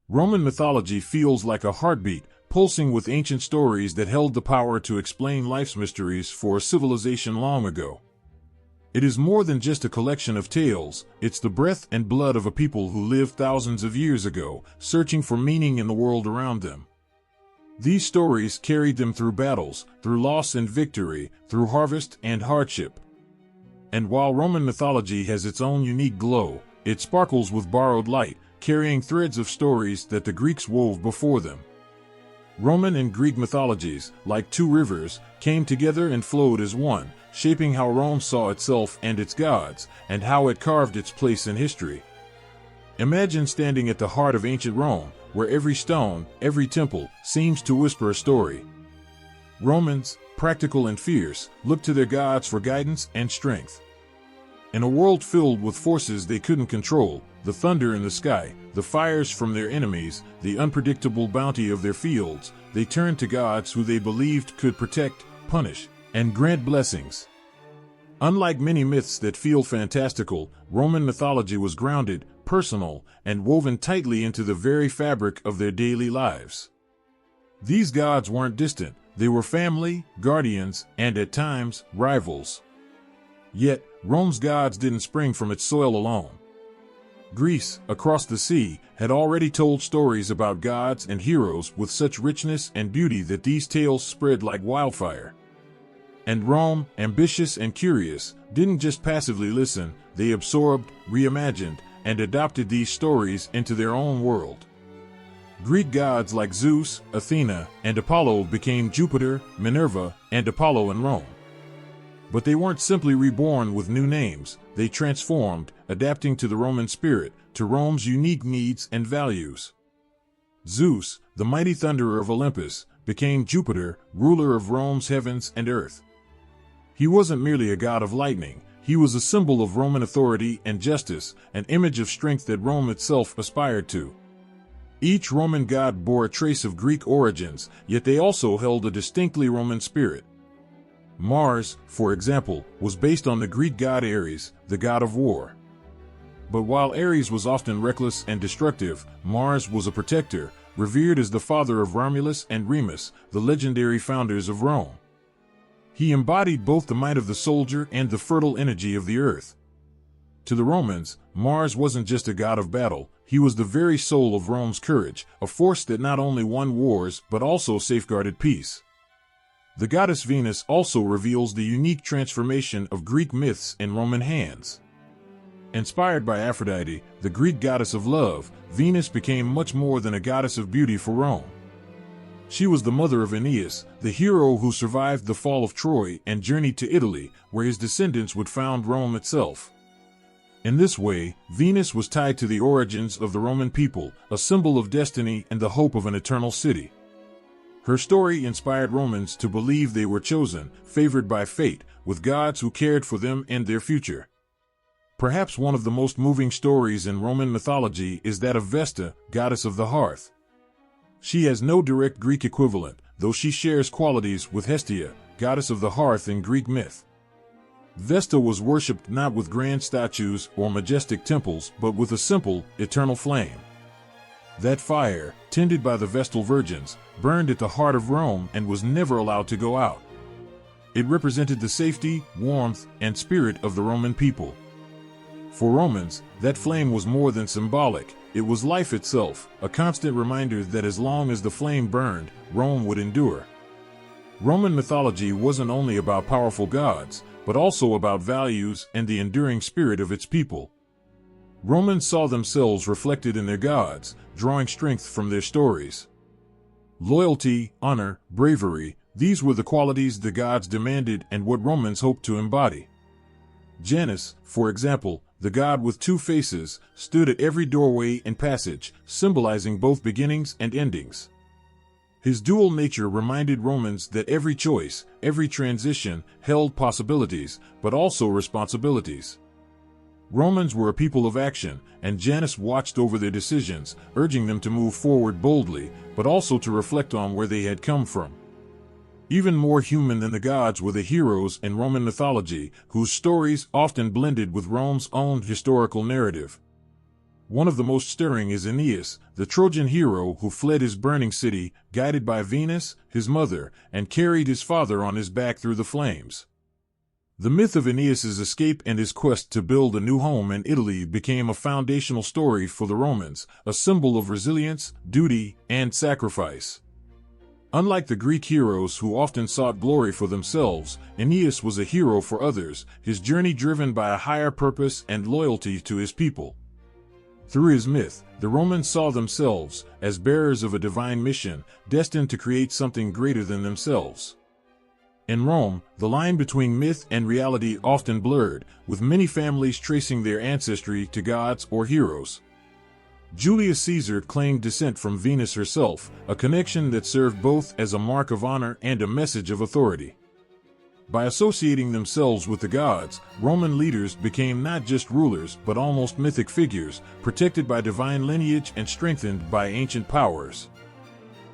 Roman mythology feels like a heartbeat, pulsing with ancient stories that held the power to explain life's mysteries for a civilization long ago. It is more than just a collection of tales, it's the breath and blood of a people who lived thousands of years ago, searching for meaning in the world around them. These stories carried them through battles, through loss and victory, through harvest and hardship. And while Roman mythology has its own unique glow, it sparkles with borrowed light, carrying threads of stories that the Greeks wove before them. Roman and Greek mythologies, like two rivers, came together and flowed as one, shaping how Rome saw itself and its gods, and how it carved its place in history. Imagine standing at the heart of ancient Rome, where every stone, every temple, seems to whisper a story. Romans, practical and fierce, looked to their gods for guidance and strength. In a world filled with forces they couldn't control, the thunder in the sky, the fires from their enemies, the unpredictable bounty of their fields, they turned to gods who they believed could protect, punish, and grant blessings. Unlike many myths that feel fantastical, Roman mythology was grounded, personal, and woven tightly into the very fabric of their daily lives. These gods weren't distant, they were family, guardians, and at times, rivals. Yet, Rome's gods didn't spring from its soil alone. Greece, across the sea, had already told stories about gods and heroes with such richness and beauty that these tales spread like wildfire. And Rome, ambitious and curious, didn't just passively listen, they absorbed, reimagined, and adopted these stories into their own world. Greek gods like Zeus, Athena, and Apollo became Jupiter, Minerva, and Apollo in Rome. But they weren't simply reborn with new names, they transformed, adapting to the Roman spirit, to Rome's unique needs and values. Zeus, the mighty thunderer of Olympus, became Jupiter, ruler of Rome's heavens and earth. He wasn't merely a god of lightning, he was a symbol of Roman authority and justice, an image of strength that Rome itself aspired to. Each Roman god bore a trace of Greek origins, yet they also held a distinctly Roman spirit. Mars, for example, was based on the Greek god Ares, the god of war. But while Ares was often reckless and destructive, Mars was a protector, revered as the father of Romulus and Remus, the legendary founders of Rome. He embodied both the might of the soldier and the fertile energy of the earth. To the Romans, Mars wasn't just a god of battle, he was the very soul of Rome's courage, a force that not only won wars but also safeguarded peace. The goddess Venus also reveals the unique transformation of Greek myths in Roman hands. Inspired by Aphrodite, the Greek goddess of love, Venus became much more than a goddess of beauty for Rome. She was the mother of Aeneas, the hero who survived the fall of Troy and journeyed to Italy, where his descendants would found Rome itself. In this way, Venus was tied to the origins of the Roman people, a symbol of destiny and the hope of an eternal city. Her story inspired Romans to believe they were chosen, favored by fate, with gods who cared for them and their future. Perhaps one of the most moving stories in Roman mythology is that of Vesta, goddess of the hearth. She has no direct Greek equivalent, though she shares qualities with Hestia, goddess of the hearth in Greek myth. Vesta was worshipped not with grand statues or majestic temples, but with a simple, eternal flame. That fire, tended by the Vestal virgins, burned at the heart of Rome and was never allowed to go out. It represented the safety, warmth, and spirit of the Roman people. For Romans, that flame was more than symbolic, it was life itself, a constant reminder that as long as the flame burned, Rome would endure. Roman mythology wasn't only about powerful gods, but also about values and the enduring spirit of its people. Romans saw themselves reflected in their gods, drawing strength from their stories. Loyalty, honor, bravery, these were the qualities the gods demanded and what Romans hoped to embody. Janus, for example, the god with two faces, stood at every doorway and passage, symbolizing both beginnings and endings. His dual nature reminded Romans that every choice, every transition, held possibilities, but also responsibilities. Romans were a people of action, and Janus watched over their decisions, urging them to move forward boldly, but also to reflect on where they had come from. Even more human than the gods were the heroes in Roman mythology, whose stories often blended with Rome's own historical narrative. One of the most stirring is Aeneas, the Trojan hero who fled his burning city, guided by Venus, his mother, and carried his father on his back through the flames. The myth of Aeneas's escape and his quest to build a new home in Italy became a foundational story for the Romans, a symbol of resilience, duty, and sacrifice. Unlike the Greek heroes who often sought glory for themselves, Aeneas was a hero for others, his journey driven by a higher purpose and loyalty to his people. Through his myth, the Romans saw themselves as bearers of a divine mission, destined to create something greater than themselves. In Rome, the line between myth and reality often blurred, with many families tracing their ancestry to gods or heroes. Julius Caesar claimed descent from Venus herself, a connection that served both as a mark of honor and a message of authority. By associating themselves with the gods, Roman leaders became not just rulers but almost mythic figures, protected by divine lineage and strengthened by ancient powers.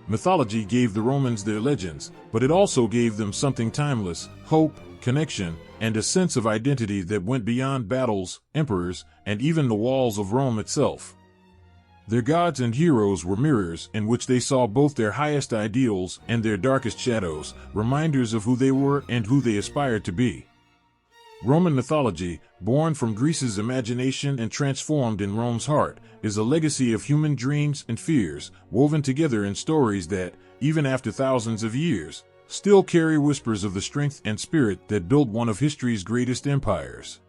Mythology gave the Romans their legends, but it also gave them something timeless: hope, connection, and a sense of identity that went beyond battles, emperors, and even the walls of Rome itself. Their gods and heroes were mirrors in which they saw both their highest ideals and their darkest shadows, reminders of who they were and who they aspired to be. Roman mythology, born from Greece's imagination and transformed in Rome's heart, is a legacy of human dreams and fears, woven together in stories that, even after thousands of years, still carry whispers of the strength and spirit that built one of history's greatest empires.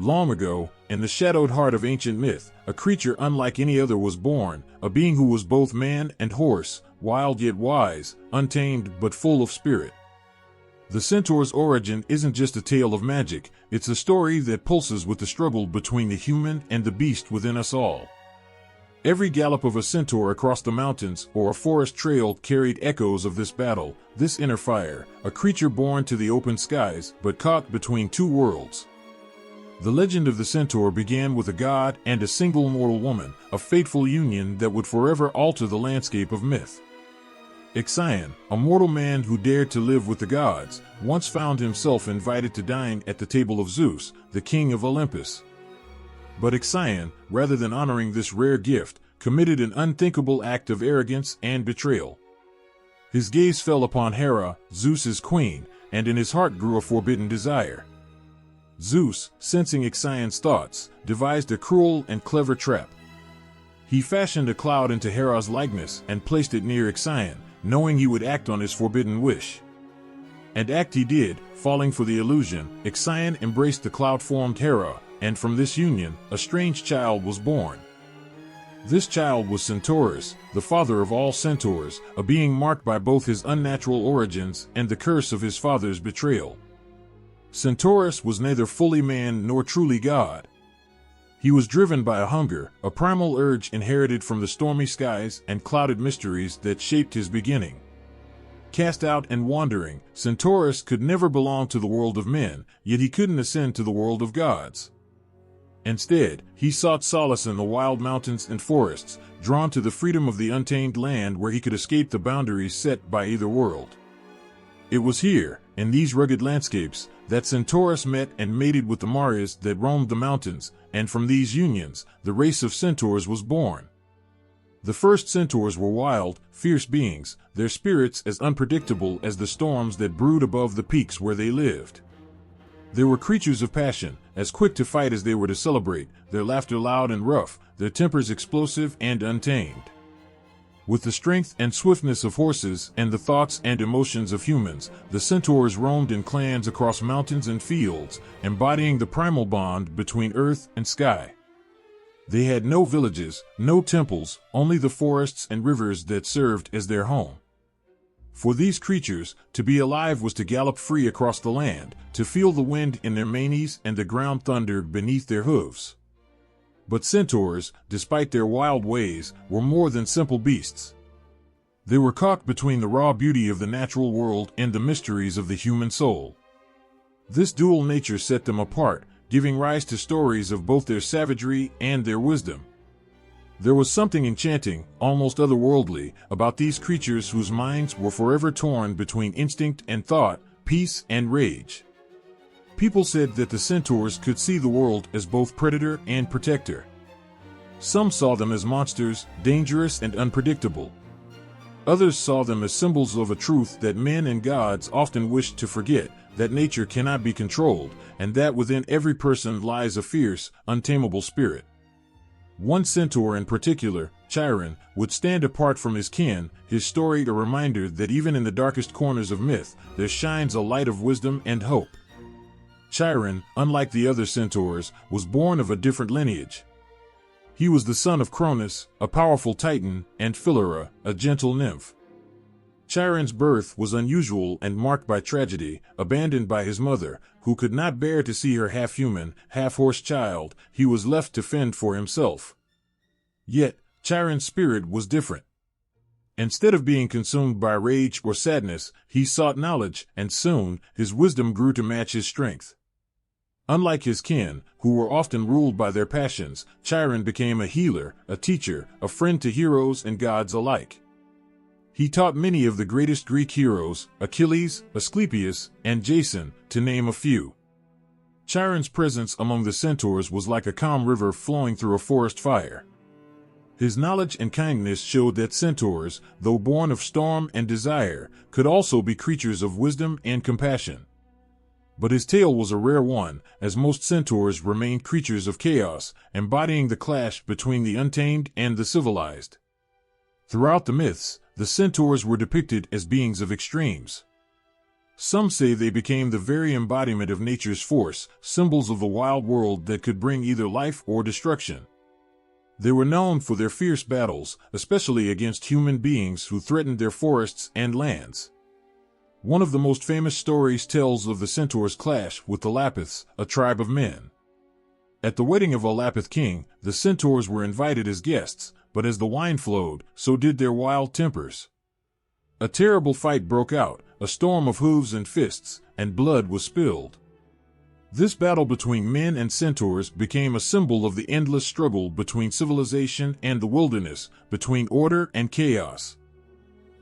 Long ago, in the shadowed heart of ancient myth, a creature unlike any other was born, a being who was both man and horse, wild yet wise, untamed but full of spirit. The centaur's origin isn't just a tale of magic, it's a story that pulses with the struggle between the human and the beast within us all. Every gallop of a centaur across the mountains or a forest trail carried echoes of this battle, this inner fire, a creature born to the open skies but caught between two worlds. The legend of the centaur began with a god and a single mortal woman, a fateful union that would forever alter the landscape of myth. Ixion, a mortal man who dared to live with the gods, once found himself invited to dine at the table of Zeus, the king of Olympus. But Ixion, rather than honoring this rare gift, committed an unthinkable act of arrogance and betrayal. His gaze fell upon Hera, Zeus's queen, and in his heart grew a forbidden desire. Zeus, sensing Ixion's thoughts, devised a cruel and clever trap. He fashioned a cloud into Hera's likeness and placed it near Ixion, knowing he would act on his forbidden wish. And act he did, falling for the illusion. Ixion embraced the cloud-formed Hera, and from this union, a strange child was born. This child was Centaurus, the father of all centaurs, a being marked by both his unnatural origins and the curse of his father's betrayal. Centaurus was neither fully man nor truly god. He was driven by a hunger, a primal urge inherited from the stormy skies and clouded mysteries that shaped his beginning. Cast out and wandering, Centaurus could never belong to the world of men, yet he couldn't ascend to the world of gods. Instead, he sought solace in the wild mountains and forests, drawn to the freedom of the untamed land where he could escape the boundaries set by either world. It was here, in these rugged landscapes, that Centaurus met and mated with the Marias that roamed the mountains, and from these unions, the race of centaurs was born. The first centaurs were wild, fierce beings, their spirits as unpredictable as the storms that brewed above the peaks where they lived. They were creatures of passion, as quick to fight as they were to celebrate, their laughter loud and rough, their tempers explosive and untamed. With the strength and swiftness of horses and the thoughts and emotions of humans, the centaurs roamed in clans across mountains and fields, embodying the primal bond between earth and sky. They had no villages, no temples, only the forests and rivers that served as their home. For these creatures, to be alive was to gallop free across the land, to feel the wind in their manes and the ground thunder beneath their hooves. But centaurs, despite their wild ways, were more than simple beasts. They were caught between the raw beauty of the natural world and the mysteries of the human soul. This dual nature set them apart, giving rise to stories of both their savagery and their wisdom. There was something enchanting, almost otherworldly, about these creatures whose minds were forever torn between instinct and thought, peace and rage. People said that the centaurs could see the world as both predator and protector. Some saw them as monsters, dangerous and unpredictable. Others saw them as symbols of a truth that men and gods often wished to forget, that nature cannot be controlled, and that within every person lies a fierce, untamable spirit. One centaur in particular, Chiron, would stand apart from his kin, his story a reminder that even in the darkest corners of myth, there shines a light of wisdom and hope. Chiron, unlike the other centaurs, was born of a different lineage. He was the son of Cronus, a powerful titan, and Philyra, a gentle nymph. Chiron's birth was unusual and marked by tragedy. Abandoned by his mother, who could not bear to see her half-human, half-horse child, he was left to fend for himself. Yet, Chiron's spirit was different. Instead of being consumed by rage or sadness, he sought knowledge, and soon, his wisdom grew to match his strength. Unlike his kin, who were often ruled by their passions, Chiron became a healer, a teacher, a friend to heroes and gods alike. He taught many of the greatest Greek heroes, Achilles, Asclepius, and Jason, to name a few. Chiron's presence among the centaurs was like a calm river flowing through a forest fire. His knowledge and kindness showed that centaurs, though born of storm and desire, could also be creatures of wisdom and compassion. But his tale was a rare one, as most centaurs remained creatures of chaos, embodying the clash between the untamed and the civilized. Throughout the myths, the centaurs were depicted as beings of extremes. Some say they became the very embodiment of nature's force, symbols of the wild world that could bring either life or destruction. They were known for their fierce battles, especially against human beings who threatened their forests and lands. One of the most famous stories tells of the centaurs' clash with the Lapiths, a tribe of men. At the wedding of a Lapith king, the centaurs were invited as guests, but as the wine flowed, so did their wild tempers. A terrible fight broke out, a storm of hooves and fists, and blood was spilled. This battle between men and centaurs became a symbol of the endless struggle between civilization and the wilderness, between order and chaos.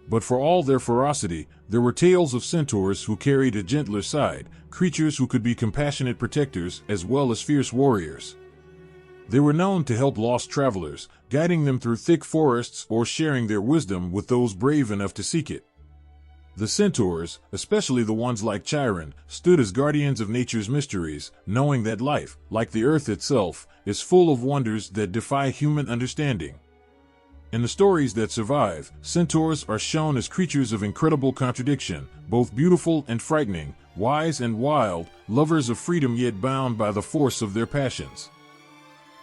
But for all their ferocity, there were tales of centaurs who carried a gentler side, creatures who could be compassionate protectors as well as fierce warriors. They were known to help lost travelers, guiding them through thick forests or sharing their wisdom with those brave enough to seek it. The centaurs, especially the ones like Chiron, stood as guardians of nature's mysteries, knowing that life, like the earth itself, is full of wonders that defy human understanding. In the stories that survive, centaurs are shown as creatures of incredible contradiction, both beautiful and frightening, wise and wild, lovers of freedom yet bound by the force of their passions.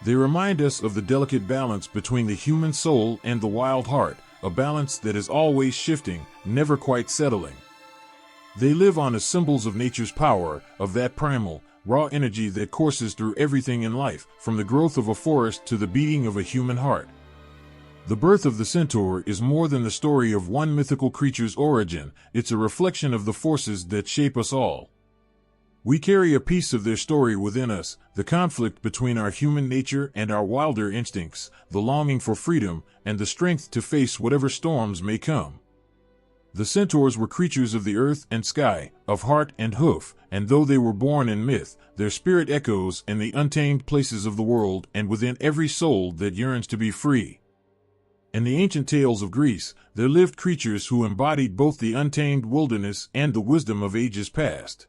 They remind us of the delicate balance between the human soul and the wild heart, a balance that is always shifting, never quite settling. They live on as symbols of nature's power, of that primal, raw energy that courses through everything in life, from the growth of a forest to the beating of a human heart. The birth of the centaur is more than the story of one mythical creature's origin, it's a reflection of the forces that shape us all. We carry a piece of their story within us, the conflict between our human nature and our wilder instincts, the longing for freedom, and the strength to face whatever storms may come. The centaurs were creatures of the earth and sky, of heart and hoof, and though they were born in myth, their spirit echoes in the untamed places of the world and within every soul that yearns to be free. In the ancient tales of Greece, there lived creatures who embodied both the untamed wilderness and the wisdom of ages past.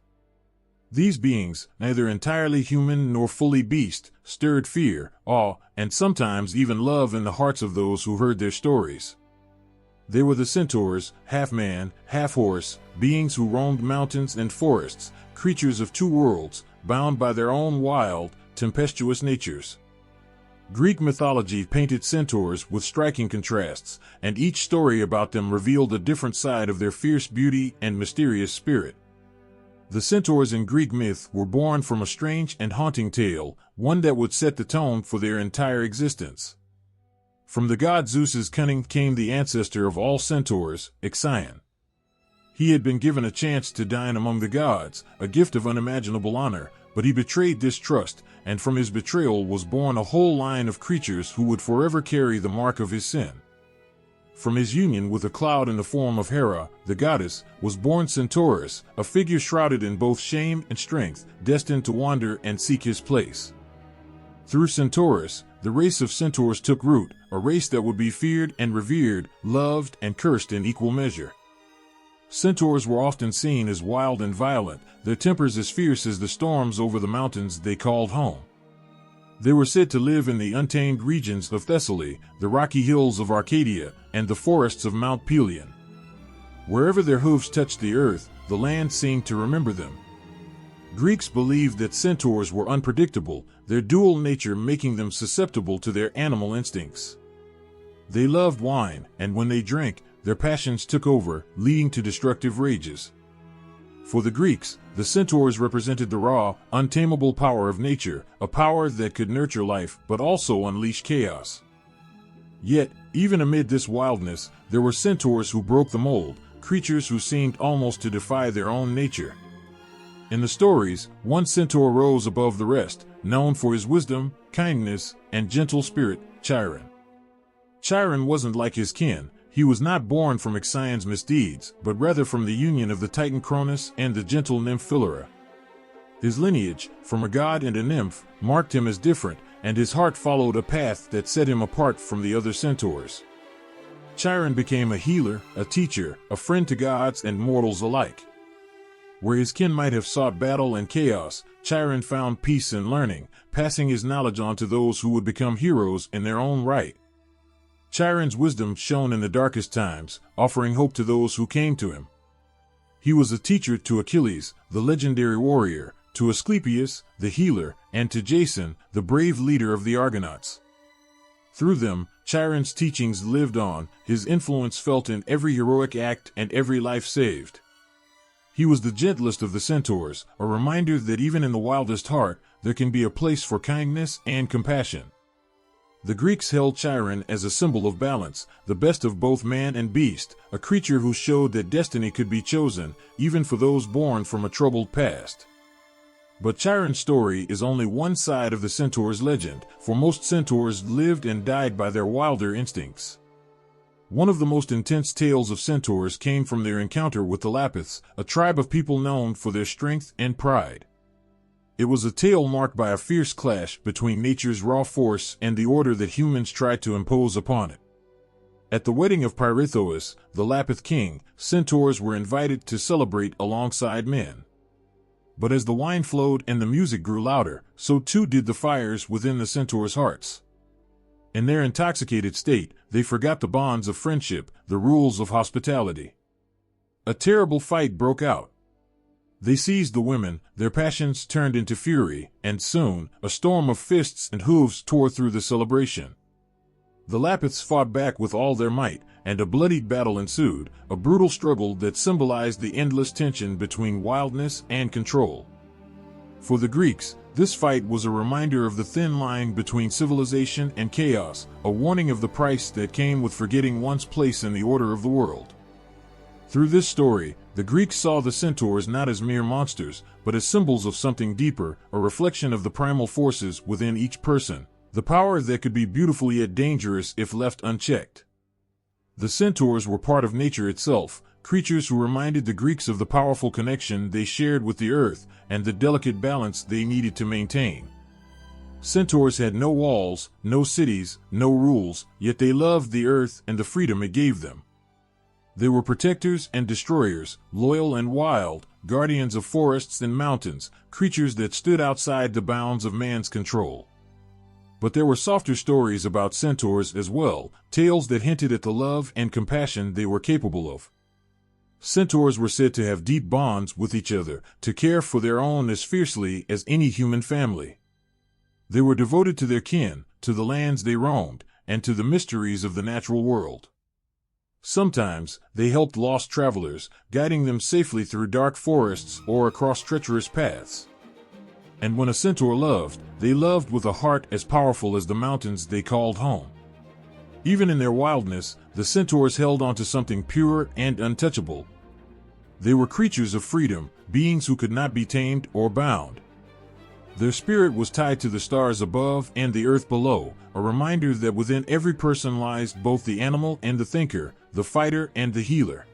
These beings, neither entirely human nor fully beast, stirred fear, awe, and sometimes even love in the hearts of those who heard their stories. They were the centaurs, half-man, half-horse, beings who roamed mountains and forests, creatures of two worlds, bound by their own wild, tempestuous natures. Greek mythology painted centaurs with striking contrasts, and each story about them revealed a different side of their fierce beauty and mysterious spirit. The centaurs in Greek myth were born from a strange and haunting tale, one that would set the tone for their entire existence. From the god Zeus's cunning came the ancestor of all centaurs, Ixion. He had been given a chance to dine among the gods, a gift of unimaginable honor, but he betrayed this trust, and from his betrayal was born a whole line of creatures who would forever carry the mark of his sin. From his union with a cloud in the form of Hera, the goddess, was born Centaurus, a figure shrouded in both shame and strength, destined to wander and seek his place. Through Centaurus, the race of centaurs took root, a race that would be feared and revered, loved and cursed in equal measure. Centaurs were often seen as wild and violent, their tempers as fierce as the storms over the mountains they called home. They were said to live in the untamed regions of Thessaly, the rocky hills of Arcadia, and the forests of Mount Pelion. Wherever their hooves touched the earth, the land seemed to remember them. Greeks believed that centaurs were unpredictable, their dual nature making them susceptible to their animal instincts. They loved wine, and when they drank, their passions took over, leading to destructive rages. For the Greeks, the centaurs represented the raw, untamable power of nature, a power that could nurture life but also unleash chaos. Yet, even amid this wildness, there were centaurs who broke the mold, creatures who seemed almost to defy their own nature. In the stories, one centaur rose above the rest, known for his wisdom, kindness, and gentle spirit, Chiron. Chiron wasn't like his kin. He was not born from Ixion's misdeeds, but rather from the union of the titan Cronus and the gentle nymph Philyra. His lineage, from a god and a nymph, marked him as different, and his heart followed a path that set him apart from the other centaurs. Chiron became a healer, a teacher, a friend to gods and mortals alike. Where his kin might have sought battle and chaos, Chiron found peace and learning, passing his knowledge on to those who would become heroes in their own right. Chiron's wisdom shone in the darkest times, offering hope to those who came to him. He was a teacher to Achilles, the legendary warrior, to Asclepius, the healer, and to Jason, the brave leader of the Argonauts. Through them, Chiron's teachings lived on, his influence felt in every heroic act and every life saved. He was the gentlest of the centaurs, a reminder that even in the wildest heart, there can be a place for kindness and compassion. The Greeks held Chiron as a symbol of balance, the best of both man and beast, a creature who showed that destiny could be chosen, even for those born from a troubled past. But Chiron's story is only one side of the centaur's legend, for most centaurs lived and died by their wilder instincts. One of the most intense tales of centaurs came from their encounter with the Lapiths, a tribe of people known for their strength and pride. It was a tale marked by a fierce clash between nature's raw force and the order that humans tried to impose upon it. At the wedding of Pirithous, the Lapith king, centaurs were invited to celebrate alongside men. But as the wine flowed and the music grew louder, so too did the fires within the centaurs' hearts. In their intoxicated state, they forgot the bonds of friendship, the rules of hospitality. A terrible fight broke out. They seized the women, their passions turned into fury, and soon, a storm of fists and hooves tore through the celebration. The Lapiths fought back with all their might, and a bloodied battle ensued, a brutal struggle that symbolized the endless tension between wildness and control. For the Greeks, this fight was a reminder of the thin line between civilization and chaos, a warning of the price that came with forgetting one's place in the order of the world. Through this story, the Greeks saw the centaurs not as mere monsters, but as symbols of something deeper, a reflection of the primal forces within each person, the power that could be beautiful yet dangerous if left unchecked. The centaurs were part of nature itself, creatures who reminded the Greeks of the powerful connection they shared with the earth and the delicate balance they needed to maintain. Centaurs had no walls, no cities, no rules, yet they loved the earth and the freedom it gave them. They were protectors and destroyers, loyal and wild, guardians of forests and mountains, creatures that stood outside the bounds of man's control. But there were softer stories about centaurs as well, tales that hinted at the love and compassion they were capable of. Centaurs were said to have deep bonds with each other, to care for their own as fiercely as any human family. They were devoted to their kin, to the lands they roamed, and to the mysteries of the natural world. Sometimes, they helped lost travelers, guiding them safely through dark forests or across treacherous paths. And when a centaur loved, they loved with a heart as powerful as the mountains they called home. Even in their wildness, the centaurs held on to something pure and untouchable. They were creatures of freedom, beings who could not be tamed or bound. Their spirit was tied to the stars above and the earth below, a reminder that within every person lies both the animal and the thinker, the fighter and the healer.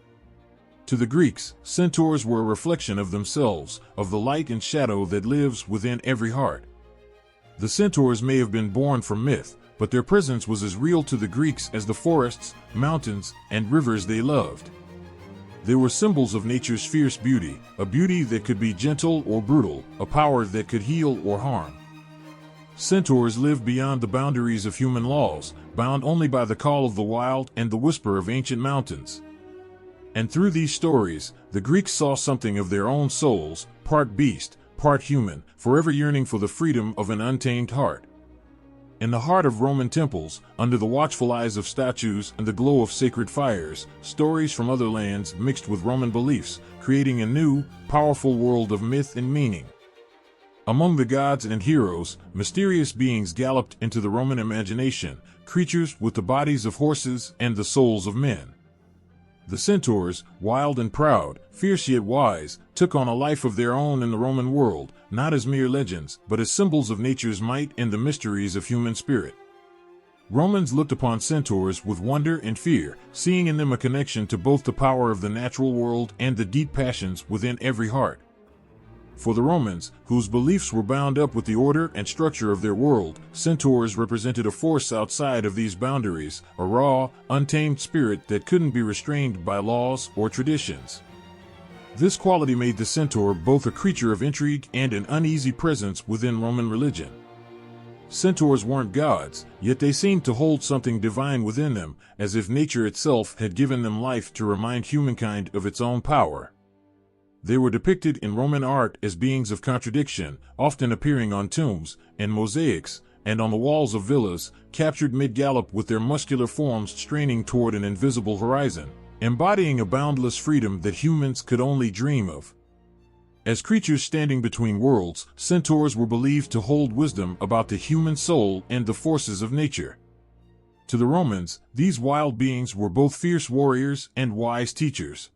To the Greeks, centaurs were a reflection of themselves, of the light and shadow that lives within every heart. The centaurs may have been born from myth, but their presence was as real to the Greeks as the forests, mountains, and rivers they loved. They were symbols of nature's fierce beauty, a beauty that could be gentle or brutal, a power that could heal or harm. Centaurs lived beyond the boundaries of human laws, bound only by the call of the wild and the whisper of ancient mountains. And through these stories, the Greeks saw something of their own souls, part beast, part human, forever yearning for the freedom of an untamed heart. In the heart of Roman temples, under the watchful eyes of statues and the glow of sacred fires, stories from other lands mixed with Roman beliefs, creating a new, powerful world of myth and meaning. Among the gods and heroes, mysterious beings galloped into the Roman imagination, creatures with the bodies of horses and the souls of men. The centaurs, wild and proud, fierce yet wise, took on a life of their own in the Roman world, not as mere legends, but as symbols of nature's might and the mysteries of human spirit. Romans looked upon centaurs with wonder and fear, seeing in them a connection to both the power of the natural world and the deep passions within every heart. For the Romans, whose beliefs were bound up with the order and structure of their world, centaurs represented a force outside of these boundaries, a raw, untamed spirit that couldn't be restrained by laws or traditions. This quality made the centaur both a creature of intrigue and an uneasy presence within Roman religion. Centaurs weren't gods, yet they seemed to hold something divine within them, as if nature itself had given them life to remind humankind of its own power. They were depicted in Roman art as beings of contradiction, often appearing on tombs and mosaics, and on the walls of villas, captured mid-gallop with their muscular forms straining toward an invisible horizon, embodying a boundless freedom that humans could only dream of. As creatures standing between worlds, centaurs were believed to hold wisdom about the human soul and the forces of nature. To the Romans, these wild beings were both fierce warriors and wise teachers.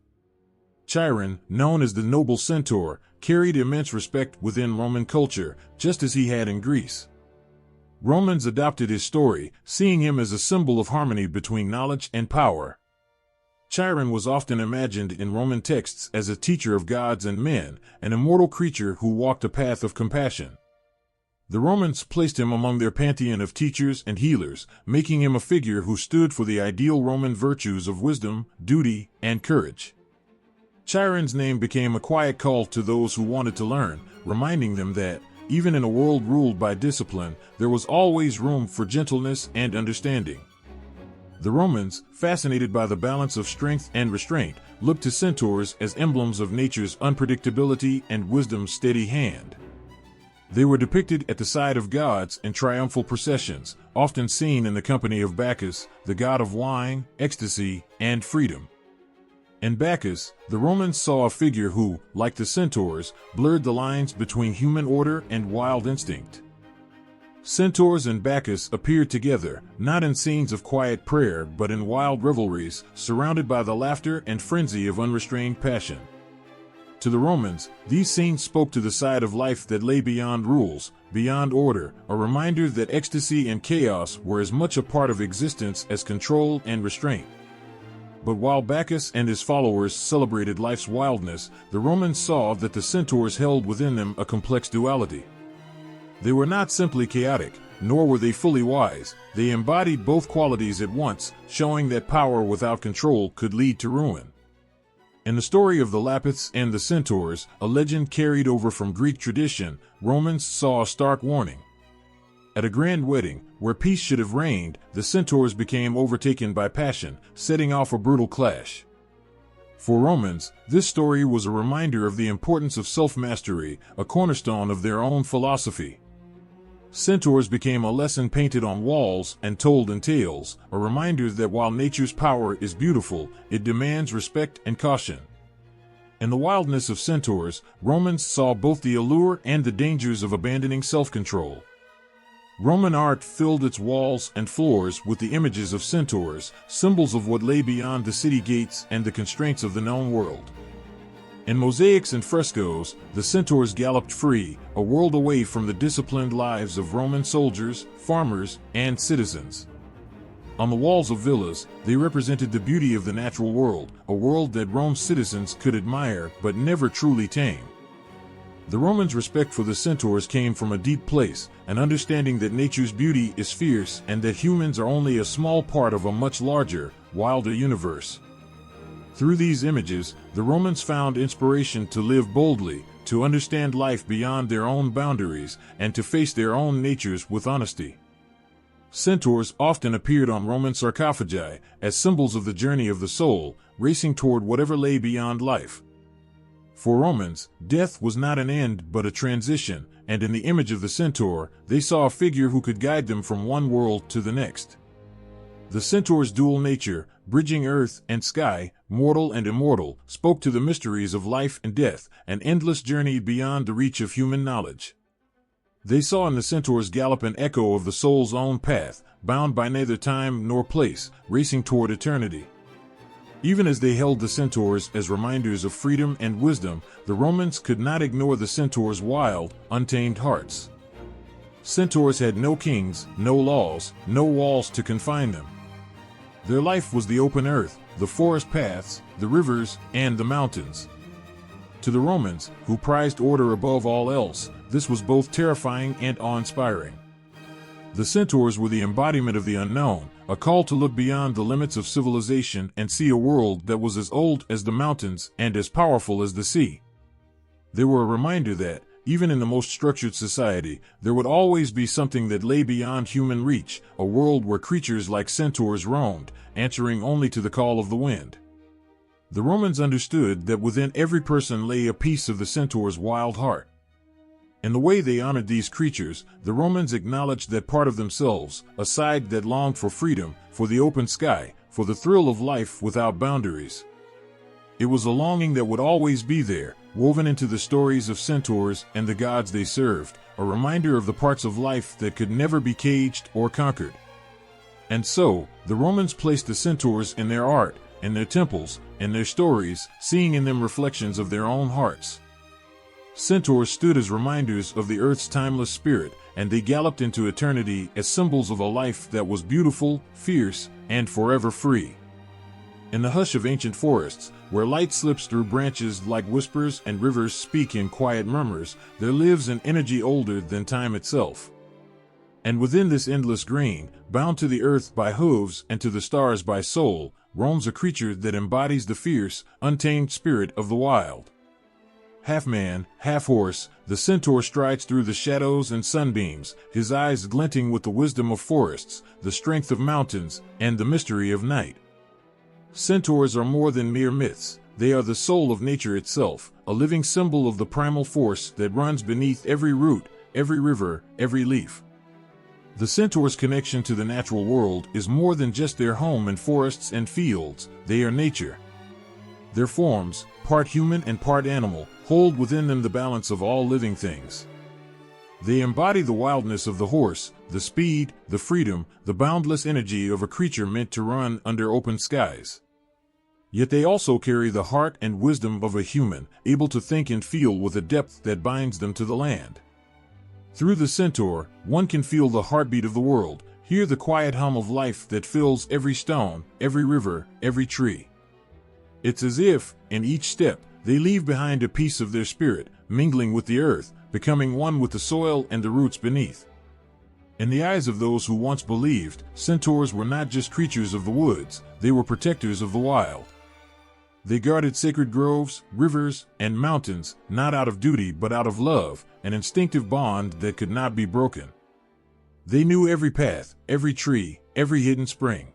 Chiron, known as the noble centaur, carried immense respect within Roman culture, just as he had in Greece. Romans adopted his story, seeing him as a symbol of harmony between knowledge and power. Chiron was often imagined in Roman texts as a teacher of gods and men, an immortal creature who walked a path of compassion. The Romans placed him among their pantheon of teachers and healers, making him a figure who stood for the ideal Roman virtues of wisdom, duty, and courage. Chiron's name became a quiet call to those who wanted to learn, reminding them that, even in a world ruled by discipline, there was always room for gentleness and understanding. The Romans, fascinated by the balance of strength and restraint, looked to centaurs as emblems of nature's unpredictability and wisdom's steady hand. They were depicted at the side of gods in triumphal processions, often seen in the company of Bacchus, the god of wine, ecstasy, and freedom. In Bacchus, the Romans saw a figure who, like the centaurs, blurred the lines between human order and wild instinct. Centaurs and Bacchus appeared together, not in scenes of quiet prayer but in wild revelries, surrounded by the laughter and frenzy of unrestrained passion. To the Romans, these scenes spoke to the side of life that lay beyond rules, beyond order, a reminder that ecstasy and chaos were as much a part of existence as control and restraint. But while Bacchus and his followers celebrated life's wildness, the Romans saw that the centaurs held within them a complex duality. They were not simply chaotic, nor were they fully wise. They embodied both qualities at once, showing that power without control could lead to ruin. In the story of the Lapiths and the centaurs, a legend carried over from Greek tradition, Romans saw a stark warning. At a grand wedding, where peace should have reigned, the centaurs became overtaken by passion, setting off a brutal clash. For Romans, this story was a reminder of the importance of self-mastery, a cornerstone of their own philosophy. Centaurs became a lesson painted on walls and told in tales, a reminder that while nature's power is beautiful, it demands respect and caution. In the wildness of centaurs, Romans saw both the allure and the dangers of abandoning self-control. Roman art filled its walls and floors with the images of centaurs, symbols of what lay beyond the city gates and the constraints of the known world. In mosaics and frescoes, the centaurs galloped free, a world away from the disciplined lives of Roman soldiers, farmers, and citizens. On the walls of villas, they represented the beauty of the natural world, a world that Rome's citizens could admire but never truly tame. The Romans' respect for the centaurs came from a deep place, an understanding that nature's beauty is fierce and that humans are only a small part of a much larger, wilder universe. Through these images, the Romans found inspiration to live boldly, to understand life beyond their own boundaries, and to face their own natures with honesty. Centaurs often appeared on Roman sarcophagi as symbols of the journey of the soul, racing toward whatever lay beyond life. For Romans, death was not an end but a transition, and in the image of the centaur, they saw a figure who could guide them from one world to the next. The centaur's dual nature, bridging earth and sky, mortal and immortal, spoke to the mysteries of life and death, an endless journey beyond the reach of human knowledge. They saw in the centaur's gallop an echo of the soul's own path, bound by neither time nor place, racing toward eternity. Even as they held the centaurs as reminders of freedom and wisdom, the Romans could not ignore the centaurs' wild, untamed hearts. Centaurs had no kings, no laws, no walls to confine them. Their life was the open earth, the forest paths, the rivers, and the mountains. To the Romans, who prized order above all else, this was both terrifying and awe-inspiring. The centaurs were the embodiment of the unknown, a call to look beyond the limits of civilization and see a world that was as old as the mountains and as powerful as the sea. They were a reminder that, even in the most structured society, there would always be something that lay beyond human reach, a world where creatures like centaurs roamed, answering only to the call of the wind. The Romans understood that within every person lay a piece of the centaur's wild heart. In the way they honored these creatures, the Romans acknowledged that part of themselves, a side that longed for freedom, for the open sky, for the thrill of life without boundaries. It was a longing that would always be there, woven into the stories of centaurs and the gods they served, a reminder of the parts of life that could never be caged or conquered. And so, the Romans placed the centaurs in their art, in their temples, in their stories, seeing in them reflections of their own hearts. Centaurs stood as reminders of the earth's timeless spirit, and they galloped into eternity as symbols of a life that was beautiful, fierce, and forever free. In the hush of ancient forests, where light slips through branches like whispers and rivers speak in quiet murmurs, there lives an energy older than time itself. And within this endless grain, bound to the earth by hooves and to the stars by soul, roams a creature that embodies the fierce, untamed spirit of the wild. Half man, half horse, the centaur strides through the shadows and sunbeams, his eyes glinting with the wisdom of forests, the strength of mountains, and the mystery of night. Centaurs are more than mere myths. They are the soul of nature itself, a living symbol of the primal force that runs beneath every root, every river, every leaf. The centaur's connection to the natural world is more than just their home in forests and fields. They are nature. Their forms, part human and part animal, hold within them the balance of all living things. They embody the wildness of the horse, the speed, the freedom, the boundless energy of a creature meant to run under open skies. Yet they also carry the heart and wisdom of a human, able to think and feel with a depth that binds them to the land. Through the centaur, one can feel the heartbeat of the world, hear the quiet hum of life that fills every stone, every river, every tree. It's as if, in each step, they leave behind a piece of their spirit, mingling with the earth, becoming one with the soil and the roots beneath. In the eyes of those who once believed, centaurs were not just creatures of the woods, they were protectors of the wild. They guarded sacred groves, rivers, and mountains, not out of duty but out of love, an instinctive bond that could not be broken. They knew every path, every tree, every hidden spring.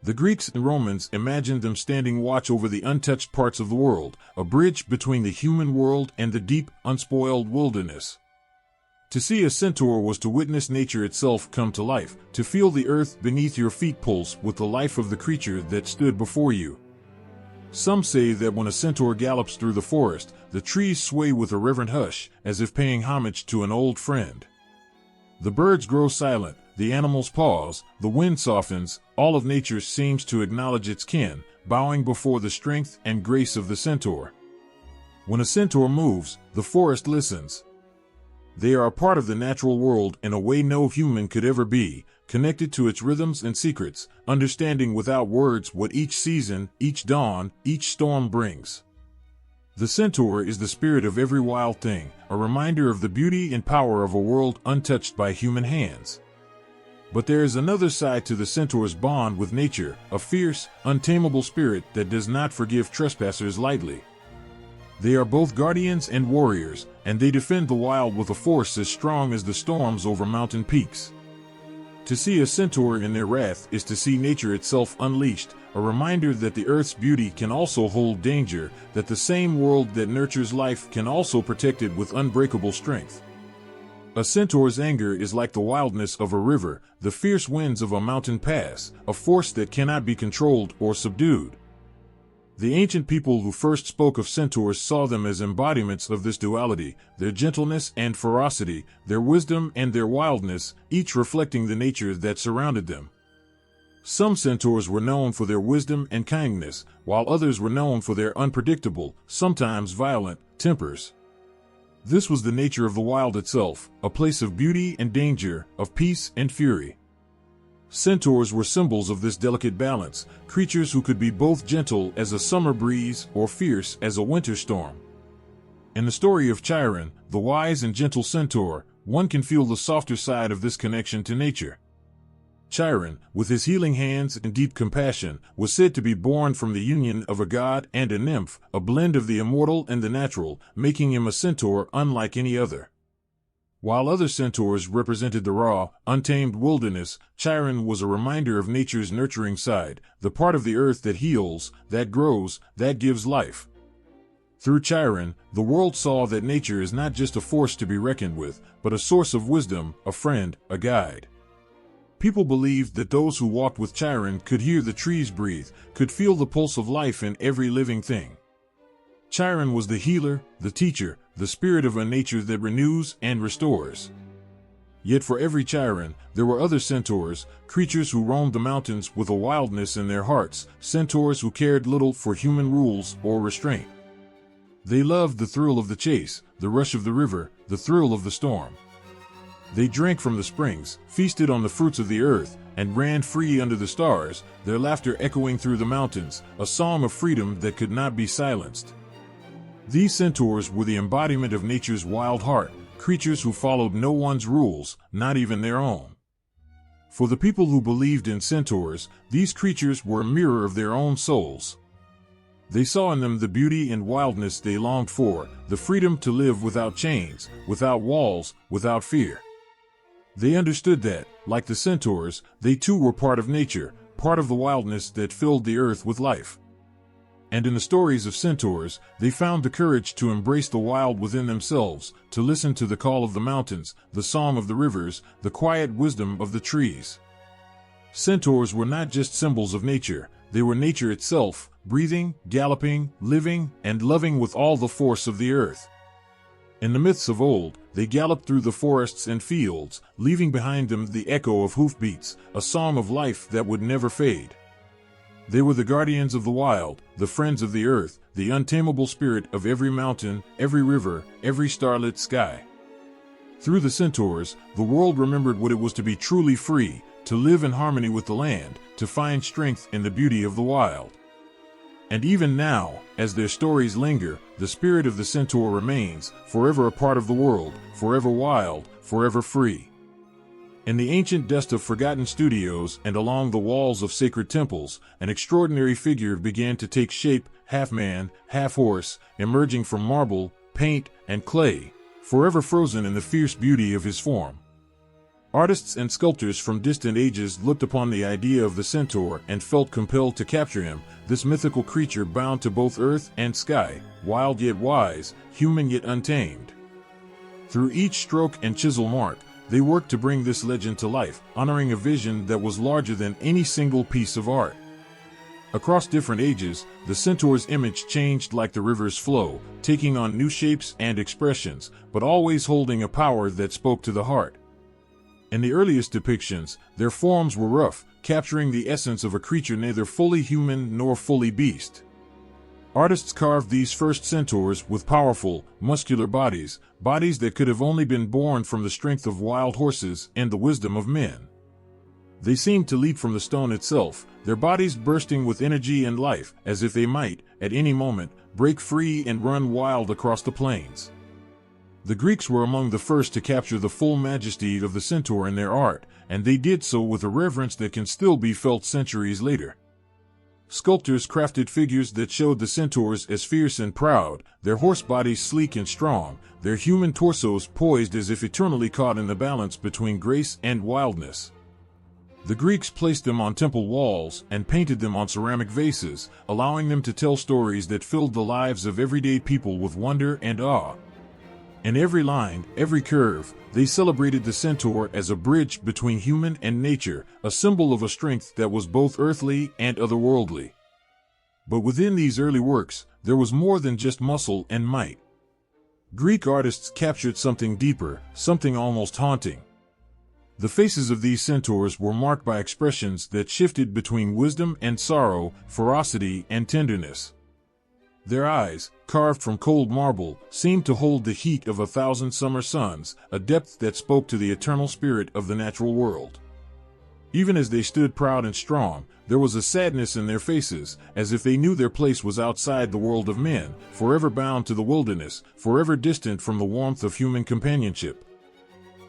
The Greeks and Romans imagined them standing watch over the untouched parts of the world, a bridge between the human world and the deep, unspoiled wilderness. To see a centaur was to witness nature itself come to life, to feel the earth beneath your feet pulse with the life of the creature that stood before you. Some say that when a centaur gallops through the forest, the trees sway with a reverent hush, as if paying homage to an old friend. The birds grow silent, the animals pause, the wind softens, all of nature seems to acknowledge its kin, bowing before the strength and grace of the centaur. When a centaur moves, the forest listens. They are a part of the natural world in a way no human could ever be, connected to its rhythms and secrets, understanding without words what each season, each dawn, each storm brings. The centaur is the spirit of every wild thing, a reminder of the beauty and power of a world untouched by human hands. But there is another side to the centaur's bond with nature, a fierce, untamable spirit that does not forgive trespassers lightly. They are both guardians and warriors, and they defend the wild with a force as strong as the storms over mountain peaks. To see a centaur in their wrath is to see nature itself unleashed, a reminder that the earth's beauty can also hold danger, that the same world that nurtures life can also protect it with unbreakable strength. A centaur's anger is like the wildness of a river, the fierce winds of a mountain pass, a force that cannot be controlled or subdued. The ancient people who first spoke of centaurs saw them as embodiments of this duality, their gentleness and ferocity, their wisdom and their wildness, each reflecting the nature that surrounded them. Some centaurs were known for their wisdom and kindness, while others were known for their unpredictable, sometimes violent, tempers. This was the nature of the wild itself, a place of beauty and danger, of peace and fury. Centaurs were symbols of this delicate balance, creatures who could be both gentle as a summer breeze or fierce as a winter storm. In the story of Chiron, the wise and gentle centaur, one can feel the softer side of this connection to nature. Chiron, with his healing hands and deep compassion, was said to be born from the union of a god and a nymph, a blend of the immortal and the natural, making him a centaur unlike any other. While other centaurs represented the raw, untamed wilderness, Chiron was a reminder of nature's nurturing side, the part of the earth that heals, that grows, that gives life. Through Chiron, the world saw that nature is not just a force to be reckoned with, but a source of wisdom, a friend, a guide. People believed that those who walked with Chiron could hear the trees breathe, could feel the pulse of life in every living thing. Chiron was the healer, the teacher, the spirit of a nature that renews and restores. Yet for every Chiron, there were other centaurs, creatures who roamed the mountains with a wildness in their hearts, centaurs who cared little for human rules or restraint. They loved the thrill of the chase, the rush of the river, the thrill of the storm. They drank from the springs, feasted on the fruits of the earth, and ran free under the stars, their laughter echoing through the mountains, a song of freedom that could not be silenced. These centaurs were the embodiment of nature's wild heart, creatures who followed no one's rules, not even their own. For the people who believed in centaurs, these creatures were a mirror of their own souls. They saw in them the beauty and wildness they longed for, the freedom to live without chains, without walls, without fear. They understood that, like the centaurs, they too were part of nature, part of the wildness that filled the earth with life. And in the stories of centaurs, they found the courage to embrace the wild within themselves, to listen to the call of the mountains, the song of the rivers, the quiet wisdom of the trees. Centaurs were not just symbols of nature, they were nature itself, breathing, galloping, living, and loving with all the force of the earth. In the myths of old, they galloped through the forests and fields, leaving behind them the echo of hoofbeats, a song of life that would never fade. They were the guardians of the wild, the friends of the earth, the untamable spirit of every mountain, every river, every starlit sky. Through the centaurs, the world remembered what it was to be truly free, to live in harmony with the land, to find strength in the beauty of the wild. And even now, as their stories linger, the spirit of the centaur remains, forever a part of the world, forever wild, forever free. In the ancient dust of forgotten studios and along the walls of sacred temples, an extraordinary figure began to take shape, half man, half horse, emerging from marble, paint, and clay, forever frozen in the fierce beauty of his form. Artists and sculptors from distant ages looked upon the idea of the centaur and felt compelled to capture him, this mythical creature bound to both earth and sky, wild yet wise, human yet untamed. Through each stroke and chisel mark, they worked to bring this legend to life, honoring a vision that was larger than any single piece of art. Across different ages, the centaur's image changed like the river's flow, taking on new shapes and expressions, but always holding a power that spoke to the heart. In the earliest depictions, their forms were rough, capturing the essence of a creature neither fully human nor fully beast. Artists carved these first centaurs with powerful, muscular bodies that could have only been born from the strength of wild horses and the wisdom of men. They seemed to leap from the stone itself, their bodies bursting with energy and life, as if they might, at any moment, break free and run wild across the plains. The Greeks were among the first to capture the full majesty of the centaur in their art, and they did so with a reverence that can still be felt centuries later. Sculptors crafted figures that showed the centaurs as fierce and proud, their horse bodies sleek and strong, their human torsos poised as if eternally caught in the balance between grace and wildness. The Greeks placed them on temple walls and painted them on ceramic vases, allowing them to tell stories that filled the lives of everyday people with wonder and awe. In every line, every curve, they celebrated the centaur as a bridge between human and nature, a symbol of a strength that was both earthly and otherworldly. But within these early works, there was more than just muscle and might. Greek artists captured something deeper, something almost haunting. The faces of these centaurs were marked by expressions that shifted between wisdom and sorrow, ferocity and tenderness. Their eyes, carved from cold marble, seemed to hold the heat of 1,000 summer suns, a depth that spoke to the eternal spirit of the natural world. Even as they stood proud and strong, there was a sadness in their faces, as if they knew their place was outside the world of men, forever bound to the wilderness, forever distant from the warmth of human companionship.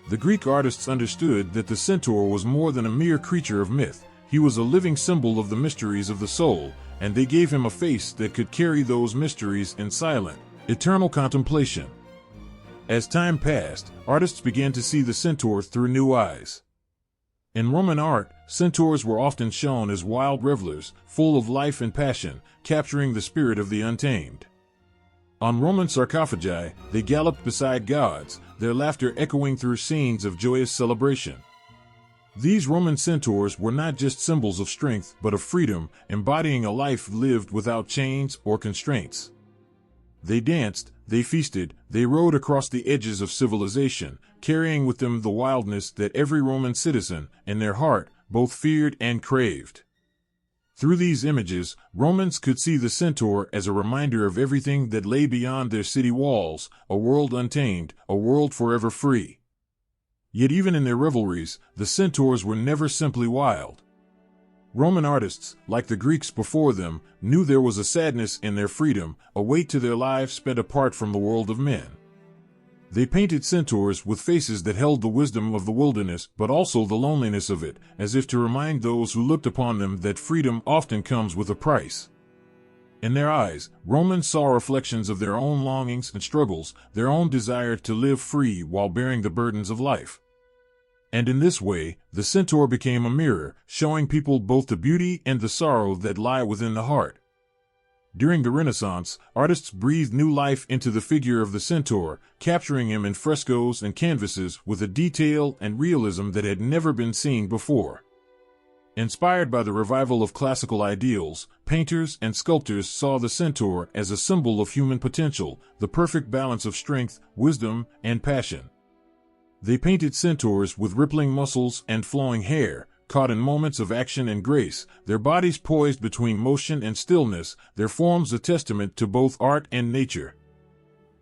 The Greek artists understood that the centaur was more than a mere creature of myth. He was a living symbol of the mysteries of the soul, and they gave him a face that could carry those mysteries in silent, eternal contemplation. As time passed, artists began to see the centaur through new eyes. In Roman art, centaurs were often shown as wild revelers, full of life and passion, capturing the spirit of the untamed. On Roman sarcophagi, they galloped beside gods, their laughter echoing through scenes of joyous celebration. These Roman centaurs were not just symbols of strength but of freedom, embodying a life lived without chains or constraints. They danced, they feasted, they rode across the edges of civilization, carrying with them the wildness that every Roman citizen, in their heart, both feared and craved. Through these images, Romans could see the centaur as a reminder of everything that lay beyond their city walls, a world untamed, a world forever free. Yet even in their revelries, the centaurs were never simply wild. Roman artists, like the Greeks before them, knew there was a sadness in their freedom, a weight to their lives spent apart from the world of men. They painted centaurs with faces that held the wisdom of the wilderness but also the loneliness of it, as if to remind those who looked upon them that freedom often comes with a price. In their eyes, Romans saw reflections of their own longings and struggles, their own desire to live free while bearing the burdens of life. And in this way, the centaur became a mirror, showing people both the beauty and the sorrow that lie within the heart. During the Renaissance, artists breathed new life into the figure of the centaur, capturing him in frescoes and canvases with a detail and realism that had never been seen before. Inspired by the revival of classical ideals, painters and sculptors saw the centaur as a symbol of human potential, the perfect balance of strength, wisdom, and passion. They painted centaurs with rippling muscles and flowing hair, caught in moments of action and grace, their bodies poised between motion and stillness, their forms a testament to both art and nature.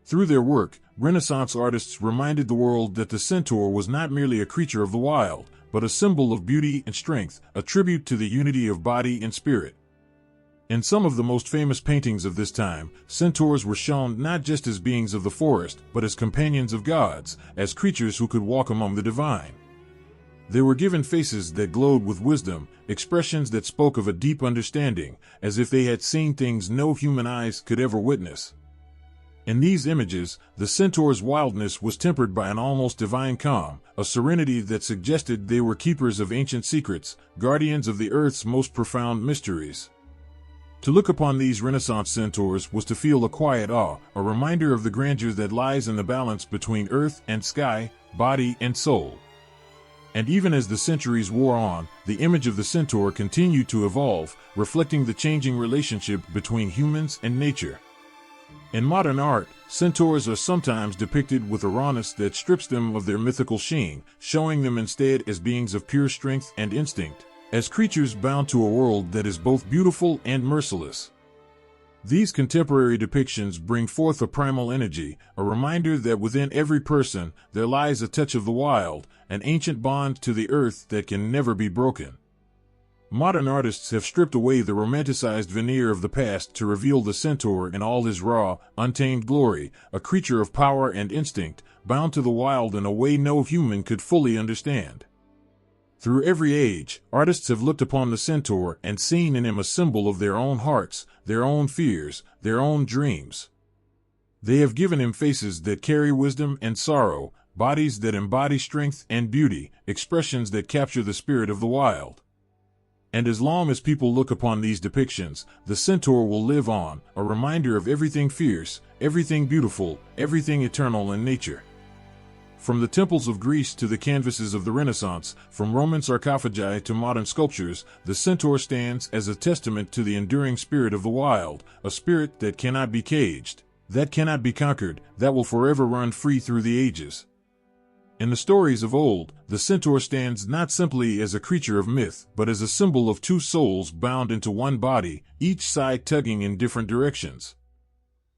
Through their work, Renaissance artists reminded the world that the centaur was not merely a creature of the wild, but a symbol of beauty and strength, a tribute to the unity of body and spirit. In some of the most famous paintings of this time, centaurs were shown not just as beings of the forest, but as companions of gods, as creatures who could walk among the divine. They were given faces that glowed with wisdom, expressions that spoke of a deep understanding, as if they had seen things no human eyes could ever witness. In these images, the centaur's wildness was tempered by an almost divine calm, a serenity that suggested they were keepers of ancient secrets, guardians of the earth's most profound mysteries. To look upon these Renaissance centaurs was to feel a quiet awe, a reminder of the grandeur that lies in the balance between earth and sky, body and soul. And even as the centuries wore on, the image of the centaur continued to evolve, reflecting the changing relationship between humans and nature. In modern art, centaurs are sometimes depicted with a rawness that strips them of their mythical sheen, showing them instead as beings of pure strength and instinct, as creatures bound to a world that is both beautiful and merciless. These contemporary depictions bring forth a primal energy, a reminder that within every person there lies a touch of the wild, an ancient bond to the earth that can never be broken. Modern artists have stripped away the romanticized veneer of the past to reveal the centaur in all his raw, untamed glory, a creature of power and instinct, bound to the wild in a way no human could fully understand. Through every age, artists have looked upon the centaur and seen in him a symbol of their own hearts, their own fears, their own dreams. They have given him faces that carry wisdom and sorrow, bodies that embody strength and beauty, expressions that capture the spirit of the wild. And as long as people look upon these depictions, the centaur will live on, a reminder of everything fierce, everything beautiful, everything eternal in nature. From the temples of Greece to the canvases of the Renaissance, from Roman sarcophagi to modern sculptures, the centaur stands as a testament to the enduring spirit of the wild, a spirit that cannot be caged, that cannot be conquered, that will forever run free through the ages. In the stories of old, the centaur stands not simply as a creature of myth, but as a symbol of two souls bound into one body, each side tugging in different directions.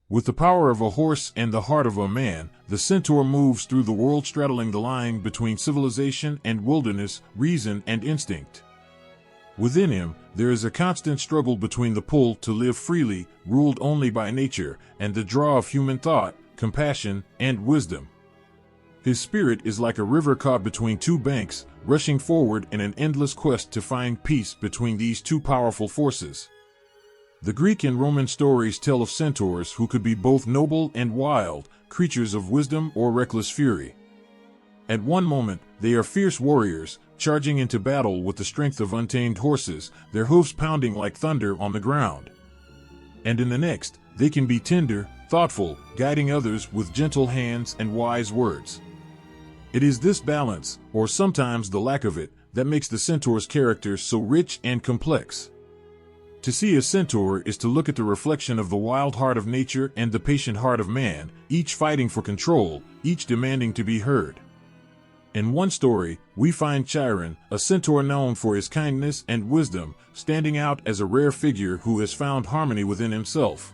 With the power of a horse and the heart of a man, the centaur moves through the world straddling the line between civilization and wilderness, reason and instinct. Within him, there is a constant struggle between the pull to live freely, ruled only by nature, and the draw of human thought, compassion, and wisdom. His spirit is like a river caught between two banks, rushing forward in an endless quest to find peace between these two powerful forces. The Greek and Roman stories tell of centaurs who could be both noble and wild, creatures of wisdom or reckless fury. At one moment, they are fierce warriors, charging into battle with the strength of untamed horses, their hoofs pounding like thunder on the ground. And in the next, they can be tender, thoughtful, guiding others with gentle hands and wise words. It is this balance, or sometimes the lack of it, that makes the centaur's character so rich and complex. To see a centaur is to look at the reflection of the wild heart of nature and the patient heart of man, each fighting for control, each demanding to be heard. In one story, we find Chiron, a centaur known for his kindness and wisdom, standing out as a rare figure who has found harmony within himself.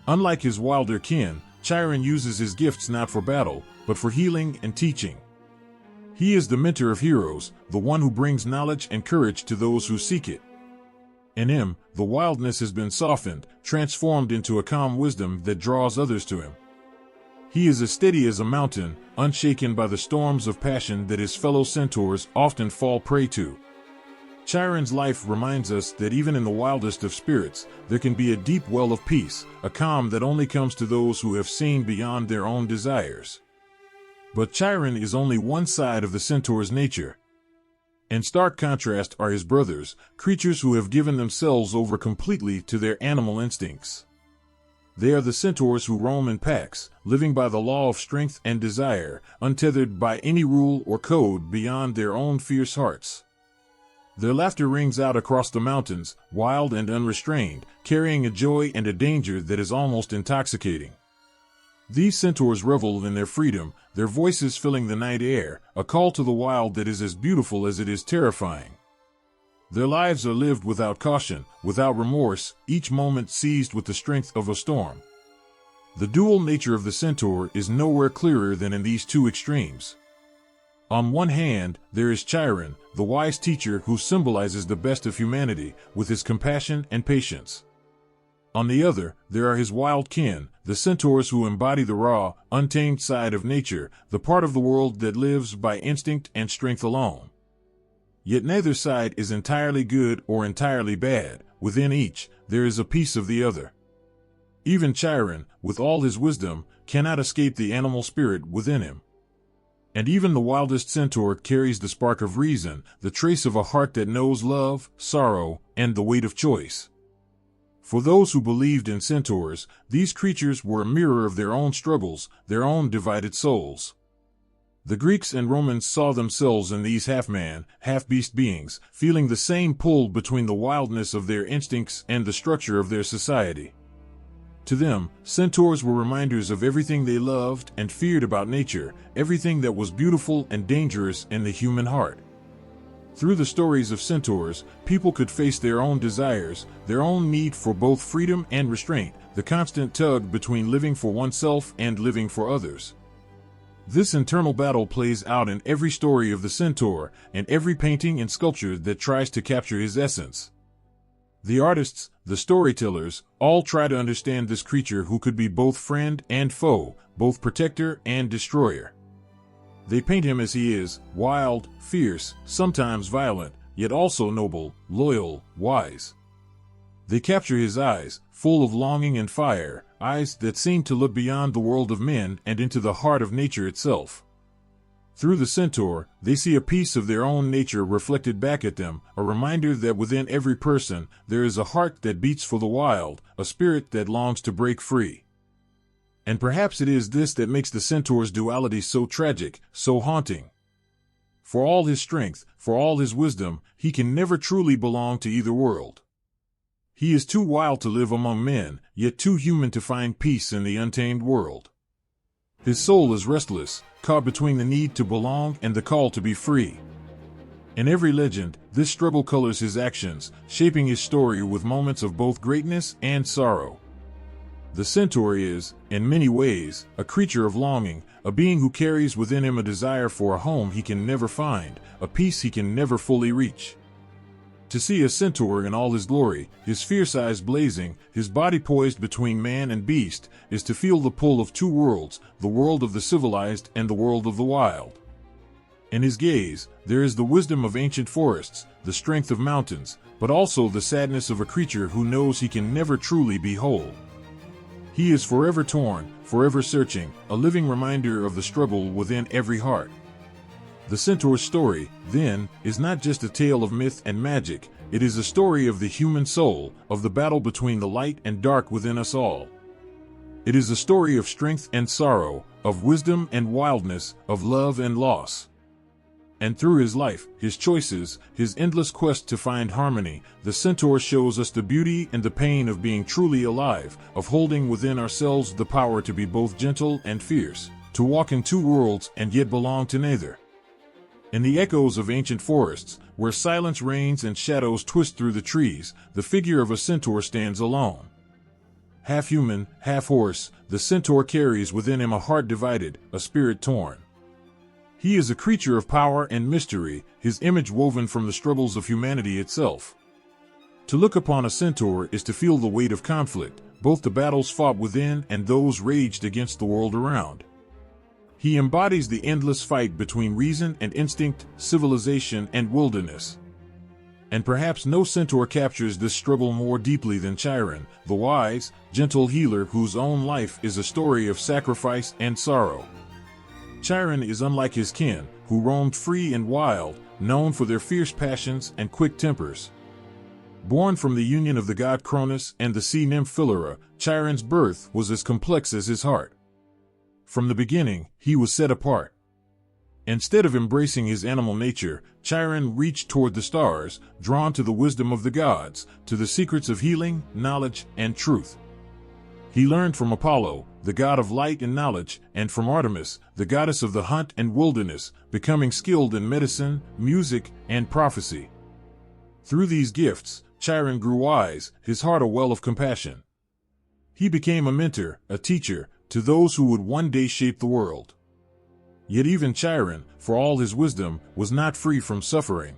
Unlike his wilder kin, Chiron uses his gifts not for battle, but for healing and teaching. He is the mentor of heroes, the one who brings knowledge and courage to those who seek it. In him, the wildness has been softened, transformed into a calm wisdom that draws others to him. He is as steady as a mountain, unshaken by the storms of passion that his fellow centaurs often fall prey to. Chiron's life reminds us that even in the wildest of spirits, there can be a deep well of peace, a calm that only comes to those who have seen beyond their own desires. But Chiron is only one side of the centaur's nature. In stark contrast are his brothers, creatures who have given themselves over completely to their animal instincts. They are the centaurs who roam in packs, living by the law of strength and desire, untethered by any rule or code beyond their own fierce hearts. Their laughter rings out across the mountains, wild and unrestrained, carrying a joy and a danger that is almost intoxicating. These centaurs revel in their freedom, their voices filling the night air, a call to the wild that is as beautiful as it is terrifying. Their lives are lived without caution, without remorse, each moment seized with the strength of a storm. The dual nature of the centaur is nowhere clearer than in these two extremes. On one hand, there is Chiron, the wise teacher who symbolizes the best of humanity, with his compassion and patience. On the other, there are his wild kin, the centaurs who embody the raw, untamed side of nature, the part of the world that lives by instinct and strength alone. Yet neither side is entirely good or entirely bad. Within each, there is a piece of the other. Even Chiron, with all his wisdom, cannot escape the animal spirit within him. And even the wildest centaur carries the spark of reason, the trace of a heart that knows love, sorrow, and the weight of choice. For those who believed in centaurs, these creatures were a mirror of their own struggles, their own divided souls. The Greeks and Romans saw themselves in these half-man, half-beast beings, feeling the same pull between the wildness of their instincts and the structure of their society. To them, centaurs were reminders of everything they loved and feared about nature, everything that was beautiful and dangerous in the human heart. Through the stories of centaurs, people could face their own desires, their own need for both freedom and restraint, the constant tug between living for oneself and living for others. This internal battle plays out in every story of the centaur and every painting and sculpture that tries to capture his essence. The artists, the storytellers, all try to understand this creature who could be both friend and foe, both protector and destroyer. They paint him as he is, wild, fierce, sometimes violent, yet also noble, loyal, wise. They capture his eyes, full of longing and fire, eyes that seem to look beyond the world of men and into the heart of nature itself. Through the centaur, they see a piece of their own nature reflected back at them, a reminder that within every person there is a heart that beats for the wild, a spirit that longs to break free. And perhaps it is this that makes the centaur's duality so tragic, so haunting. For all his strength, for all his wisdom, he can never truly belong to either world. He is too wild to live among men, yet too human to find peace in the untamed world. His soul is restless, caught between the need to belong and the call to be free. In every legend, this struggle colors his actions, shaping his story with moments of both greatness and sorrow. The centaur is, in many ways, a creature of longing, a being who carries within him a desire for a home he can never find, a peace he can never fully reach. To see a centaur in all his glory, his fierce eyes blazing, his body poised between man and beast, is to feel the pull of two worlds, the world of the civilized and the world of the wild. In his gaze, there is the wisdom of ancient forests, the strength of mountains, but also the sadness of a creature who knows he can never truly be whole. He is forever torn, forever searching, a living reminder of the struggle within every heart. The centaur's story, then, is not just a tale of myth and magic, it is a story of the human soul, of the battle between the light and dark within us all. It is a story of strength and sorrow, of wisdom and wildness, of love and loss. And through his life, his choices, his endless quest to find harmony, the centaur shows us the beauty and the pain of being truly alive, of holding within ourselves the power to be both gentle and fierce, to walk in two worlds and yet belong to neither. In the echoes of ancient forests, where silence reigns and shadows twist through the trees, the figure of a centaur stands alone. Half human, half horse, the centaur carries within him a heart divided, a spirit torn. He is a creature of power and mystery, his image woven from the struggles of humanity itself. To look upon a centaur is to feel the weight of conflict, both the battles fought within and those raged against the world around. He embodies the endless fight between reason and instinct, civilization and wilderness. And perhaps no centaur captures this struggle more deeply than Chiron, the wise, gentle healer whose own life is a story of sacrifice and sorrow. Chiron is unlike his kin, who roamed free and wild, known for their fierce passions and quick tempers. Born from the union of the god Cronus and the sea nymph Philyra, Chiron's birth was as complex as his heart. From the beginning, he was set apart. Instead of embracing his animal nature, Chiron reached toward the stars, drawn to the wisdom of the gods, to the secrets of healing, knowledge, and truth. He learned from Apollo, the god of light and knowledge, and from Artemis, the goddess of the hunt and wilderness, becoming skilled in medicine, music, and prophecy. Through these gifts, Chiron grew wise, his heart a well of compassion. He became a mentor, a teacher, to those who would one day shape the world. Yet even Chiron, for all his wisdom, was not free from suffering.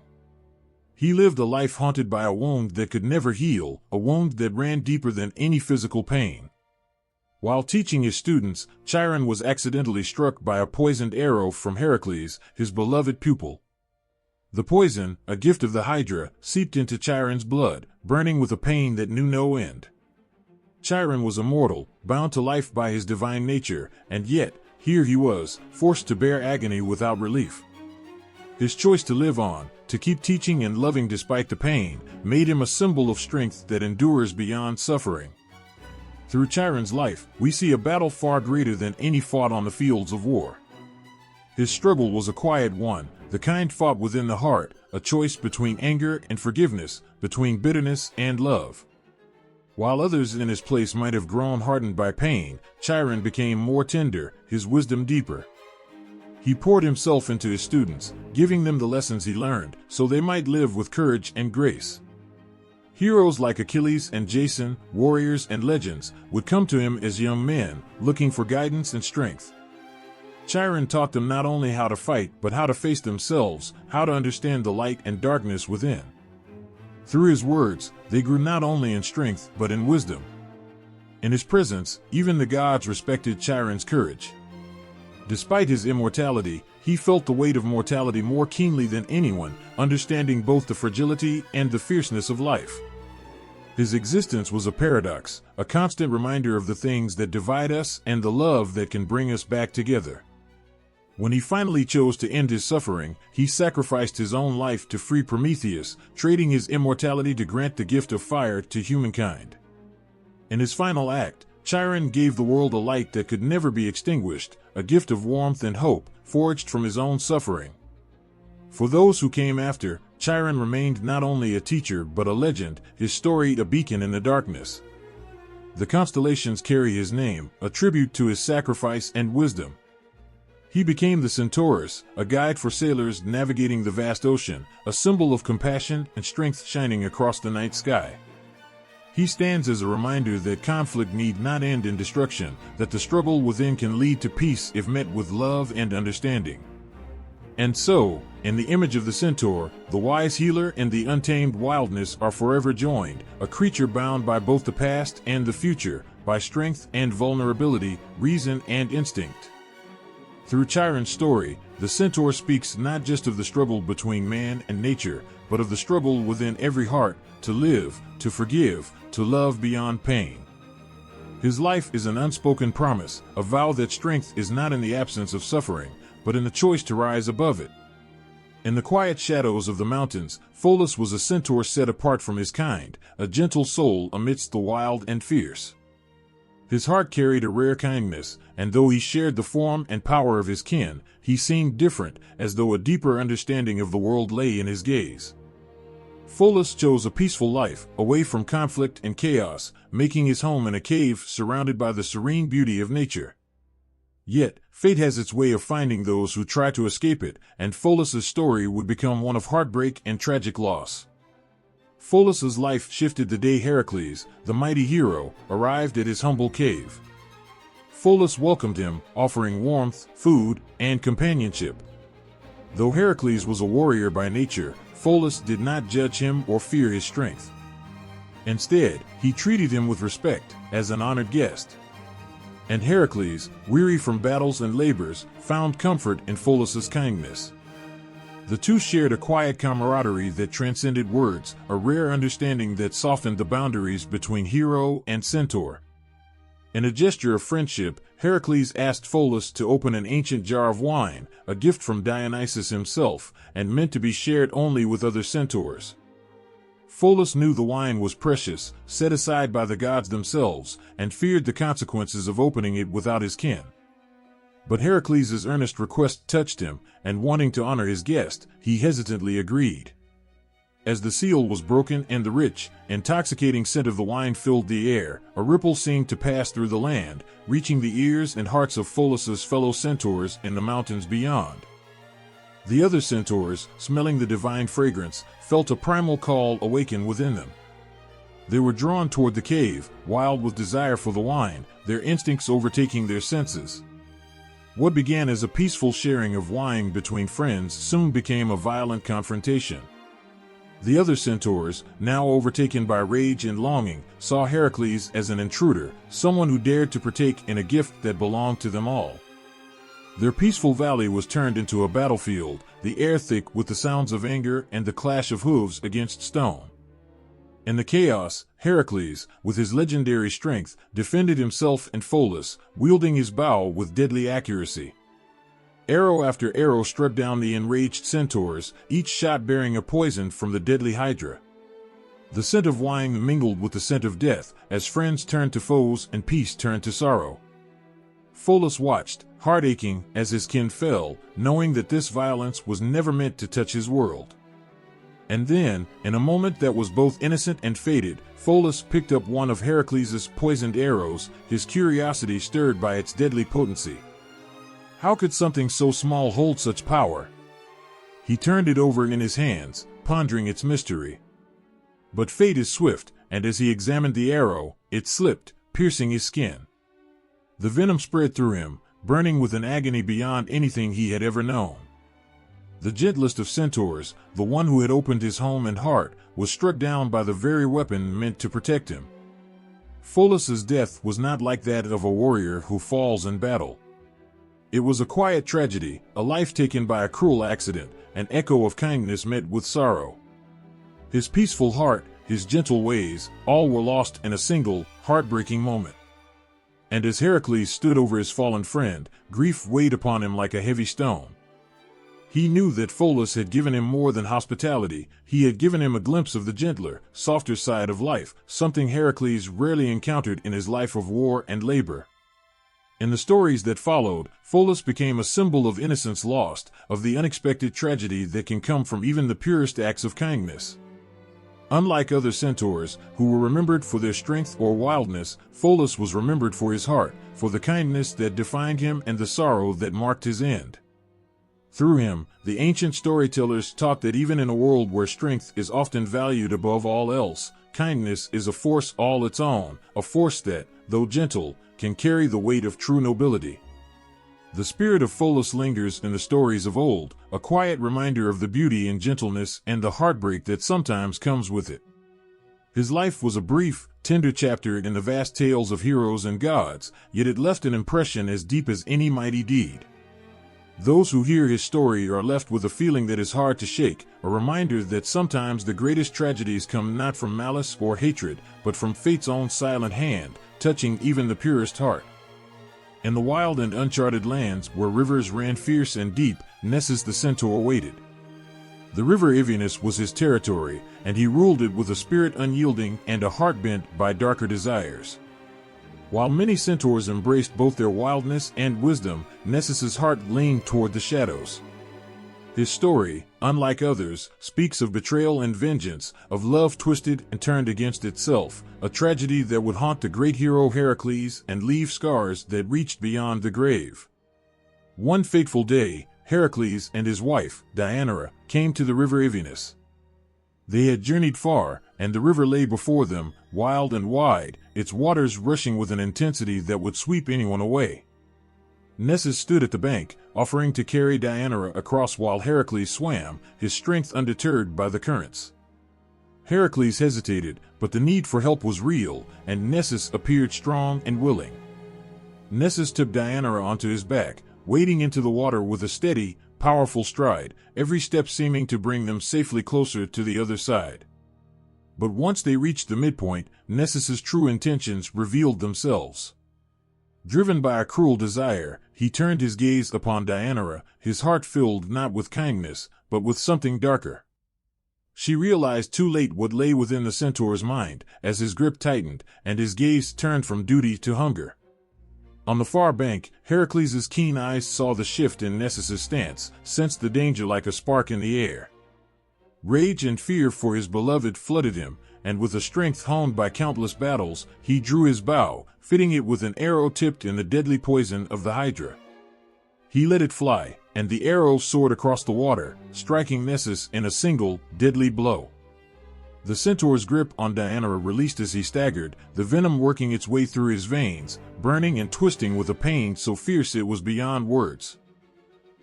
He lived a life haunted by a wound that could never heal, a wound that ran deeper than any physical pain. While teaching his students, Chiron was accidentally struck by a poisoned arrow from Heracles, his beloved pupil. The poison, a gift of the Hydra, seeped into Chiron's blood, burning with a pain that knew no end. Chiron was immortal, bound to life by his divine nature, and yet, here he was, forced to bear agony without relief. His choice to live on, to keep teaching and loving despite the pain, made him a symbol of strength that endures beyond suffering. Through Chiron's life, we see a battle far greater than any fought on the fields of war. His struggle was a quiet one, the kind fought within the heart, a choice between anger and forgiveness, between bitterness and love. While others in his place might have grown hardened by pain, Chiron became more tender, his wisdom deeper. He poured himself into his students, giving them the lessons he learned, so they might live with courage and grace. Heroes like Achilles and Jason, warriors and legends, would come to him as young men, looking for guidance and strength. Chiron taught them not only how to fight, but how to face themselves, how to understand the light and darkness within. Through his words, they grew not only in strength, but in wisdom. In his presence, even the gods respected Chiron's courage. Despite his immortality, he felt the weight of mortality more keenly than anyone, understanding both the fragility and the fierceness of life. His existence was a paradox, a constant reminder of the things that divide us and the love that can bring us back together. When he finally chose to end his suffering, he sacrificed his own life to free Prometheus, trading his immortality to grant the gift of fire to humankind. In his final act, Chiron gave the world a light that could never be extinguished, a gift of warmth and hope, forged from his own suffering. For those who came after, Chiron remained not only a teacher but a legend, his story a beacon in the darkness. The constellations carry his name, a tribute to his sacrifice and wisdom. He became the centaurs, a guide for sailors navigating the vast ocean, a symbol of compassion and strength shining across the night sky. He stands as a reminder that conflict need not end in destruction, that the struggle within can lead to peace if met with love and understanding. And so, in the image of the centaur, the wise healer and the untamed wildness are forever joined, a creature bound by both the past and the future, by strength and vulnerability, reason and instinct. Through Chiron's story, the centaur speaks not just of the struggle between man and nature, but of the struggle within every heart, to live, to forgive, to love beyond pain. His life is an unspoken promise, a vow that strength is not in the absence of suffering, but in the choice to rise above it. In the quiet shadows of the mountains, Pholus was a centaur set apart from his kind, a gentle soul amidst the wild and fierce. His heart carried a rare kindness, and though he shared the form and power of his kin, he seemed different, as though a deeper understanding of the world lay in his gaze. Pholus chose a peaceful life, away from conflict and chaos, making his home in a cave surrounded by the serene beauty of nature. Yet, fate has its way of finding those who try to escape it, and Pholus's story would become one of heartbreak and tragic loss. Pholus's life shifted the day Heracles, the mighty hero, arrived at his humble cave. Pholus welcomed him, offering warmth, food, and companionship. Though Heracles was a warrior by nature, Pholus did not judge him or fear his strength. Instead, he treated him with respect, as an honored guest. And Heracles, weary from battles and labors, found comfort in Pholus's kindness. The two shared a quiet camaraderie that transcended words, a rare understanding that softened the boundaries between hero and centaur. In a gesture of friendship, Heracles asked Pholus to open an ancient jar of wine, a gift from Dionysus himself, and meant to be shared only with other centaurs. Pholus knew the wine was precious, set aside by the gods themselves, and feared the consequences of opening it without his kin. But Heracles' earnest request touched him, and wanting to honor his guest, he hesitantly agreed. As the seal was broken and the rich, intoxicating scent of the wine filled the air, a ripple seemed to pass through the land, reaching the ears and hearts of Pholus's fellow centaurs in the mountains beyond. The other centaurs, smelling the divine fragrance, felt a primal call awaken within them. They were drawn toward the cave, wild with desire for the wine, their instincts overtaking their senses. What began as a peaceful sharing of wine between friends soon became a violent confrontation. The other centaurs, now overtaken by rage and longing, saw Heracles as an intruder, someone who dared to partake in a gift that belonged to them all. Their peaceful valley was turned into a battlefield, the air thick with the sounds of anger and the clash of hooves against stone. In the chaos, Heracles, with his legendary strength, defended himself and Pholus, wielding his bow with deadly accuracy. Arrow after arrow struck down the enraged centaurs, each shot bearing a poison from the deadly hydra. The scent of wine mingled with the scent of death, as friends turned to foes and peace turned to sorrow. Pholus watched, heart aching, as his kin fell, knowing that this violence was never meant to touch his world. And then, in a moment that was both innocent and fated, Pholus picked up one of Heracles' poisoned arrows, his curiosity stirred by its deadly potency. How could something so small hold such power? He turned it over in his hands, pondering its mystery. But fate is swift, and as he examined the arrow, it slipped, piercing his skin. The venom spread through him, burning with an agony beyond anything he had ever known. The gentlest of centaurs, the one who had opened his home and heart, was struck down by the very weapon meant to protect him. Pholus's death was not like that of a warrior who falls in battle. It was a quiet tragedy, a life taken by a cruel accident, an echo of kindness met with sorrow. His peaceful heart, his gentle ways, all were lost in a single, heartbreaking moment. And as Heracles stood over his fallen friend, grief weighed upon him like a heavy stone. He knew that Pholus had given him more than hospitality. He had given him a glimpse of the gentler, softer side of life, something Heracles rarely encountered in his life of war and labor. In the stories that followed, Pholus became a symbol of innocence lost, of the unexpected tragedy that can come from even the purest acts of kindness. Unlike other centaurs, who were remembered for their strength or wildness, Pholus was remembered for his heart, for the kindness that defined him and the sorrow that marked his end. Through him, the ancient storytellers taught that even in a world where strength is often valued above all else, kindness is a force all its own, a force that, though gentle, can carry the weight of true nobility. The spirit of Pholus lingers in the stories of old, a quiet reminder of the beauty and gentleness and the heartbreak that sometimes comes with it. His life was a brief, tender chapter in the vast tales of heroes and gods, yet it left an impression as deep as any mighty deed. Those who hear his story are left with a feeling that is hard to shake, a reminder that sometimes the greatest tragedies come not from malice or hatred, but from fate's own silent hand, touching even the purest heart. In the wild and uncharted lands where rivers ran fierce and deep, Nessus the centaur waited. The river Ivionus was his territory, and he ruled it with a spirit unyielding and a heart bent by darker desires. While many centaurs embraced both their wildness and wisdom, Nessus's heart leaned toward the shadows. His story, unlike others, speaks of betrayal and vengeance, of love twisted and turned against itself, a tragedy that would haunt the great hero Heracles and leave scars that reached beyond the grave. One fateful day, Heracles and his wife, Deianira, came to the river Ivionus. They had journeyed far, and the river lay before them, wild and wide, its waters rushing with an intensity that would sweep anyone away. Nessus stood at the bank, offering to carry Deianira across while Heracles swam, his strength undeterred by the currents. Heracles hesitated, but the need for help was real, and Nessus appeared strong and willing. Nessus took Deianira onto his back, wading into the water with a steady, powerful stride, every step seeming to bring them safely closer to the other side. But once they reached the midpoint, Nessus's true intentions revealed themselves. Driven by a cruel desire, he turned his gaze upon Deianira, his heart filled not with kindness, but with something darker. She realized too late what lay within the centaur's mind, as his grip tightened, and his gaze turned from duty to hunger. On the far bank, Heracles' keen eyes saw the shift in Nessus' stance, sensed the danger like a spark in the air. Rage and fear for his beloved flooded him, and with a strength honed by countless battles, he drew his bow, fitting it with an arrow tipped in the deadly poison of the Hydra. He let it fly, and the arrow soared across the water, striking Nessus in a single, deadly blow. The centaur's grip on Deianira released as he staggered, the venom working its way through his veins, burning and twisting with a pain so fierce it was beyond words.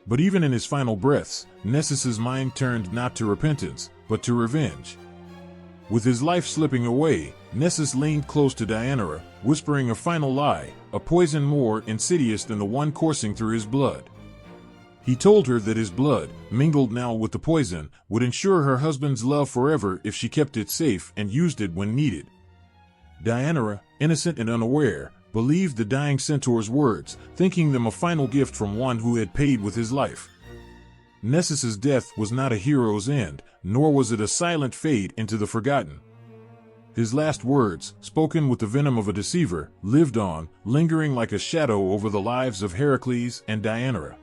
But even in his final breaths, Nessus's mind turned not to repentance, but to revenge. With his life slipping away, Nessus leaned close to Deianira, whispering a final lie, a poison more insidious than the one coursing through his blood. He told her that his blood, mingled now with the poison, would ensure her husband's love forever if she kept it safe and used it when needed. Deianira, innocent and unaware, believed the dying centaur's words, thinking them a final gift from one who had paid with his life. Nessus's death was not a hero's end, nor was it a silent fade into the forgotten. His last words, spoken with the venom of a deceiver, lived on, lingering like a shadow over the lives of Heracles and Deianira.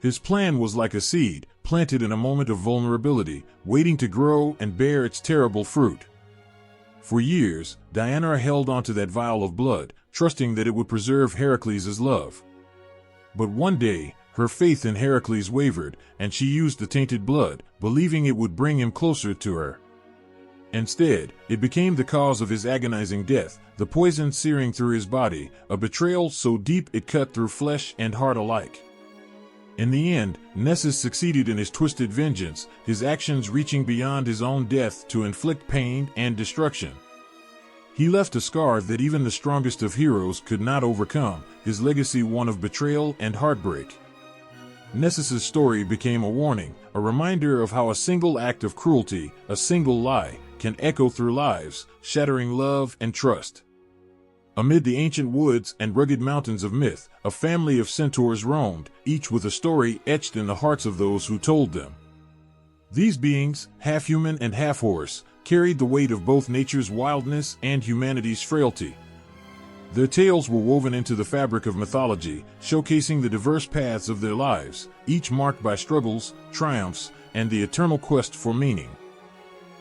His plan was like a seed, planted in a moment of vulnerability, waiting to grow and bear its terrible fruit. For years, Deianira held onto that vial of blood, trusting that it would preserve Heracles' love. But one day, her faith in Heracles wavered, and she used the tainted blood, believing it would bring him closer to her. Instead, it became the cause of his agonizing death, the poison searing through his body, a betrayal so deep it cut through flesh and heart alike. In the end, Nessus succeeded in his twisted vengeance, his actions reaching beyond his own death to inflict pain and destruction. He left a scar that even the strongest of heroes could not overcome, his legacy one of betrayal and heartbreak. Nessus's story became a warning, a reminder of how a single act of cruelty, a single lie, can echo through lives, shattering love and trust. Amid the ancient woods and rugged mountains of myth, a family of centaurs roamed, each with a story etched in the hearts of those who told them. These beings, half human and half horse, carried the weight of both nature's wildness and humanity's frailty. Their tales were woven into the fabric of mythology, showcasing the diverse paths of their lives, each marked by struggles, triumphs, and the eternal quest for meaning.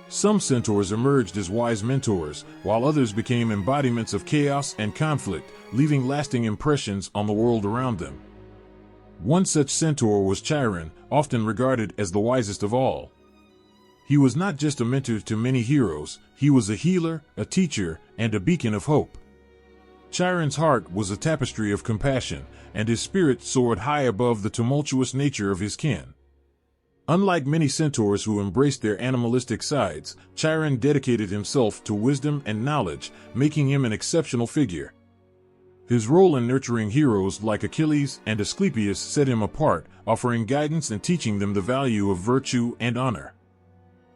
Some centaurs emerged as wise mentors, while others became embodiments of chaos and conflict, leaving lasting impressions on the world around them. One such centaur was Chiron, often regarded as the wisest of all. He was not just a mentor to many heroes, he was a healer, a teacher, and a beacon of hope. Chiron's heart was a tapestry of compassion, and his spirit soared high above the tumultuous nature of his kin. Unlike many centaurs who embraced their animalistic sides, Chiron dedicated himself to wisdom and knowledge, making him an exceptional figure. His role in nurturing heroes like Achilles and Asclepius set him apart, offering guidance and teaching them the value of virtue and honor.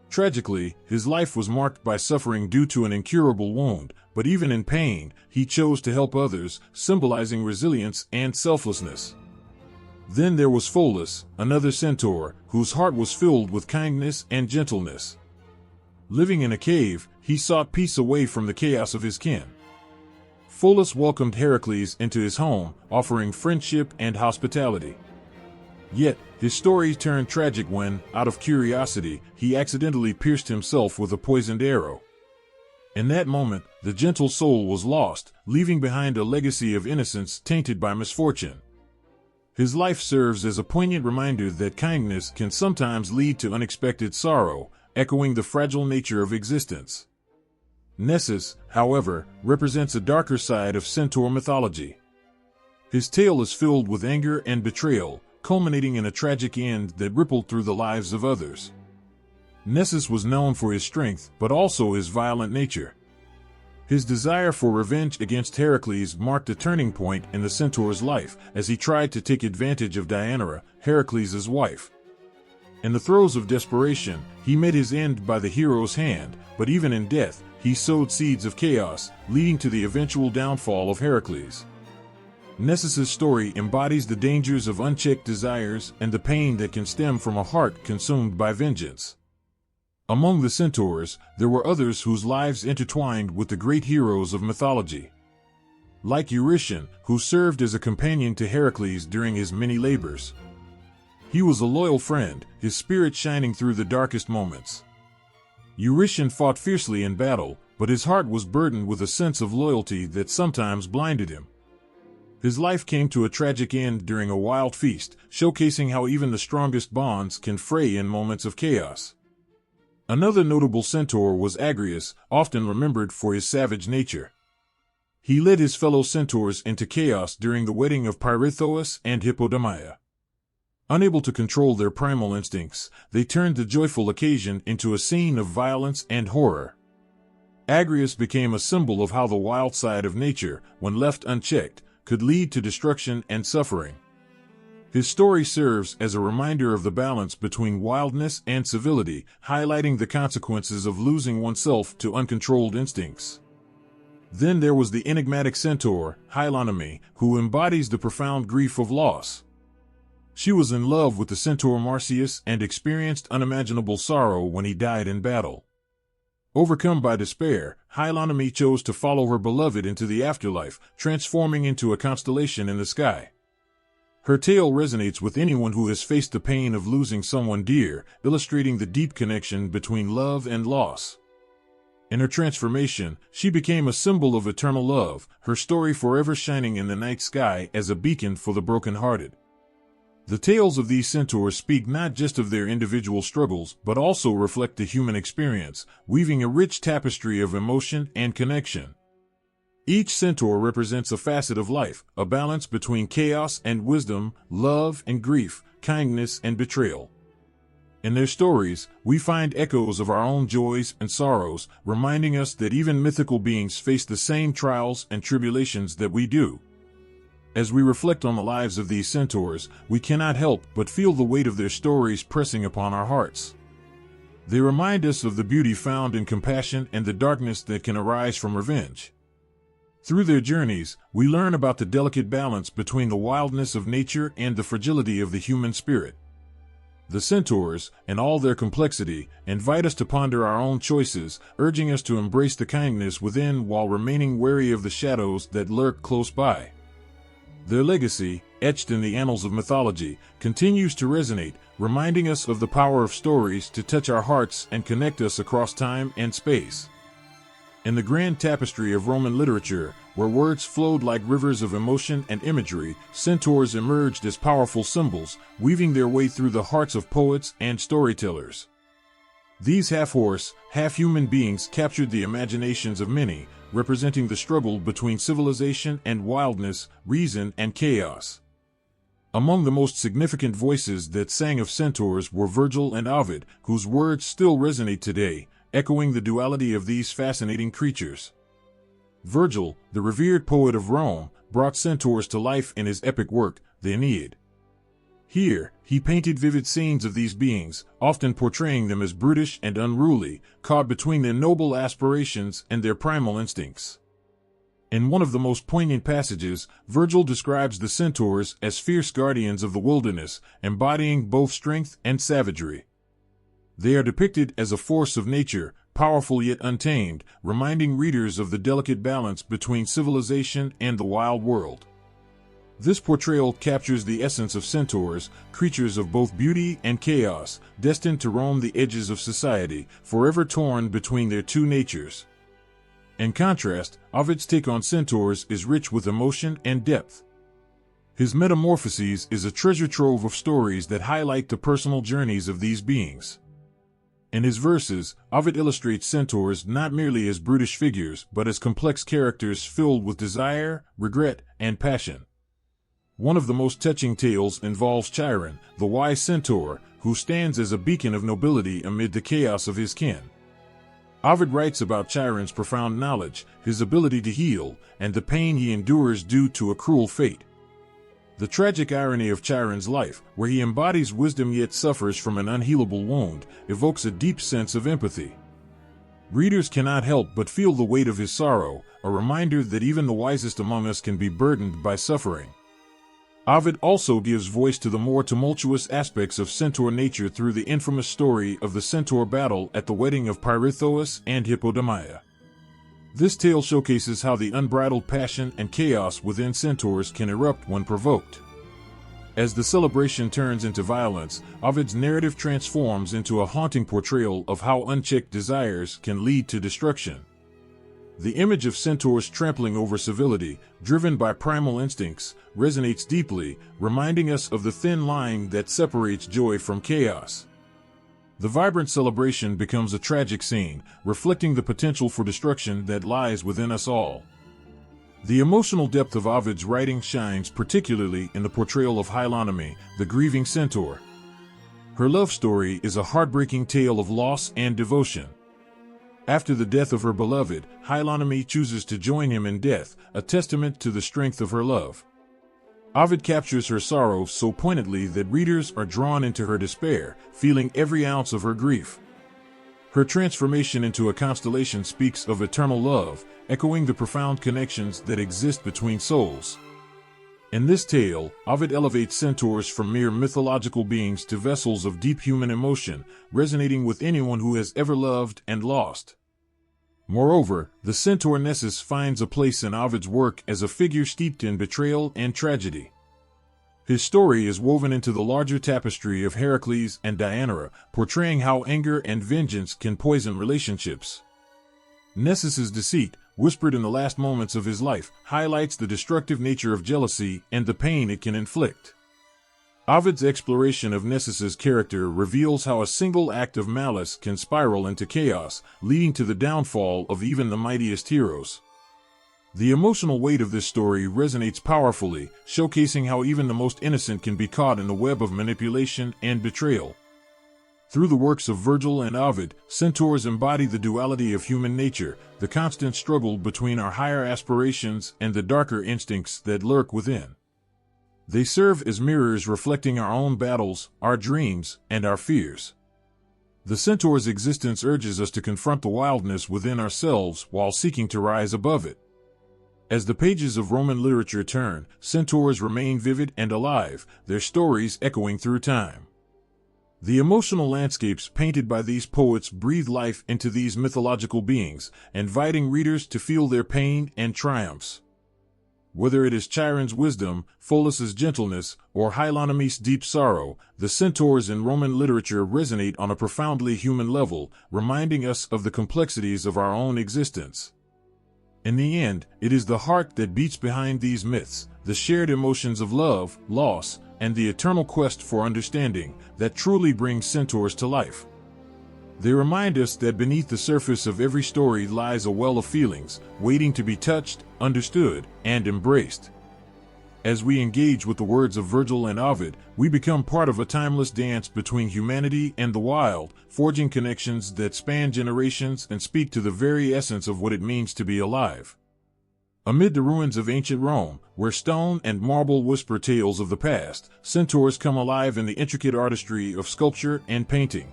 Tragically, his life was marked by suffering due to an incurable wound, but even in pain, he chose to help others, symbolizing resilience and selflessness. Then there was Pholus, another centaur, whose heart was filled with kindness and gentleness. Living in a cave, he sought peace away from the chaos of his kin. Pholus welcomed Heracles into his home, offering friendship and hospitality. Yet, his story turned tragic when, out of curiosity, he accidentally pierced himself with a poisoned arrow. In that moment, the gentle soul was lost, leaving behind a legacy of innocence tainted by misfortune. His life serves as a poignant reminder that kindness can sometimes lead to unexpected sorrow, echoing the fragile nature of existence. Nessus, however, represents a darker side of centaur mythology. His tale is filled with anger and betrayal, culminating in a tragic end that rippled through the lives of others. Nessus was known for his strength, but also his violent nature. His desire for revenge against Heracles marked a turning point in the centaur's life as he tried to take advantage of Deianira, Heracles' wife. In the throes of desperation, he met his end by the hero's hand, but even in death, he sowed seeds of chaos, leading to the eventual downfall of Heracles. Nessus's story embodies the dangers of unchecked desires and the pain that can stem from a heart consumed by vengeance. Among the centaurs, there were others whose lives intertwined with the great heroes of mythology. Like Eurytion, who served as a companion to Heracles during his many labors. He was a loyal friend, his spirit shining through the darkest moments. Eurytion fought fiercely in battle, but his heart was burdened with a sense of loyalty that sometimes blinded him. His life came to a tragic end during a wild feast, showcasing how even the strongest bonds can fray in moments of chaos. Another notable centaur was Agrias, often remembered for his savage nature. He led his fellow centaurs into chaos during the wedding of Pirithous and Hippodamia. Unable to control their primal instincts, they turned the joyful occasion into a scene of violence and horror. Agrias became a symbol of how the wild side of nature, when left unchecked, could lead to destruction and suffering. His story serves as a reminder of the balance between wildness and civility, highlighting the consequences of losing oneself to uncontrolled instincts. Then there was the enigmatic centaur, Hylonomy, who embodies the profound grief of loss. She was in love with the centaur Marsyas and experienced unimaginable sorrow when he died in battle. Overcome by despair, Hylonomy chose to follow her beloved into the afterlife, transforming into a constellation in the sky. Her tale resonates with anyone who has faced the pain of losing someone dear, illustrating the deep connection between love and loss. In her transformation, she became a symbol of eternal love, her story forever shining in the night sky as a beacon for the brokenhearted. The tales of these centaurs speak not just of their individual struggles, but also reflect the human experience, weaving a rich tapestry of emotion and connection. Each centaur represents a facet of life, a balance between chaos and wisdom, love and grief, kindness and betrayal. In their stories, we find echoes of our own joys and sorrows, reminding us that even mythical beings face the same trials and tribulations that we do. As we reflect on the lives of these centaurs, we cannot help but feel the weight of their stories pressing upon our hearts. They remind us of the beauty found in compassion and the darkness that can arise from revenge. Through their journeys, we learn about the delicate balance between the wildness of nature and the fragility of the human spirit. The centaurs, in all their complexity, invite us to ponder our own choices, urging us to embrace the kindness within while remaining wary of the shadows that lurk close by. Their legacy, etched in the annals of mythology, continues to resonate, reminding us of the power of stories to touch our hearts and connect us across time and space. In the grand tapestry of Roman literature, where words flowed like rivers of emotion and imagery, centaurs emerged as powerful symbols, weaving their way through the hearts of poets and storytellers. These half-horse, half-human beings captured the imaginations of many, representing the struggle between civilization and wildness, reason and chaos. Among the most significant voices that sang of centaurs were Virgil and Ovid, whose words still resonate today, echoing the duality of these fascinating creatures. Virgil, the revered poet of Rome, brought centaurs to life in his epic work, the Aeneid. Here, he painted vivid scenes of these beings, often portraying them as brutish and unruly, caught between their noble aspirations and their primal instincts. In one of the most poignant passages, Virgil describes the centaurs as fierce guardians of the wilderness, embodying both strength and savagery. They are depicted as a force of nature, powerful yet untamed, reminding readers of the delicate balance between civilization and the wild world. This portrayal captures the essence of centaurs, creatures of both beauty and chaos, destined to roam the edges of society, forever torn between their two natures. In contrast, Ovid's take on centaurs is rich with emotion and depth. His Metamorphoses is a treasure trove of stories that highlight the personal journeys of these beings. In his verses, Ovid illustrates centaurs not merely as brutish figures, but as complex characters filled with desire, regret, and passion. One of the most touching tales involves Chiron, the wise centaur, who stands as a beacon of nobility amid the chaos of his kin. Ovid writes about Chiron's profound knowledge, his ability to heal, and the pain he endures due to a cruel fate. The tragic irony of Chiron's life, where he embodies wisdom yet suffers from an unhealable wound, evokes a deep sense of empathy. Readers cannot help but feel the weight of his sorrow, a reminder that even the wisest among us can be burdened by suffering. Ovid also gives voice to the more tumultuous aspects of centaur nature through the infamous story of the centaur battle at the wedding of Pirithous and Hippodamia. This tale showcases how the unbridled passion and chaos within centaurs can erupt when provoked. As the celebration turns into violence, Ovid's narrative transforms into a haunting portrayal of how unchecked desires can lead to destruction. The image of centaurs trampling over civility, driven by primal instincts, resonates deeply, reminding us of the thin line that separates joy from chaos. The vibrant celebration becomes a tragic scene, reflecting the potential for destruction that lies within us all. The emotional depth of Ovid's writing shines particularly in the portrayal of Hylonomy, the grieving centaur. Her love story is a heartbreaking tale of loss and devotion. After the death of her beloved, Hylonomy chooses to join him in death, a testament to the strength of her love. Ovid captures her sorrow so poignantly that readers are drawn into her despair, feeling every ounce of her grief. Her transformation into a constellation speaks of eternal love, echoing the profound connections that exist between souls. In this tale, Ovid elevates centaurs from mere mythological beings to vessels of deep human emotion, resonating with anyone who has ever loved and lost. Moreover, the centaur Nessus finds a place in Ovid's work as a figure steeped in betrayal and tragedy. His story is woven into the larger tapestry of Heracles and Deianira, portraying how anger and vengeance can poison relationships. Nessus's deceit, whispered in the last moments of his life, highlights the destructive nature of jealousy and the pain it can inflict. Ovid's exploration of Nessus's character reveals how a single act of malice can spiral into chaos, leading to the downfall of even the mightiest heroes. The emotional weight of this story resonates powerfully, showcasing how even the most innocent can be caught in the web of manipulation and betrayal. Through the works of Virgil and Ovid, centaurs embody the duality of human nature, the constant struggle between our higher aspirations and the darker instincts that lurk within. They serve as mirrors reflecting our own battles, our dreams, and our fears. The centaur's existence urges us to confront the wildness within ourselves while seeking to rise above it. As the pages of Roman literature turn, centaurs remain vivid and alive, their stories echoing through time. The emotional landscapes painted by these poets breathe life into these mythological beings, inviting readers to feel their pain and triumphs. Whether it is Chiron's wisdom, Pholus's gentleness, or Hylonome's deep sorrow, the centaurs in Roman literature resonate on a profoundly human level, reminding us of the complexities of our own existence. In the end, it is the heart that beats behind these myths, the shared emotions of love, loss, and the eternal quest for understanding, that truly brings centaurs to life. They remind us that beneath the surface of every story lies a well of feelings, waiting to be touched, understood, and embraced. As we engage with the words of Virgil and Ovid, we become part of a timeless dance between humanity and the wild, forging connections that span generations and speak to the very essence of what it means to be alive. Amid the ruins of ancient Rome, where stone and marble whisper tales of the past, centaurs come alive in the intricate artistry of sculpture and painting.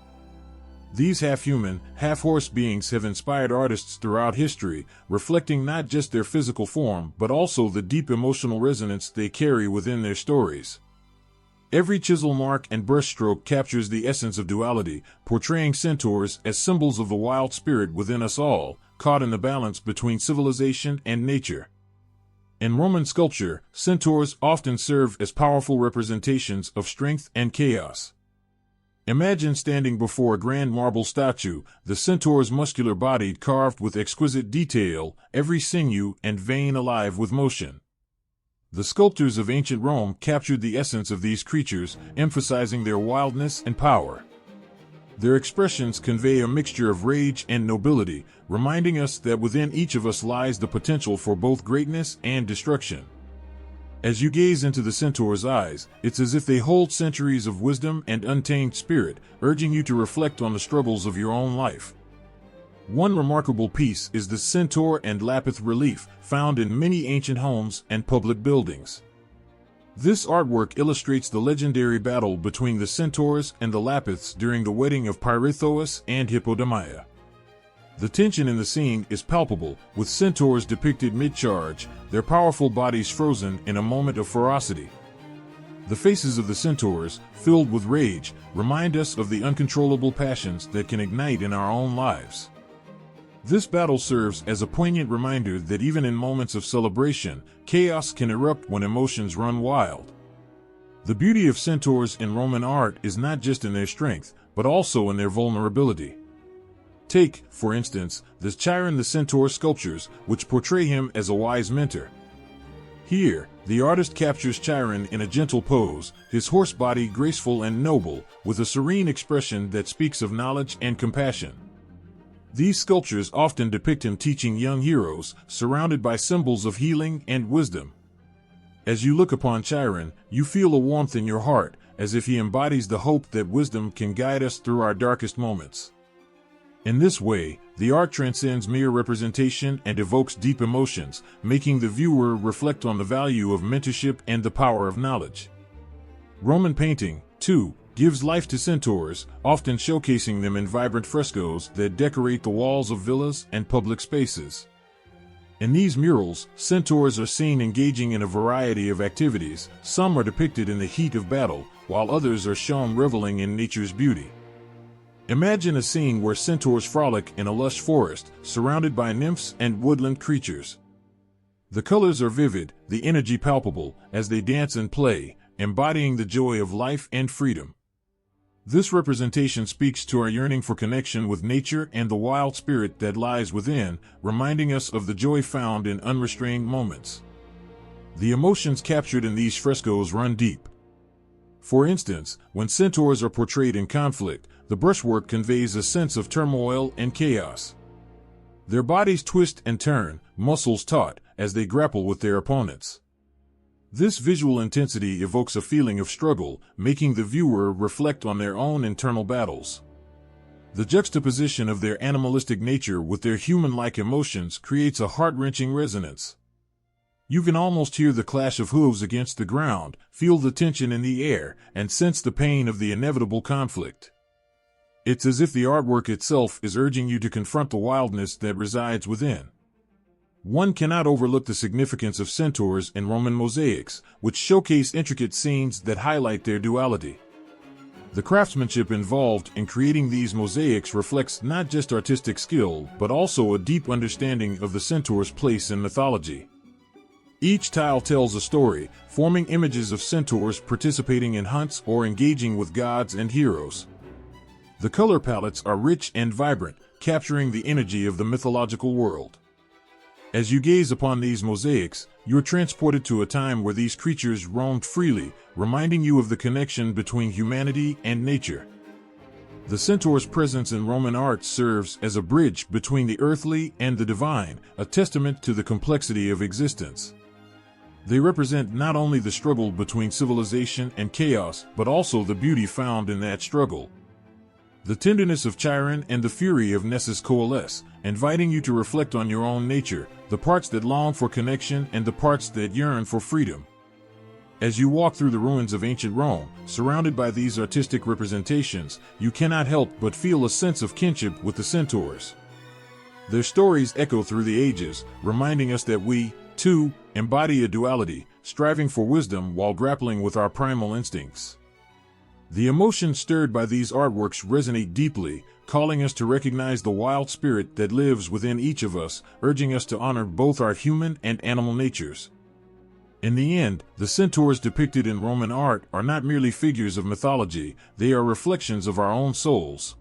These half-human, half-horse beings have inspired artists throughout history, reflecting not just their physical form but also the deep emotional resonance they carry within their stories. Every chisel mark and brushstroke captures the essence of duality, portraying centaurs as symbols of the wild spirit within us all, caught in the balance between civilization and nature. In Roman sculpture, centaurs often serve as powerful representations of strength and chaos. Imagine standing before a grand marble statue, the centaur's muscular body carved with exquisite detail, every sinew and vein alive with motion. The sculptors of ancient Rome captured the essence of these creatures, emphasizing their wildness and power. Their expressions convey a mixture of rage and nobility, reminding us that within each of us lies the potential for both greatness and destruction. As you gaze into the centaur's eyes, it's as if they hold centuries of wisdom and untamed spirit, urging you to reflect on the struggles of your own life. One remarkable piece is the centaur and lapith relief, found in many ancient homes and public buildings. This artwork illustrates the legendary battle between the centaurs and the lapiths during the wedding of Pirithous and Hippodamia. The tension in the scene is palpable, with centaurs depicted mid-charge, their powerful bodies frozen in a moment of ferocity. The faces of the centaurs, filled with rage, remind us of the uncontrollable passions that can ignite in our own lives. This battle serves as a poignant reminder that even in moments of celebration, chaos can erupt when emotions run wild. The beauty of centaurs in Roman art is not just in their strength, but also in their vulnerability. Take, for instance, the Chiron the Centaur sculptures, which portray him as a wise mentor. Here, the artist captures Chiron in a gentle pose, his horse body graceful and noble, with a serene expression that speaks of knowledge and compassion. These sculptures often depict him teaching young heroes, surrounded by symbols of healing and wisdom. As you look upon Chiron, you feel a warmth in your heart, as if he embodies the hope that wisdom can guide us through our darkest moments. In this way, the art transcends mere representation and evokes deep emotions, making the viewer reflect on the value of mentorship and the power of knowledge. Roman painting, too, gives life to centaurs, often showcasing them in vibrant frescoes that decorate the walls of villas and public spaces. In these murals, centaurs are seen engaging in a variety of activities. Some are depicted in the heat of battle, while others are shown reveling in nature's beauty. Imagine a scene where centaurs frolic in a lush forest, surrounded by nymphs and woodland creatures. The colors are vivid, the energy palpable, as they dance and play, embodying the joy of life and freedom. This representation speaks to our yearning for connection with nature and the wild spirit that lies within, reminding us of the joy found in unrestrained moments. The emotions captured in these frescoes run deep. For instance, when centaurs are portrayed in conflict, the brushwork conveys a sense of turmoil and chaos. Their bodies twist and turn, muscles taut, as they grapple with their opponents. This visual intensity evokes a feeling of struggle, making the viewer reflect on their own internal battles. The juxtaposition of their animalistic nature with their human-like emotions creates a heart-wrenching resonance. You can almost hear the clash of hooves against the ground, feel the tension in the air, and sense the pain of the inevitable conflict. It's as if the artwork itself is urging you to confront the wildness that resides within. One cannot overlook the significance of centaurs in Roman mosaics, which showcase intricate scenes that highlight their duality. The craftsmanship involved in creating these mosaics reflects not just artistic skill, but also a deep understanding of the centaur's place in mythology. Each tile tells a story, forming images of centaurs participating in hunts or engaging with gods and heroes. The color palettes are rich and vibrant, capturing the energy of the mythological world. As you gaze upon these mosaics, you're transported to a time where these creatures roamed freely, reminding you of the connection between humanity and nature. The centaur's presence in Roman art serves as a bridge between the earthly and the divine, a testament to the complexity of existence. They represent not only the struggle between civilization and chaos, but also the beauty found in that struggle. The tenderness of Chiron and the fury of Nessus coalesce, inviting you to reflect on your own nature, the parts that long for connection and the parts that yearn for freedom. As you walk through the ruins of ancient Rome, surrounded by these artistic representations, you cannot help but feel a sense of kinship with the centaurs. Their stories echo through the ages, reminding us that we, too, embody a duality, striving for wisdom while grappling with our primal instincts. The emotions stirred by these artworks resonate deeply, calling us to recognize the wild spirit that lives within each of us, urging us to honor both our human and animal natures. In the end, the centaurs depicted in Roman art are not merely figures of mythology, they are reflections of our own souls.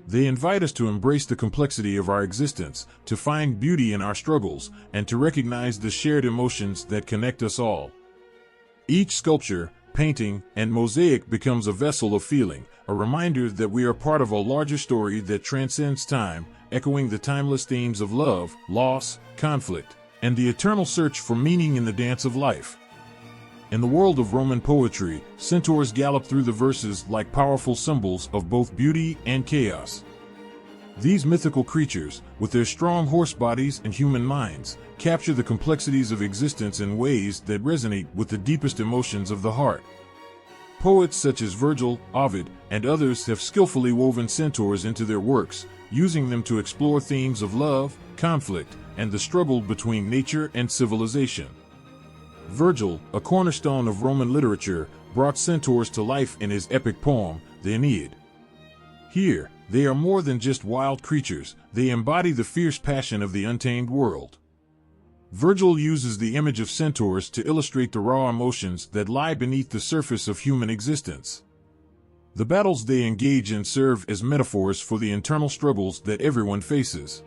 They invite us to embrace the complexity of our existence, to find beauty in our struggles, and to recognize the shared emotions that connect us all. Each sculpture, painting, and mosaic becomes a vessel of feeling, a reminder that we are part of a larger story that transcends time, echoing the timeless themes of love, loss, conflict, and the eternal search for meaning in the dance of life. In the world of Roman poetry, centaurs gallop through the verses like powerful symbols of both beauty and chaos. These mythical creatures, with their strong horse bodies and human minds, capture the complexities of existence in ways that resonate with the deepest emotions of the heart. Poets such as Virgil, Ovid, and others have skillfully woven centaurs into their works, using them to explore themes of love, conflict, and the struggle between nature and civilization. Virgil, a cornerstone of Roman literature, brought centaurs to life in his epic poem, the Aeneid. Here, they are more than just wild creatures, they embody the fierce passion of the untamed world. Virgil uses the image of centaurs to illustrate the raw emotions that lie beneath the surface of human existence. The battles they engage in serve as metaphors for the internal struggles that everyone faces.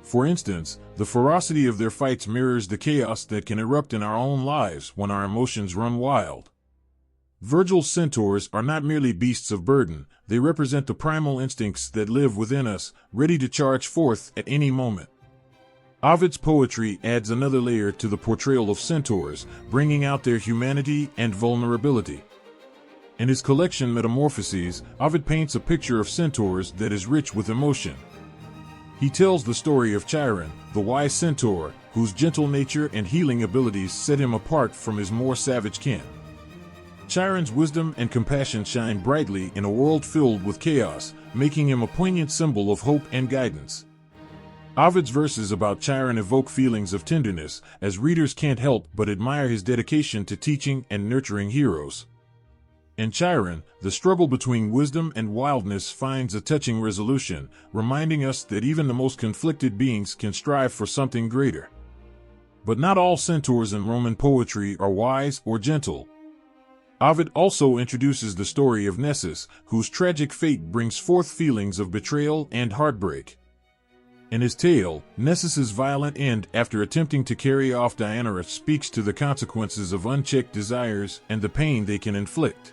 For instance, the ferocity of their fights mirrors the chaos that can erupt in our own lives when our emotions run wild. Virgil's centaurs are not merely beasts of burden, they represent the primal instincts that live within us, ready to charge forth at any moment. Ovid's poetry adds another layer to the portrayal of centaurs, bringing out their humanity and vulnerability. In his collection Metamorphoses, Ovid paints a picture of centaurs that is rich with emotion. He tells the story of Chiron, the wise centaur, whose gentle nature and healing abilities set him apart from his more savage kin. Chiron's wisdom and compassion shine brightly in a world filled with chaos, making him a poignant symbol of hope and guidance. Ovid's verses about Chiron evoke feelings of tenderness, as readers can't help but admire his dedication to teaching and nurturing heroes. In Chiron, the struggle between wisdom and wildness finds a touching resolution, reminding us that even the most conflicted beings can strive for something greater. But not all centaurs in Roman poetry are wise or gentle. Ovid also introduces the story of Nessus, whose tragic fate brings forth feelings of betrayal and heartbreak. In his tale, Nessus's violent end after attempting to carry off Diana speaks to the consequences of unchecked desires and the pain they can inflict.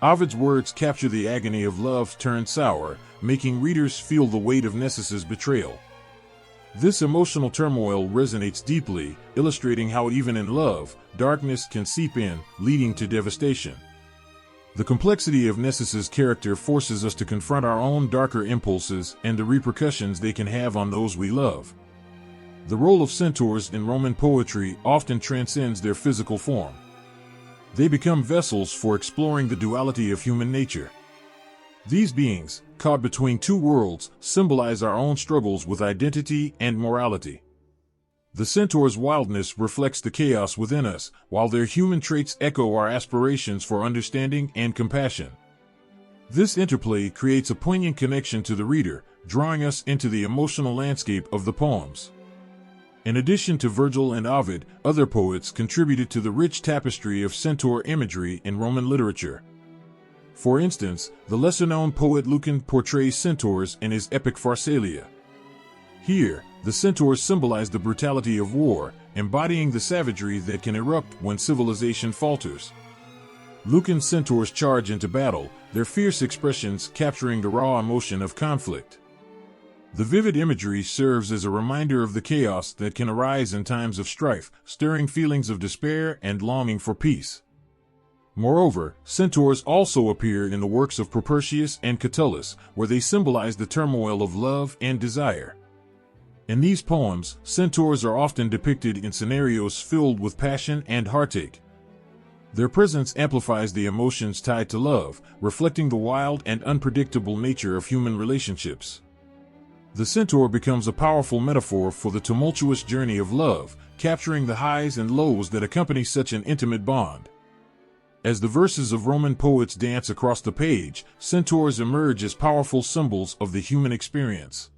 Ovid's words capture the agony of love turned sour, making readers feel the weight of Nessus's betrayal. This emotional turmoil resonates deeply, illustrating how even in love, darkness can seep in, leading to devastation. The complexity of Nessus's character forces us to confront our own darker impulses and the repercussions they can have on those we love. The role of centaurs in Roman poetry often transcends their physical form. They become vessels for exploring the duality of human nature. These beings, caught between two worlds, symbolize our own struggles with identity and morality. The centaur's wildness reflects the chaos within us, while their human traits echo our aspirations for understanding and compassion. This interplay creates a poignant connection to the reader, drawing us into the emotional landscape of the poems. In addition to Virgil and Ovid, other poets contributed to the rich tapestry of centaur imagery in Roman literature. For instance, the lesser-known poet Lucan portrays centaurs in his epic Pharsalia. Here, the centaurs symbolize the brutality of war, embodying the savagery that can erupt when civilization falters. Lucan's centaurs charge into battle, their fierce expressions capturing the raw emotion of conflict. The vivid imagery serves as a reminder of the chaos that can arise in times of strife, stirring feelings of despair and longing for peace. Moreover, centaurs also appear in the works of Propertius and Catullus, where they symbolize the turmoil of love and desire. In these poems, centaurs are often depicted in scenarios filled with passion and heartache. Their presence amplifies the emotions tied to love, reflecting the wild and unpredictable nature of human relationships. The centaur becomes a powerful metaphor for the tumultuous journey of love, capturing the highs and lows that accompany such an intimate bond. As the verses of Roman poets dance across the page, centaurs emerge as powerful symbols of the human experience.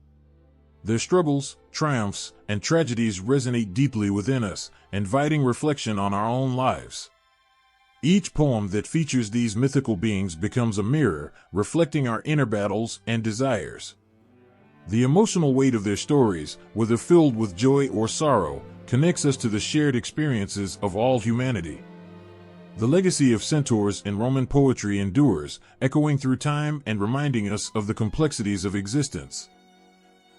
Their struggles, triumphs, and tragedies resonate deeply within us, inviting reflection on our own lives. Each poem that features these mythical beings becomes a mirror, reflecting our inner battles and desires. The emotional weight of their stories, whether filled with joy or sorrow, connects us to the shared experiences of all humanity. The legacy of centaurs in Roman poetry endures, echoing through time and reminding us of the complexities of existence.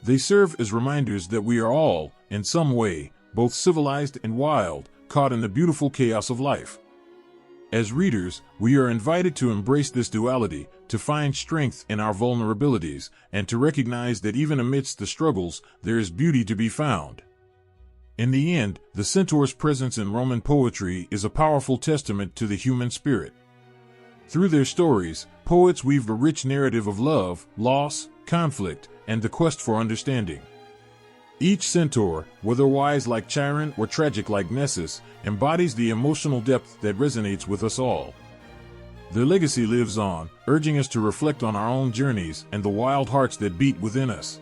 They serve as reminders that we are all, in some way, both civilized and wild, caught in the beautiful chaos of life. As readers, we are invited to embrace this duality, to find strength in our vulnerabilities, and to recognize that even amidst the struggles, there is beauty to be found. In the end, the centaur's presence in Roman poetry is a powerful testament to the human spirit. Through their stories, poets weave a rich narrative of love, loss, conflict, and the quest for understanding. Each centaur, whether wise like Chiron or tragic like Nessus, embodies the emotional depth that resonates with us all. Their legacy lives on, urging us to reflect on our own journeys and the wild hearts that beat within us.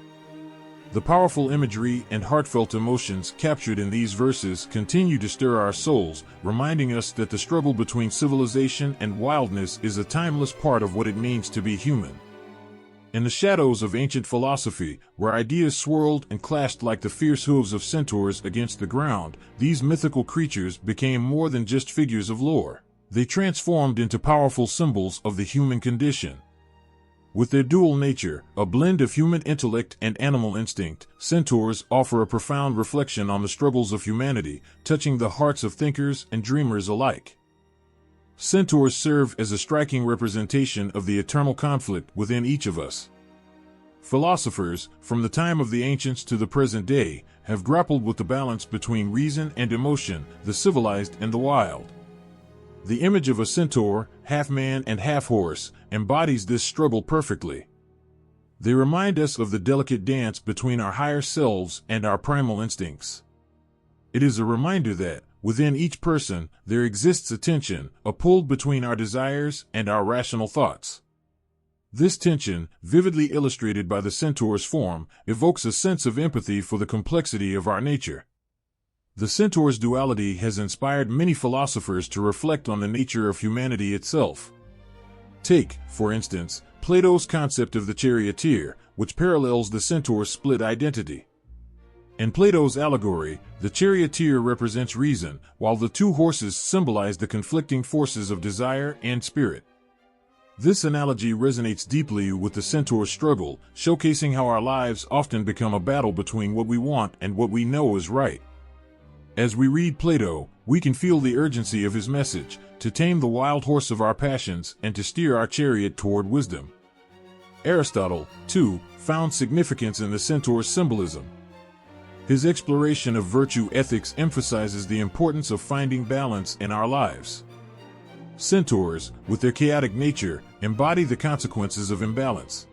The powerful imagery and heartfelt emotions captured in these verses continue to stir our souls, reminding us that the struggle between civilization and wildness is a timeless part of what it means to be human. In the shadows of ancient philosophy, where ideas swirled and clashed like the fierce hooves of centaurs against the ground, these mythical creatures became more than just figures of lore. They transformed into powerful symbols of the human condition. With their dual nature, a blend of human intellect and animal instinct, centaurs offer a profound reflection on the struggles of humanity, touching the hearts of thinkers and dreamers alike. Centaurs serve as a striking representation of the eternal conflict within each of us. Philosophers, from the time of the ancients to the present day, have grappled with the balance between reason and emotion, the civilized and the wild. The image of a centaur, half man and half horse, embodies this struggle perfectly. They remind us of the delicate dance between our higher selves and our primal instincts. It is a reminder that, within each person, there exists a tension, a pull between our desires and our rational thoughts. This tension, vividly illustrated by the centaur's form, evokes a sense of empathy for the complexity of our nature. The centaur's duality has inspired many philosophers to reflect on the nature of humanity itself. Take, for instance, Plato's concept of the charioteer, which parallels the centaur's split identity. In Plato's allegory, the charioteer represents reason, while the two horses symbolize the conflicting forces of desire and spirit. This analogy resonates deeply with the centaur's struggle, showcasing how our lives often become a battle between what we want and what we know is right. As we read Plato, we can feel the urgency of his message, to tame the wild horse of our passions and to steer our chariot toward wisdom. Aristotle, too, found significance in the centaur's symbolism. His exploration of virtue ethics emphasizes the importance of finding balance in our lives. Centaurs, with their chaotic nature, embody the consequences of imbalance.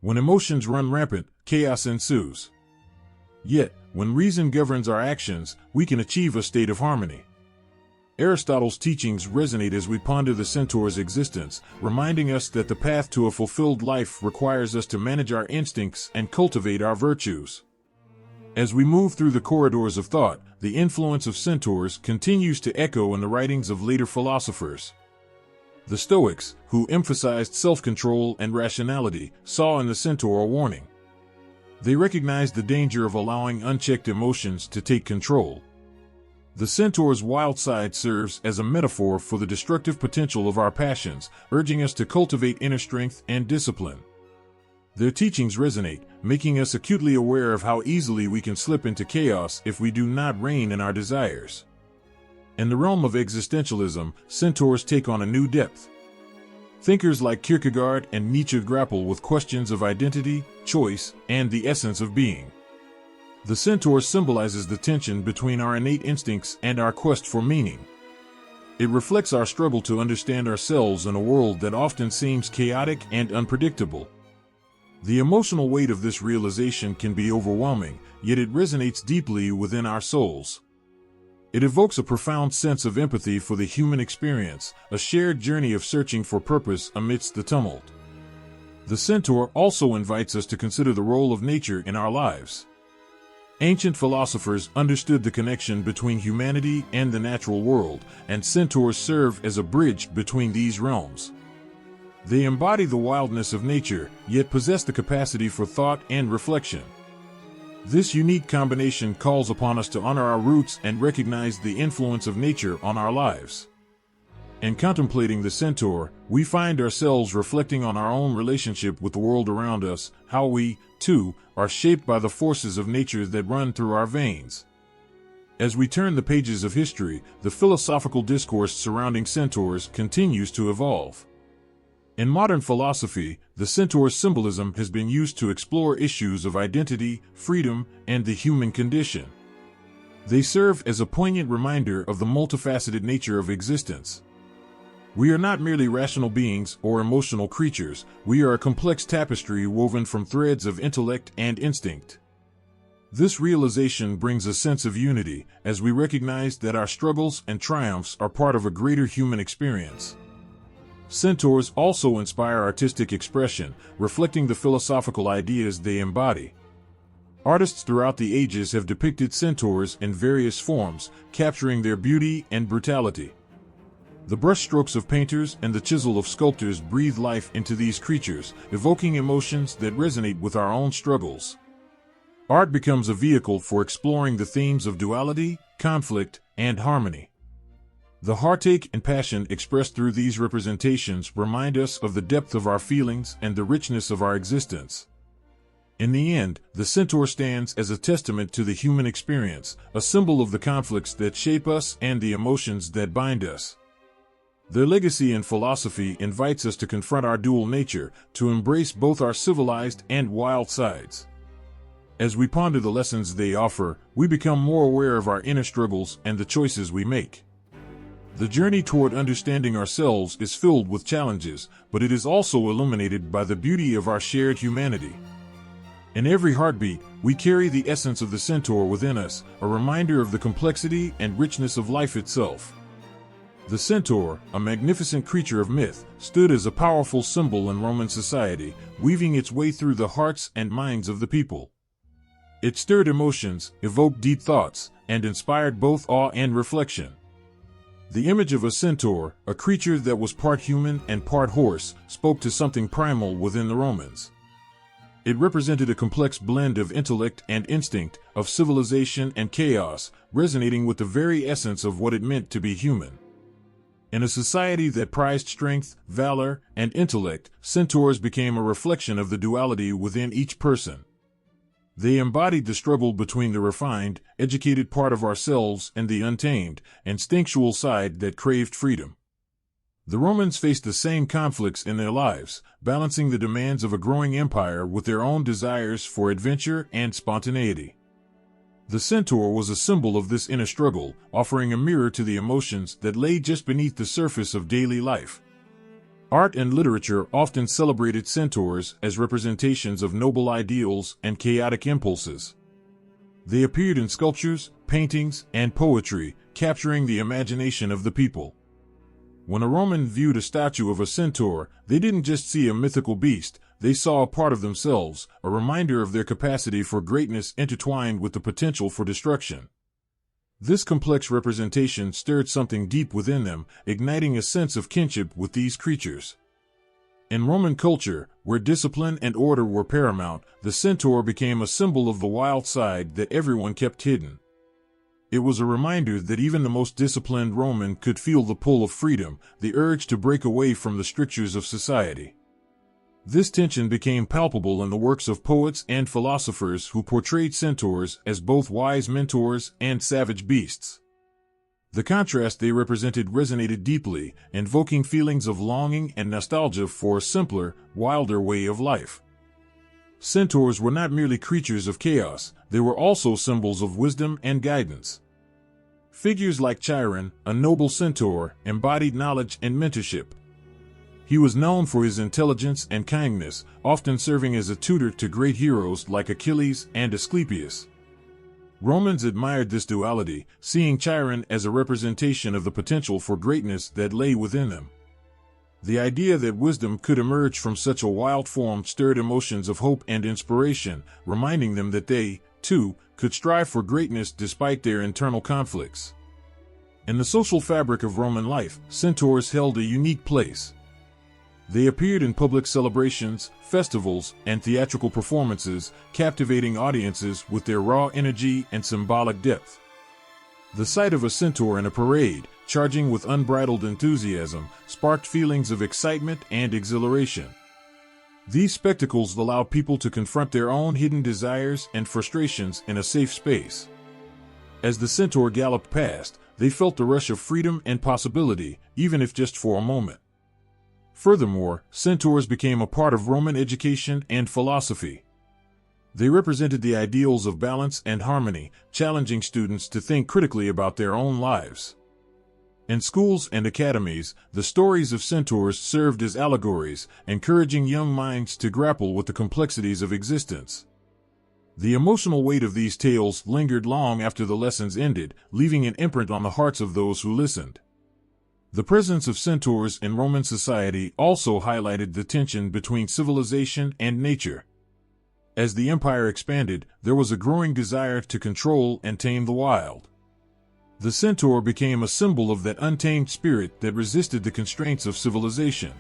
When emotions run rampant, chaos ensues. Yet, when reason governs our actions, we can achieve a state of harmony. Aristotle's teachings resonate as we ponder the centaur's existence, reminding us that the path to a fulfilled life requires us to manage our instincts and cultivate our virtues. As we move through the corridors of thought, the influence of centaurs continues to echo in the writings of later philosophers. The Stoics, who emphasized self-control and rationality, saw in the centaur a warning. They recognized the danger of allowing unchecked emotions to take control. The centaur's wild side serves as a metaphor for the destructive potential of our passions, urging us to cultivate inner strength and discipline. Their teachings resonate, making us acutely aware of how easily we can slip into chaos if we do not rein in our desires. In the realm of existentialism, centaurs take on a new depth. Thinkers like Kierkegaard and Nietzsche grapple with questions of identity, choice, and the essence of being. The centaur symbolizes the tension between our innate instincts and our quest for meaning. It reflects our struggle to understand ourselves in a world that often seems chaotic and unpredictable. The emotional weight of this realization can be overwhelming, yet it resonates deeply within our souls. It evokes a profound sense of empathy for the human experience, a shared journey of searching for purpose amidst the tumult. The centaur also invites us to consider the role of nature in our lives. Ancient philosophers understood the connection between humanity and the natural world, and centaurs serve as a bridge between these realms. They embody the wildness of nature, yet possess the capacity for thought and reflection. This unique combination calls upon us to honor our roots and recognize the influence of nature on our lives. In contemplating the centaur, we find ourselves reflecting on our own relationship with the world around us, how we, too, are shaped by the forces of nature that run through our veins. As we turn the pages of history, the philosophical discourse surrounding centaurs continues to evolve. In modern philosophy, the centaur's symbolism has been used to explore issues of identity, freedom, and the human condition. They serve as a poignant reminder of the multifaceted nature of existence. We are not merely rational beings or emotional creatures, we are a complex tapestry woven from threads of intellect and instinct. This realization brings a sense of unity, as we recognize that our struggles and triumphs are part of a greater human experience. Centaurs also inspire artistic expression, reflecting the philosophical ideas they embody. Artists throughout the ages have depicted centaurs in various forms, capturing their beauty and brutality. The brushstrokes of painters and the chisel of sculptors breathe life into these creatures, evoking emotions that resonate with our own struggles. Art becomes a vehicle for exploring the themes of duality, conflict, and harmony. The heartache and passion expressed through these representations remind us of the depth of our feelings and the richness of our existence. In the end, the centaur stands as a testament to the human experience, a symbol of the conflicts that shape us and the emotions that bind us. Their legacy in philosophy invites us to confront our dual nature, to embrace both our civilized and wild sides. As we ponder the lessons they offer, we become more aware of our inner struggles and the choices we make. The journey toward understanding ourselves is filled with challenges, but it is also illuminated by the beauty of our shared humanity. In every heartbeat, we carry the essence of the centaur within us, a reminder of the complexity and richness of life itself. The centaur, a magnificent creature of myth, stood as a powerful symbol in Roman society, weaving its way through the hearts and minds of the people. It stirred emotions, evoked deep thoughts, and inspired both awe and reflection. The image of a centaur, a creature that was part human and part horse, spoke to something primal within the Romans. It represented a complex blend of intellect and instinct, of civilization and chaos, resonating with the very essence of what it meant to be human. In a society that prized strength, valor, and intellect, centaurs became a reflection of the duality within each person. They embodied the struggle between the refined, educated part of ourselves and the untamed, instinctual side that craved freedom. The Romans faced the same conflicts in their lives, balancing the demands of a growing empire with their own desires for adventure and spontaneity. The centaur was a symbol of this inner struggle, offering a mirror to the emotions that lay just beneath the surface of daily life. Art and literature often celebrated centaurs as representations of noble ideals and chaotic impulses. They appeared in sculptures, paintings, and poetry, capturing the imagination of the people. When a Roman viewed a statue of a centaur, they didn't just see a mythical beast, they saw a part of themselves, a reminder of their capacity for greatness intertwined with the potential for destruction. This complex representation stirred something deep within them, igniting a sense of kinship with these creatures. In Roman culture, where discipline and order were paramount, the centaur became a symbol of the wild side that everyone kept hidden. It was a reminder that even the most disciplined Roman could feel the pull of freedom, the urge to break away from the strictures of society. This tension became palpable in the works of poets and philosophers who portrayed centaurs as both wise mentors and savage beasts. The contrast they represented resonated deeply, invoking feelings of longing and nostalgia for a simpler, wilder way of life. Centaurs were not merely creatures of chaos, they were also symbols of wisdom and guidance. Figures like Chiron, a noble centaur, embodied knowledge and mentorship. He was known for his intelligence and kindness, often serving as a tutor to great heroes like Achilles and Asclepius. Romans admired this duality, seeing Chiron as a representation of the potential for greatness that lay within them. The idea that wisdom could emerge from such a wild form stirred emotions of hope and inspiration, reminding them that they, too, could strive for greatness despite their internal conflicts. In the social fabric of Roman life, centaurs held a unique place. They appeared in public celebrations, festivals, and theatrical performances, captivating audiences with their raw energy and symbolic depth. The sight of a centaur in a parade, charging with unbridled enthusiasm, sparked feelings of excitement and exhilaration. These spectacles allowed people to confront their own hidden desires and frustrations in a safe space. As the centaur galloped past, they felt the rush of freedom and possibility, even if just for a moment. Furthermore, centaurs became a part of Roman education and philosophy. They represented the ideals of balance and harmony, challenging students to think critically about their own lives. In schools and academies, the stories of centaurs served as allegories, encouraging young minds to grapple with the complexities of existence. The emotional weight of these tales lingered long after the lessons ended, leaving an imprint on the hearts of those who listened. The presence of centaurs in Roman society also highlighted the tension between civilization and nature. As the empire expanded, there was a growing desire to control and tame the wild. The centaur became a symbol of that untamed spirit that resisted the constraints of civilization.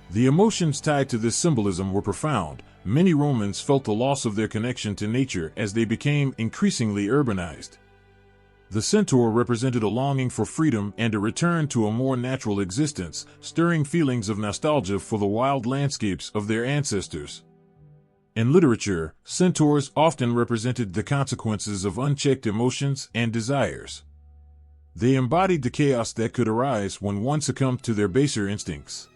The emotions tied to this symbolism were profound. Many Romans felt the loss of their connection to nature as they became increasingly urbanized. The centaur represented a longing for freedom and a return to a more natural existence, stirring feelings of nostalgia for the wild landscapes of their ancestors. In literature, centaurs often represented the consequences of unchecked emotions and desires. They embodied the chaos that could arise when one succumbed to their baser instincts.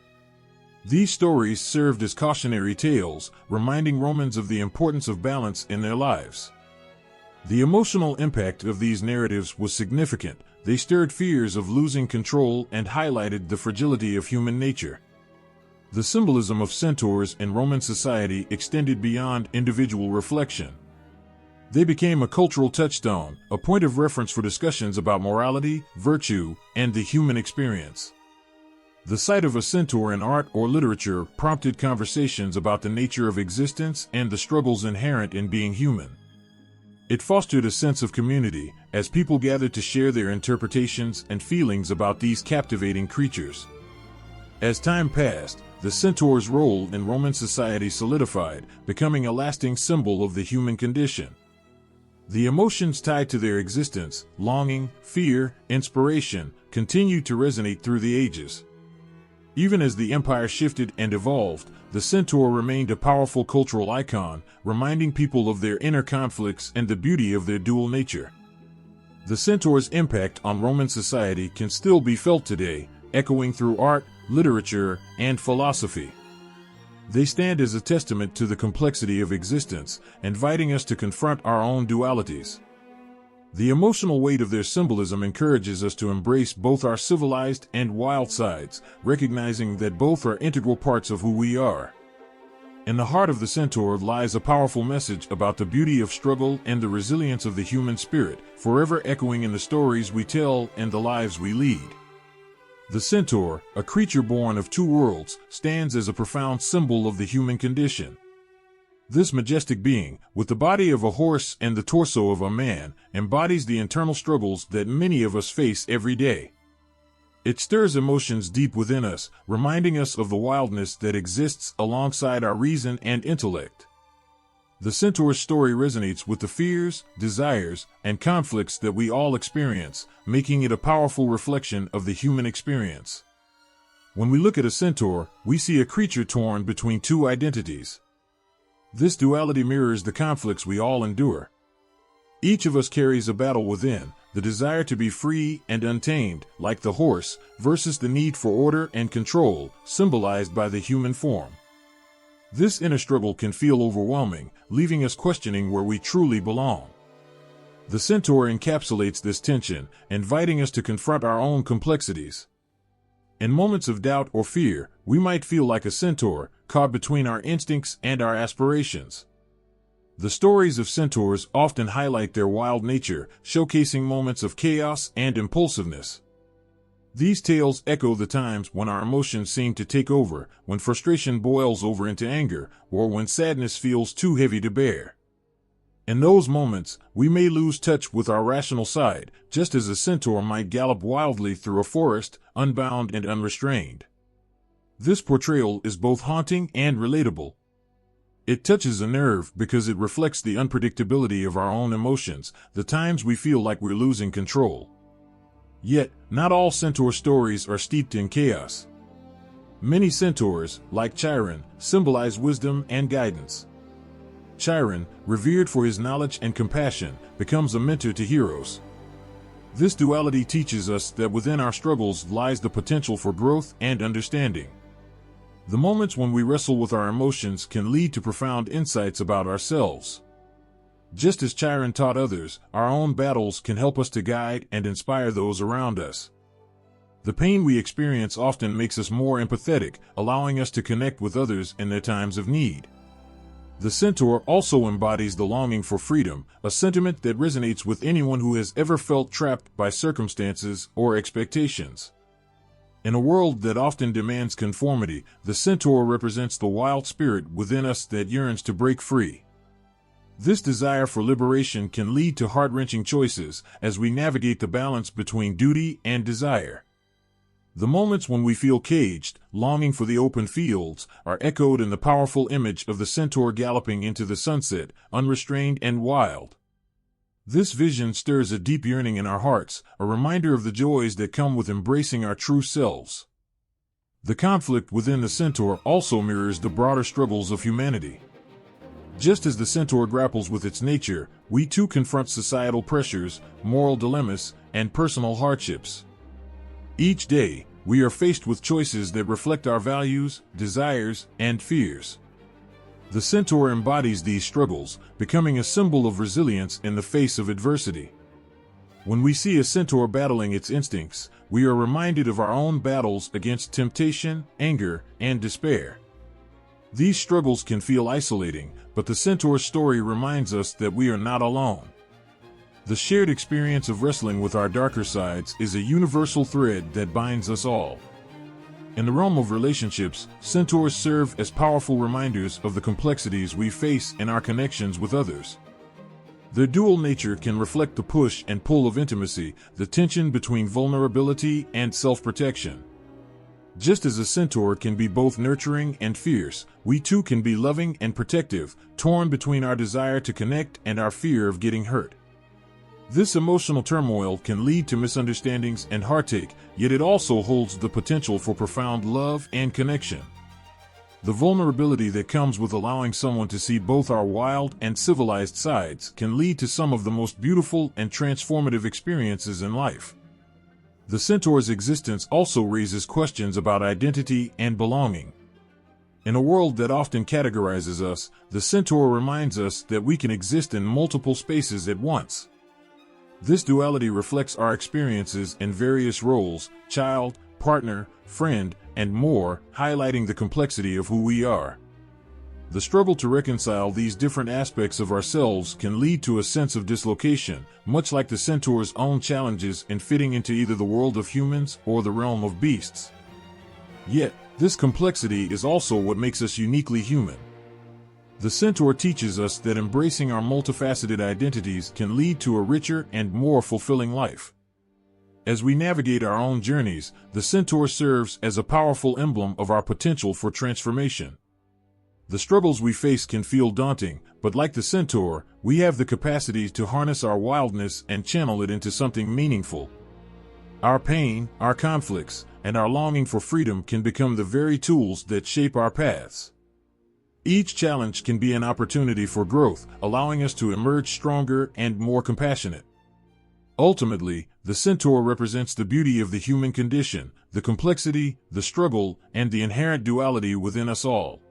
These stories served as cautionary tales, reminding Romans of the importance of balance in their lives. The emotional impact of these narratives was significant. They stirred fears of losing control and highlighted the fragility of human nature. The symbolism of centaurs in Roman society extended beyond individual reflection. They became a cultural touchstone, a point of reference for discussions about morality, virtue, and the human experience. The sight of a centaur in art or literature prompted conversations about the nature of existence and the struggles inherent in being human. It fostered a sense of community, as people gathered to share their interpretations and feelings about these captivating creatures. As time passed, the centaur's role in Roman society solidified, becoming a lasting symbol of the human condition. The emotions tied to their existence, longing, fear, inspiration, continued to resonate through the ages. Even as the empire shifted and evolved, the centaur remained a powerful cultural icon, reminding people of their inner conflicts and the beauty of their dual nature. The centaur's impact on Roman society can still be felt today, echoing through art, literature, and philosophy. They stand as a testament to the complexity of existence, inviting us to confront our own dualities. The emotional weight of their symbolism encourages us to embrace both our civilized and wild sides, recognizing that both are integral parts of who we are. In the heart of the centaur lies a powerful message about the beauty of struggle and the resilience of the human spirit, forever echoing in the stories we tell and the lives we lead. The centaur, a creature born of two worlds, stands as a profound symbol of the human condition. This majestic being, with the body of a horse and the torso of a man, embodies the internal struggles that many of us face every day. It stirs emotions deep within us, reminding us of the wildness that exists alongside our reason and intellect. The centaur's story resonates with the fears, desires, and conflicts that we all experience, making it a powerful reflection of the human experience. When we look at a centaur, we see a creature torn between two identities. This duality mirrors the conflicts we all endure. Each of us carries a battle within, the desire to be free and untamed, like the horse, versus the need for order and control, symbolized by the human form. This inner struggle can feel overwhelming, leaving us questioning where we truly belong. The centaur encapsulates this tension, inviting us to confront our own complexities. In moments of doubt or fear, we might feel like a centaur, caught between our instincts and our aspirations. The stories of centaurs often highlight their wild nature, showcasing moments of chaos and impulsiveness. These tales echo the times when our emotions seem to take over, when frustration boils over into anger, or when sadness feels too heavy to bear. In those moments, we may lose touch with our rational side, just as a centaur might gallop wildly through a forest, unbound and unrestrained. This portrayal is both haunting and relatable. It touches a nerve because it reflects the unpredictability of our own emotions, the times we feel like we're losing control. Yet, not all centaur stories are steeped in chaos. Many centaurs, like Chiron, symbolize wisdom and guidance. Chiron, revered for his knowledge and compassion, becomes a mentor to heroes. This duality teaches us that within our struggles lies the potential for growth and understanding. The moments when we wrestle with our emotions can lead to profound insights about ourselves. Just as Chiron taught others, our own battles can help us to guide and inspire those around us. The pain we experience often makes us more empathetic, allowing us to connect with others in their times of need. The centaur also embodies the longing for freedom, a sentiment that resonates with anyone who has ever felt trapped by circumstances or expectations. In a world that often demands conformity, the centaur represents the wild spirit within us that yearns to break free. This desire for liberation can lead to heart-wrenching choices as we navigate the balance between duty and desire. The moments when we feel caged, longing for the open fields, are echoed in the powerful image of the centaur galloping into the sunset, unrestrained and wild. This vision stirs a deep yearning in our hearts, a reminder of the joys that come with embracing our true selves. The conflict within the centaur also mirrors the broader struggles of humanity. Just as the centaur grapples with its nature, we too confront societal pressures, moral dilemmas, and personal hardships. Each day, we are faced with choices that reflect our values, desires, and fears. The centaur embodies these struggles, becoming a symbol of resilience in the face of adversity. When we see a centaur battling its instincts, we are reminded of our own battles against temptation, anger, and despair. These struggles can feel isolating, but the centaur's story reminds us that we are not alone. The shared experience of wrestling with our darker sides is a universal thread that binds us all. In the realm of relationships, centaurs serve as powerful reminders of the complexities we face in our connections with others. Their dual nature can reflect the push and pull of intimacy, the tension between vulnerability and self-protection. Just as a centaur can be both nurturing and fierce, we too can be loving and protective, torn between our desire to connect and our fear of getting hurt. This emotional turmoil can lead to misunderstandings and heartache, yet it also holds the potential for profound love and connection. The vulnerability that comes with allowing someone to see both our wild and civilized sides can lead to some of the most beautiful and transformative experiences in life. The centaur's existence also raises questions about identity and belonging. In a world that often categorizes us, the centaur reminds us that we can exist in multiple spaces at once. This duality reflects our experiences in various roles: child, partner, friend, and more, highlighting the complexity of who we are. The struggle to reconcile these different aspects of ourselves can lead to a sense of dislocation, much like the centaur's own challenges in fitting into either the world of humans or the realm of beasts. Yet, this complexity is also what makes us uniquely human. The centaur teaches us that embracing our multifaceted identities can lead to a richer and more fulfilling life. As we navigate our own journeys, the centaur serves as a powerful emblem of our potential for transformation. The struggles we face can feel daunting, but like the centaur, we have the capacity to harness our wildness and channel it into something meaningful. Our pain, our conflicts, and our longing for freedom can become the very tools that shape our paths. Each challenge can be an opportunity for growth, allowing us to emerge stronger and more compassionate. Ultimately, the centaur represents the beauty of the human condition, the complexity, the struggle, and the inherent duality within us all.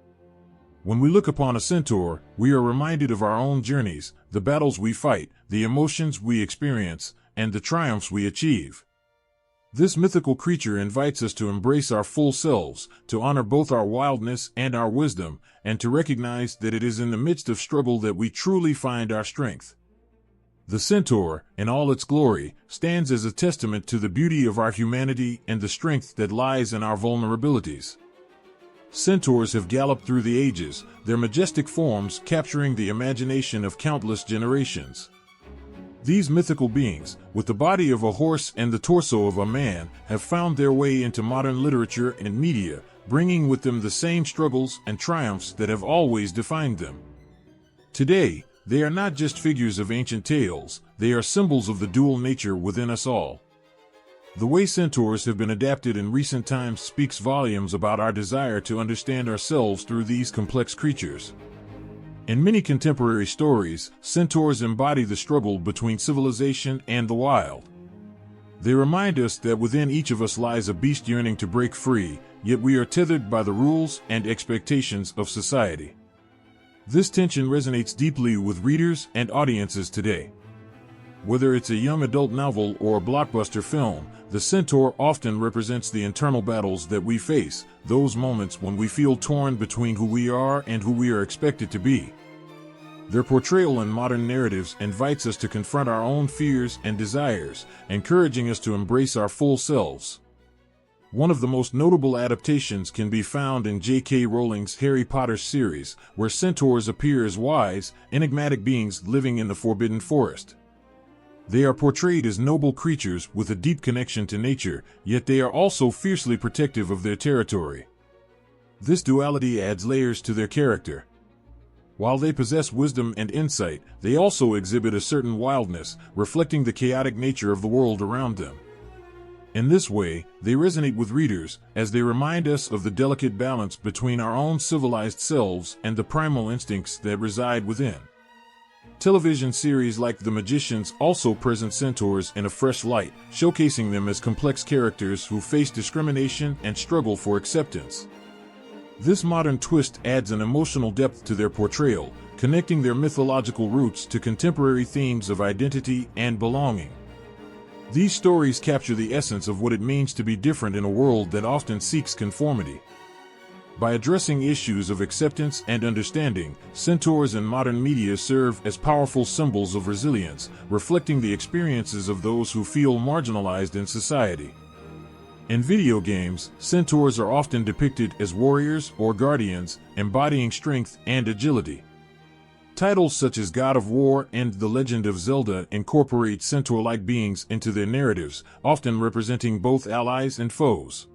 When we look upon a centaur, we are reminded of our own journeys, the battles we fight, the emotions we experience, and the triumphs we achieve. This mythical creature invites us to embrace our full selves, to honor both our wildness and our wisdom, and to recognize that it is in the midst of struggle that we truly find our strength. The centaur, in all its glory, stands as a testament to the beauty of our humanity and the strength that lies in our vulnerabilities. Centaurs have galloped through the ages, their majestic forms capturing the imagination of countless generations. These mythical beings, with the body of a horse and the torso of a man, have found their way into modern literature and media, bringing with them the same struggles and triumphs that have always defined them. Today, they are not just figures of ancient tales, they are symbols of the dual nature within us all. The way centaurs have been adapted in recent times speaks volumes about our desire to understand ourselves through these complex creatures. In many contemporary stories, centaurs embody the struggle between civilization and the wild. They remind us that within each of us lies a beast yearning to break free, yet we are tethered by the rules and expectations of society. This tension resonates deeply with readers and audiences today. Whether it's a young adult novel or a blockbuster film, the centaur often represents the internal battles that we face, those moments when we feel torn between who we are and who we are expected to be. Their portrayal in modern narratives invites us to confront our own fears and desires, encouraging us to embrace our full selves. One of the most notable adaptations can be found in J.K. Rowling's Harry Potter series, where centaurs appear as wise, enigmatic beings living in the Forbidden Forest. They are portrayed as noble creatures with a deep connection to nature, yet they are also fiercely protective of their territory. This duality adds layers to their character. While they possess wisdom and insight, they also exhibit a certain wildness, reflecting the chaotic nature of the world around them. In this way, they resonate with readers, as they remind us of the delicate balance between our own civilized selves and the primal instincts that reside within. Television series like The Magicians also present centaurs in a fresh light, showcasing them as complex characters who face discrimination and struggle for acceptance. This modern twist adds an emotional depth to their portrayal, connecting their mythological roots to contemporary themes of identity and belonging. These stories capture the essence of what it means to be different in a world that often seeks conformity. By addressing issues of acceptance and understanding, centaurs in modern media serve as powerful symbols of resilience, reflecting the experiences of those who feel marginalized in society. In video games, centaurs are often depicted as warriors or guardians, embodying strength and agility. Titles such as God of War and The Legend of Zelda incorporate centaur-like beings into their narratives, often representing both allies and foes.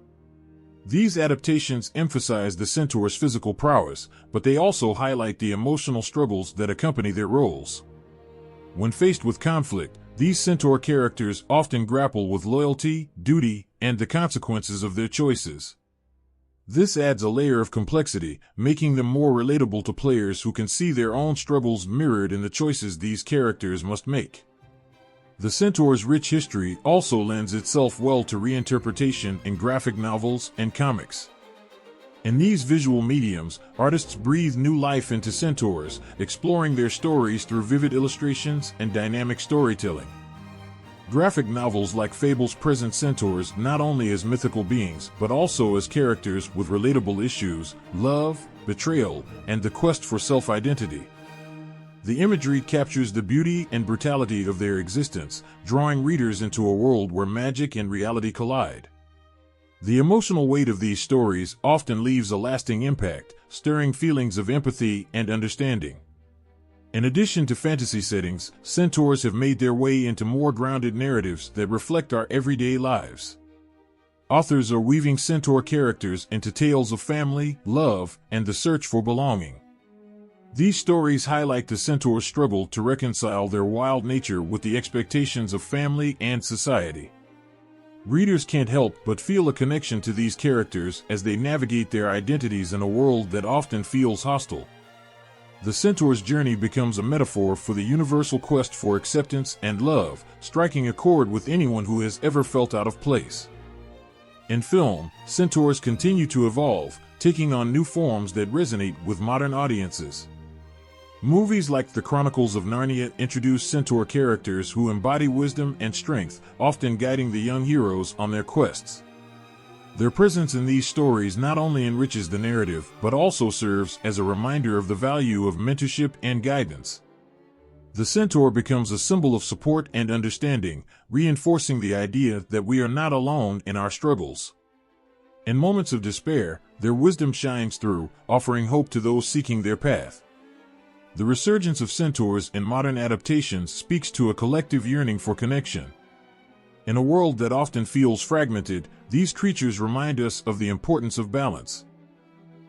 These adaptations emphasize the centaur's physical prowess, but they also highlight the emotional struggles that accompany their roles. When faced with conflict, these centaur characters often grapple with loyalty, duty, and the consequences of their choices. This adds a layer of complexity, making them more relatable to players who can see their own struggles mirrored in the choices these characters must make. The centaur's rich history also lends itself well to reinterpretation in graphic novels and comics. In these visual mediums, artists breathe new life into centaurs, exploring their stories through vivid illustrations and dynamic storytelling. Graphic novels like Fables present centaurs not only as mythical beings, but also as characters with relatable issues, love, betrayal, and the quest for self-identity. The imagery captures the beauty and brutality of their existence, drawing readers into a world where magic and reality collide. The emotional weight of these stories often leaves a lasting impact, stirring feelings of empathy and understanding. In addition to fantasy settings, centaurs have made their way into more grounded narratives that reflect our everyday lives. Authors are weaving centaur characters into tales of family, love, and the search for belonging. These stories highlight the centaur's struggle to reconcile their wild nature with the expectations of family and society. Readers can't help but feel a connection to these characters as they navigate their identities in a world that often feels hostile. The centaur's journey becomes a metaphor for the universal quest for acceptance and love, striking a chord with anyone who has ever felt out of place. In film, centaurs continue to evolve, taking on new forms that resonate with modern audiences. Movies like The Chronicles of Narnia introduce centaur characters who embody wisdom and strength, often guiding the young heroes on their quests. Their presence in these stories not only enriches the narrative, but also serves as a reminder of the value of mentorship and guidance. The centaur becomes a symbol of support and understanding, reinforcing the idea that we are not alone in our struggles. In moments of despair, their wisdom shines through, offering hope to those seeking their path. The resurgence of centaurs in modern adaptations speaks to a collective yearning for connection. In a world that often feels fragmented, these creatures remind us of the importance of balance.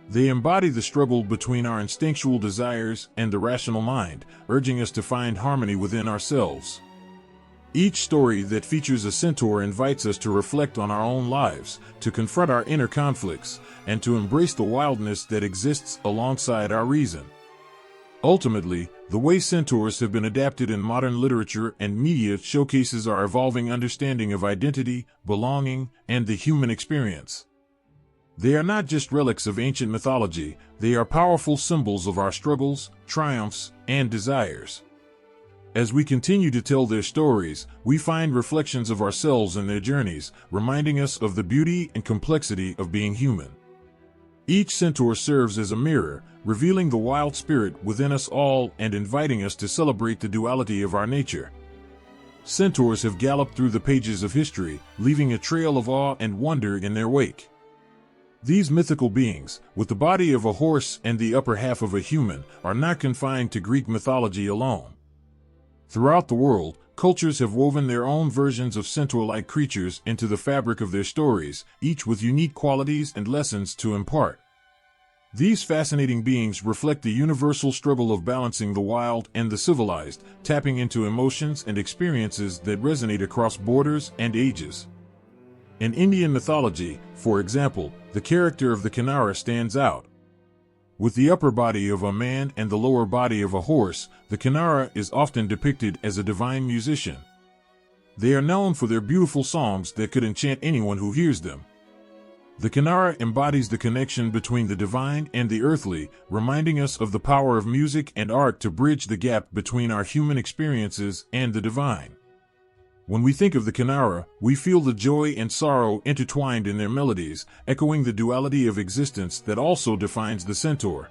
They embody the struggle between our instinctual desires and the rational mind, urging us to find harmony within ourselves. Each story that features a centaur invites us to reflect on our own lives, to confront our inner conflicts, and to embrace the wildness that exists alongside our reason. Ultimately, the way centaurs have been adapted in modern literature and media showcases our evolving understanding of identity, belonging, and the human experience. They are not just relics of ancient mythology, they are powerful symbols of our struggles, triumphs, and desires. As we continue to tell their stories, we find reflections of ourselves in their journeys, reminding us of the beauty and complexity of being human. Each centaur serves as a mirror, revealing the wild spirit within us all and inviting us to celebrate the duality of our nature. Centaurs have galloped through the pages of history, leaving a trail of awe and wonder in their wake. These mythical beings, with the body of a horse and the upper half of a human, are not confined to Greek mythology alone. Throughout the world, cultures have woven their own versions of centaur-like creatures into the fabric of their stories, each with unique qualities and lessons to impart. These fascinating beings reflect the universal struggle of balancing the wild and the civilized, tapping into emotions and experiences that resonate across borders and ages. In Indian mythology, for example, the character of the Kinnara stands out. With the upper body of a man and the lower body of a horse, the Kinnara is often depicted as a divine musician. They are known for their beautiful songs that could enchant anyone who hears them. The Kinnara embodies the connection between the divine and the earthly, reminding us of the power of music and art to bridge the gap between our human experiences and the divine. When we think of the Kinnara, we feel the joy and sorrow intertwined in their melodies, echoing the duality of existence that also defines the centaur.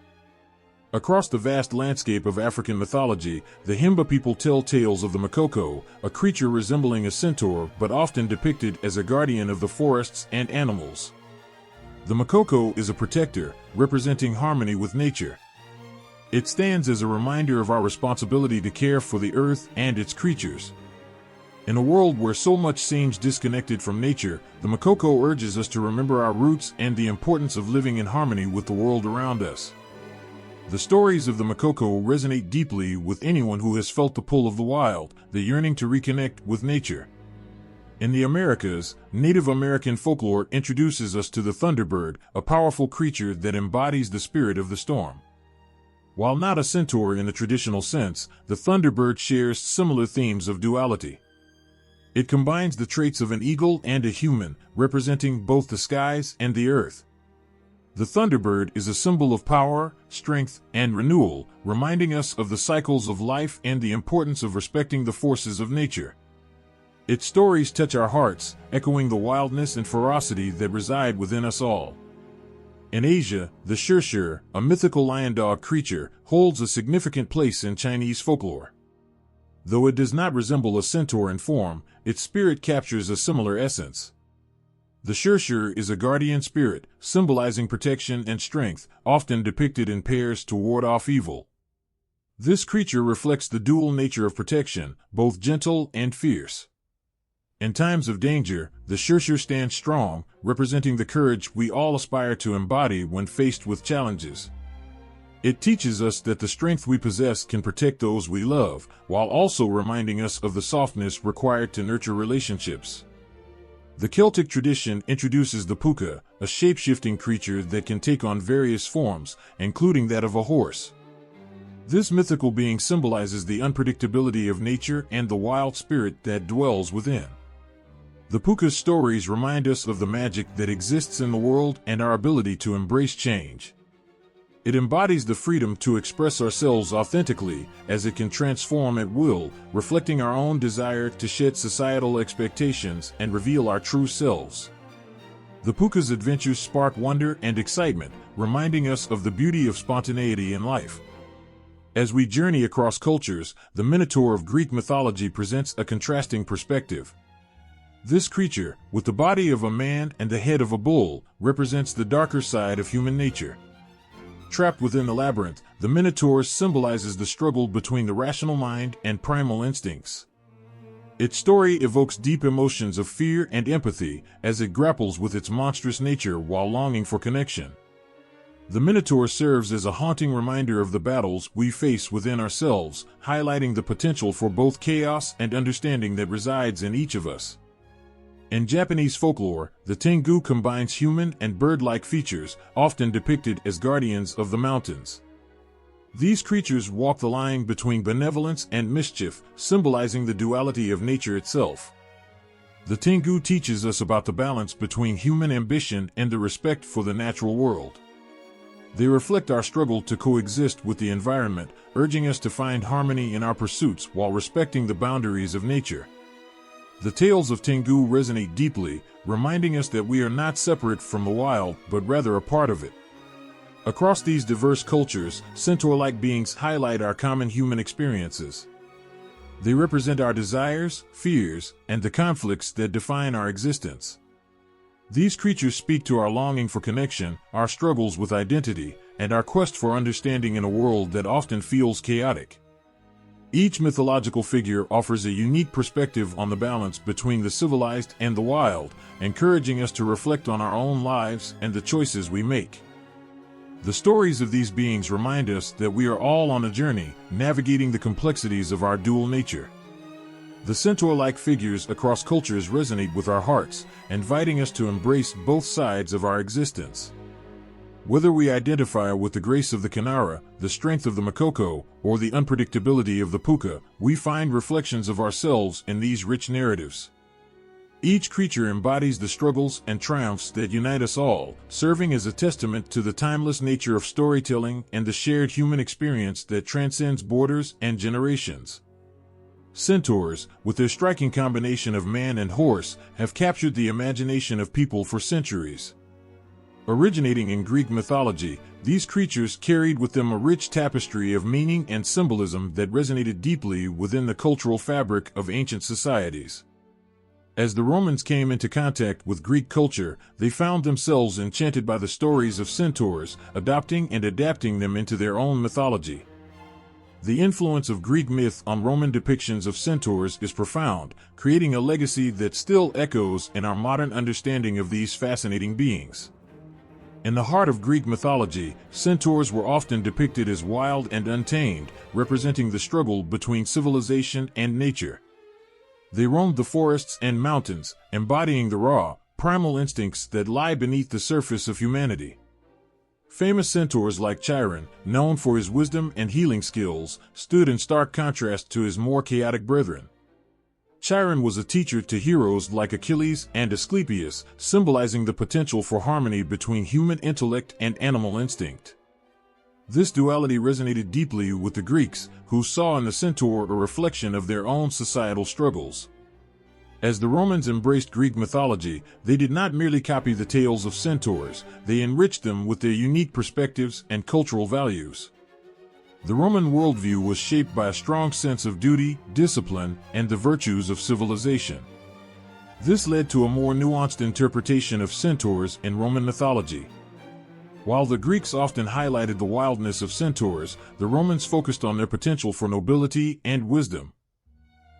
Across the vast landscape of African mythology, the Himba people tell tales of the Makoko, a creature resembling a centaur but often depicted as a guardian of the forests and animals. The Makoko is a protector, representing harmony with nature. It stands as a reminder of our responsibility to care for the earth and its creatures. In a world where so much seems disconnected from nature, the Makoko urges us to remember our roots and the importance of living in harmony with the world around us. The stories of the Makoko resonate deeply with anyone who has felt the pull of the wild, the yearning to reconnect with nature. In the Americas, Native American folklore introduces us to the thunderbird, a powerful creature that embodies the spirit of the storm. While not a centaur in the traditional sense, the thunderbird shares similar themes of duality. It combines the traits of an eagle and a human, representing both the skies and the earth. The thunderbird is a symbol of power, strength, and renewal, reminding us of the cycles of life and the importance of respecting the forces of nature. Its stories touch our hearts, echoing the wildness and ferocity that reside within us all. In Asia, the shirshir, a mythical lion-dog creature, holds a significant place in Chinese folklore. Though it does not resemble a centaur in form, its spirit captures a similar essence. The shirshir is a guardian spirit, symbolizing protection and strength, often depicted in pairs to ward off evil. This creature reflects the dual nature of protection, both gentle and fierce. In times of danger, the shirshir stands strong, representing the courage we all aspire to embody when faced with challenges. It teaches us that the strength we possess can protect those we love, while also reminding us of the softness required to nurture relationships. The Celtic tradition introduces the puka, a shape-shifting creature that can take on various forms, including that of a horse. This mythical being symbolizes the unpredictability of nature and the wild spirit that dwells within. The puka's stories remind us of the magic that exists in the world and our ability to embrace change. It embodies the freedom to express ourselves authentically, as it can transform at will, reflecting our own desire to shed societal expectations and reveal our true selves. The puka's adventures spark wonder and excitement, reminding us of the beauty of spontaneity in life. As we journey across cultures, the Minotaur of Greek mythology presents a contrasting perspective. This creature, with the body of a man and the head of a bull, represents the darker side of human nature. Trapped within the labyrinth, the Minotaur symbolizes the struggle between the rational mind and primal instincts. Its story evokes deep emotions of fear and empathy as it grapples with its monstrous nature while longing for connection. The Minotaur serves as a haunting reminder of the battles we face within ourselves, highlighting the potential for both chaos and understanding that resides in each of us. In Japanese folklore, the Tengu combines human and bird-like features, often depicted as guardians of the mountains. These creatures walk the line between benevolence and mischief, symbolizing the duality of nature itself. The Tengu teaches us about the balance between human ambition and the respect for the natural world. They reflect our struggle to coexist with the environment, urging us to find harmony in our pursuits while respecting the boundaries of nature. The tales of Tengu resonate deeply, reminding us that we are not separate from the wild, but rather a part of it. Across these diverse cultures, centaur-like beings highlight our common human experiences. They represent our desires, fears, and the conflicts that define our existence. These creatures speak to our longing for connection, our struggles with identity, and our quest for understanding in a world that often feels chaotic. Each mythological figure offers a unique perspective on the balance between the civilized and the wild, encouraging us to reflect on our own lives and the choices we make. The stories of these beings remind us that we are all on a journey, navigating the complexities of our dual nature. The centaur-like figures across cultures resonate with our hearts, inviting us to embrace both sides of our existence. Whether we identify with the grace of the Kinara, the strength of the Makoko, or the unpredictability of the Puka, we find reflections of ourselves in these rich narratives. Each creature embodies the struggles and triumphs that unite us all, serving as a testament to the timeless nature of storytelling and the shared human experience that transcends borders and generations. Centaurs, with their striking combination of man and horse, have captured the imagination of people for centuries. Originating in Greek mythology, these creatures carried with them a rich tapestry of meaning and symbolism that resonated deeply within the cultural fabric of ancient societies. As the Romans came into contact with Greek culture, they found themselves enchanted by the stories of centaurs, adopting and adapting them into their own mythology. The influence of Greek myth on Roman depictions of centaurs is profound, creating a legacy that still echoes in our modern understanding of these fascinating beings. In the heart of Greek mythology, centaurs were often depicted as wild and untamed, representing the struggle between civilization and nature. They roamed the forests and mountains, embodying the raw, primal instincts that lie beneath the surface of humanity. Famous centaurs like Chiron, known for his wisdom and healing skills, stood in stark contrast to his more chaotic brethren. Chiron was a teacher to heroes like Achilles and Asclepius, symbolizing the potential for harmony between human intellect and animal instinct. This duality resonated deeply with the Greeks, who saw in the centaur a reflection of their own societal struggles. As the Romans embraced Greek mythology, they did not merely copy the tales of centaurs, they enriched them with their unique perspectives and cultural values. The Roman worldview was shaped by a strong sense of duty, discipline, and the virtues of civilization. This led to a more nuanced interpretation of centaurs in Roman mythology. While the Greeks often highlighted the wildness of centaurs, the Romans focused on their potential for nobility and wisdom.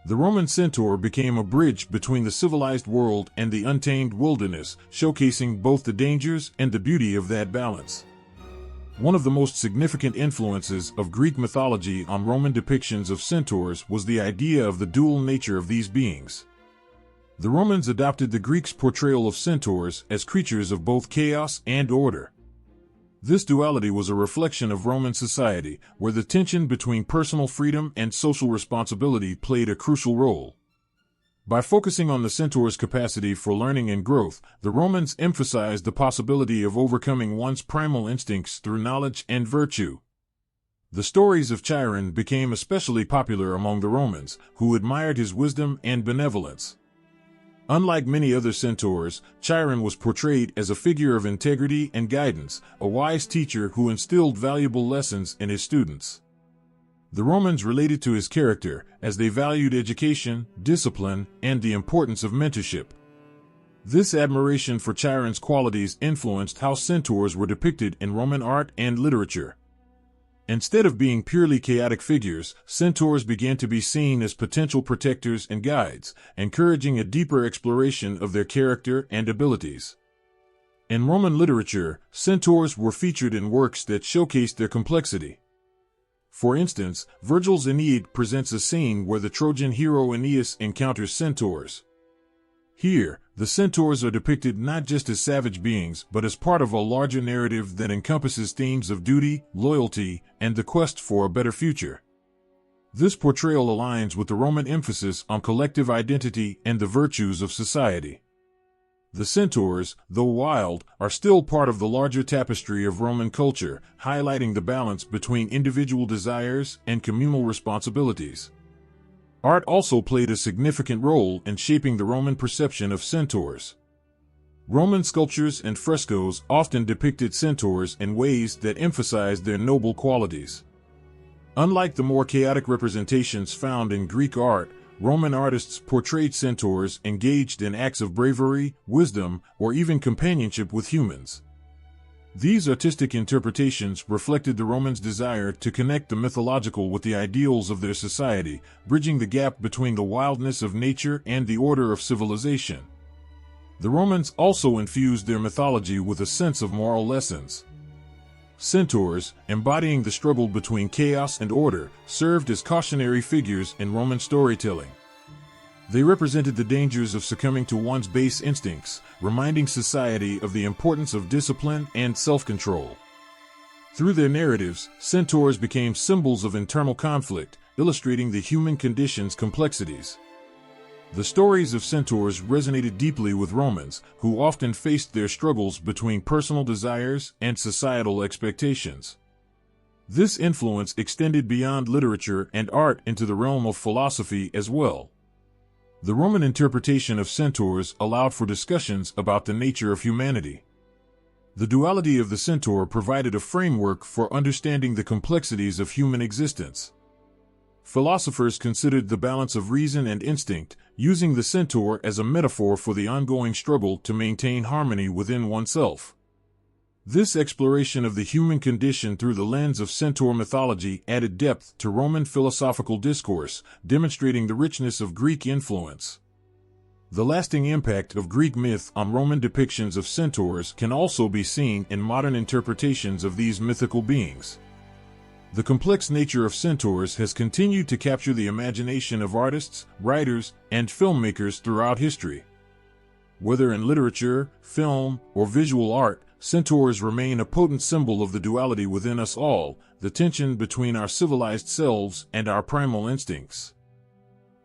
The Roman centaur became a bridge between the civilized world and the untamed wilderness, showcasing both the dangers and the beauty of that balance. One of the most significant influences of Greek mythology on Roman depictions of centaurs was the idea of the dual nature of these beings. The Romans adopted the Greeks' portrayal of centaurs as creatures of both chaos and order. This duality was a reflection of Roman society, where the tension between personal freedom and social responsibility played a crucial role. By focusing on the centaur's capacity for learning and growth, the Romans emphasized the possibility of overcoming one's primal instincts through knowledge and virtue. The stories of Chiron became especially popular among the Romans, who admired his wisdom and benevolence. Unlike many other centaurs, Chiron was portrayed as a figure of integrity and guidance, a wise teacher who instilled valuable lessons in his students. The Romans related to his character, as they valued education, discipline, and the importance of mentorship. This admiration for Chiron's qualities influenced how centaurs were depicted in Roman art and literature. Instead of being purely chaotic figures, centaurs began to be seen as potential protectors and guides, encouraging a deeper exploration of their character and abilities. In Roman literature, centaurs were featured in works that showcased their complexity. For instance, Virgil's Aeneid presents a scene where the Trojan hero Aeneas encounters centaurs. Here, the centaurs are depicted not just as savage beings but as part of a larger narrative that encompasses themes of duty, loyalty, and the quest for a better future. This portrayal aligns with the Roman emphasis on collective identity and the virtues of society. The centaurs, though wild, are still part of the larger tapestry of Roman culture, highlighting the balance between individual desires and communal responsibilities. Art also played a significant role in shaping the Roman perception of centaurs. Roman sculptures and frescoes often depicted centaurs in ways that emphasized their noble qualities. Unlike the more chaotic representations found in Greek art, Roman artists portrayed centaurs engaged in acts of bravery, wisdom, or even companionship with humans. These artistic interpretations reflected the Romans' desire to connect the mythological with the ideals of their society, bridging the gap between the wildness of nature and the order of civilization. The Romans also infused their mythology with a sense of moral lessons. Centaurs, embodying the struggle between chaos and order, served as cautionary figures in Roman storytelling. They represented the dangers of succumbing to one's base instincts, reminding society of the importance of discipline and self-control. Through their narratives, centaurs became symbols of internal conflict, illustrating the human condition's complexities. The stories of centaurs resonated deeply with Romans, who often faced their struggles between personal desires and societal expectations. This influence extended beyond literature and art into the realm of philosophy as well. The Roman interpretation of centaurs allowed for discussions about the nature of humanity. The duality of the centaur provided a framework for understanding the complexities of human existence. Philosophers considered the balance of reason and instinct, using the centaur as a metaphor for the ongoing struggle to maintain harmony within oneself. This exploration of the human condition through the lens of centaur mythology added depth to Roman philosophical discourse, demonstrating the richness of Greek influence. The lasting impact of Greek myth on Roman depictions of centaurs can also be seen in modern interpretations of these mythical beings. The complex nature of centaurs has continued to capture the imagination of artists, writers, and filmmakers throughout history. Whether in literature, film, or visual art, centaurs remain a potent symbol of the duality within us all, the tension between our civilized selves and our primal instincts.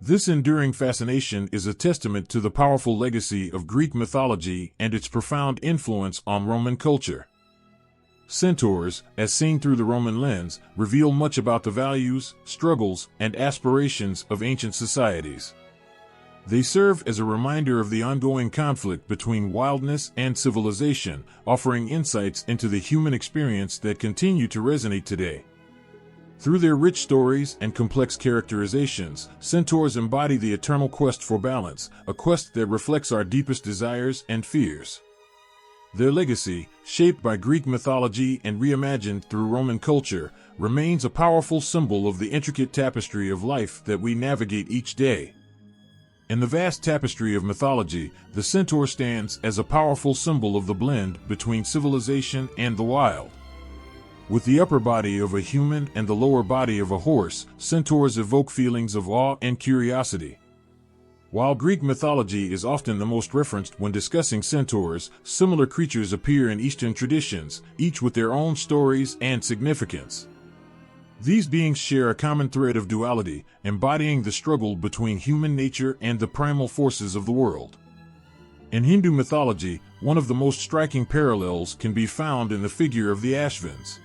This enduring fascination is a testament to the powerful legacy of Greek mythology and its profound influence on Roman culture. Centaurs, as seen through the Roman lens, reveal much about the values, struggles, and aspirations of ancient societies. They serve as a reminder of the ongoing conflict between wildness and civilization, offering insights into the human experience that continue to resonate today. Through their rich stories and complex characterizations, centaurs embody the eternal quest for balance, a quest that reflects our deepest desires and fears. Their legacy, shaped by Greek mythology and reimagined through Roman culture, remains a powerful symbol of the intricate tapestry of life that we navigate each day. In the vast tapestry of mythology, the centaur stands as a powerful symbol of the blend between civilization and the wild. With the upper body of a human and the lower body of a horse, centaurs evoke feelings of awe and curiosity. While Greek mythology is often the most referenced when discussing centaurs, similar creatures appear in Eastern traditions, each with their own stories and significance. These beings share a common thread of duality, embodying the struggle between human nature and the primal forces of the world. In Hindu mythology, one of the most striking parallels can be found in the figure of the Ashvins.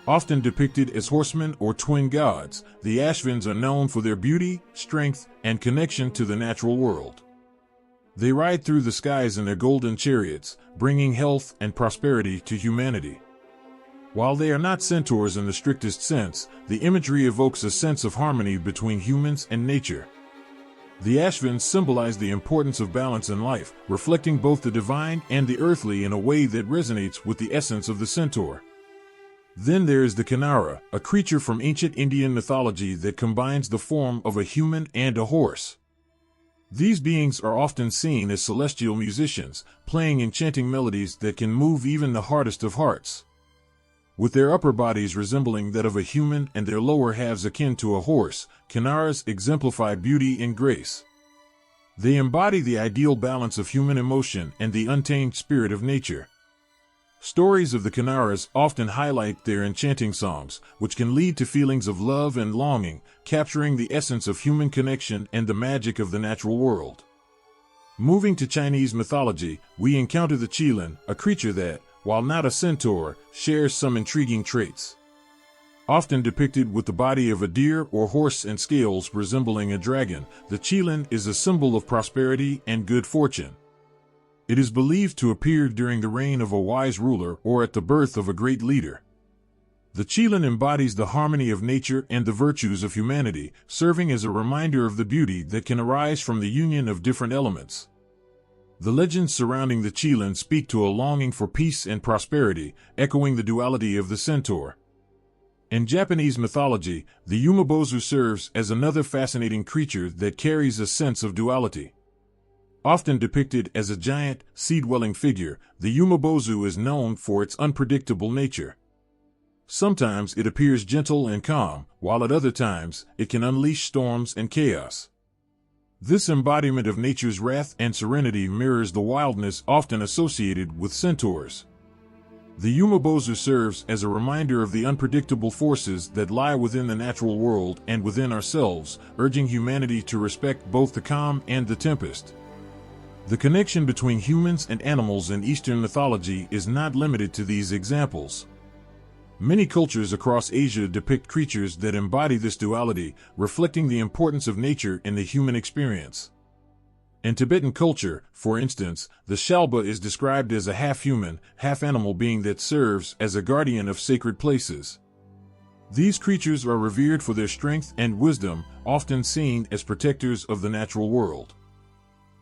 Often depicted as horsemen or twin gods, the Ashvins are known for their beauty, strength, and connection to the natural world. They ride through the skies in their golden chariots, bringing health and prosperity to humanity. While they are not centaurs in the strictest sense, the imagery evokes a sense of harmony between humans and nature. The Ashvins symbolize the importance of balance in life, reflecting both the divine and the earthly in a way that resonates with the essence of the centaur. Then there is the Kinara, a creature from ancient Indian mythology that combines the form of a human and a horse. These beings are often seen as celestial musicians, playing enchanting melodies that can move even the hardest of hearts. With their upper bodies resembling that of a human and their lower halves akin to a horse, Kinaras exemplify beauty and grace. They embody the ideal balance of human emotion and the untamed spirit of nature. Stories of the Kinaras often highlight their enchanting songs, which can lead to feelings of love and longing, capturing the essence of human connection and the magic of the natural world. Moving to Chinese mythology, we encounter the Chilan, a creature that, while not a centaur, shares some intriguing traits. Often depicted with the body of a deer or horse and scales resembling a dragon, the Chilan is a symbol of prosperity and good fortune. It is believed to appear during the reign of a wise ruler or at the birth of a great leader. The Chilan embodies the harmony of nature and the virtues of humanity, serving as a reminder of the beauty that can arise from the union of different elements. The legends surrounding the Chilan speak to a longing for peace and prosperity, echoing the duality of the centaur. In Japanese mythology, the Yumabozu serves as another fascinating creature that carries a sense of duality. Often depicted as a giant, sea-dwelling figure, the Yumabozu is known for its unpredictable nature. Sometimes it appears gentle and calm, while at other times, it can unleash storms and chaos. This embodiment of nature's wrath and serenity mirrors the wildness often associated with centaurs. The Yumabozu serves as a reminder of the unpredictable forces that lie within the natural world and within ourselves, urging humanity to respect both the calm and the tempest. The connection between humans and animals in Eastern mythology is not limited to these examples. Many cultures across Asia depict creatures that embody this duality, reflecting the importance of nature in the human experience. In Tibetan culture, for instance, the Shalba is described as a half-human, half-animal being that serves as a guardian of sacred places. These creatures are revered for their strength and wisdom, often seen as protectors of the natural world.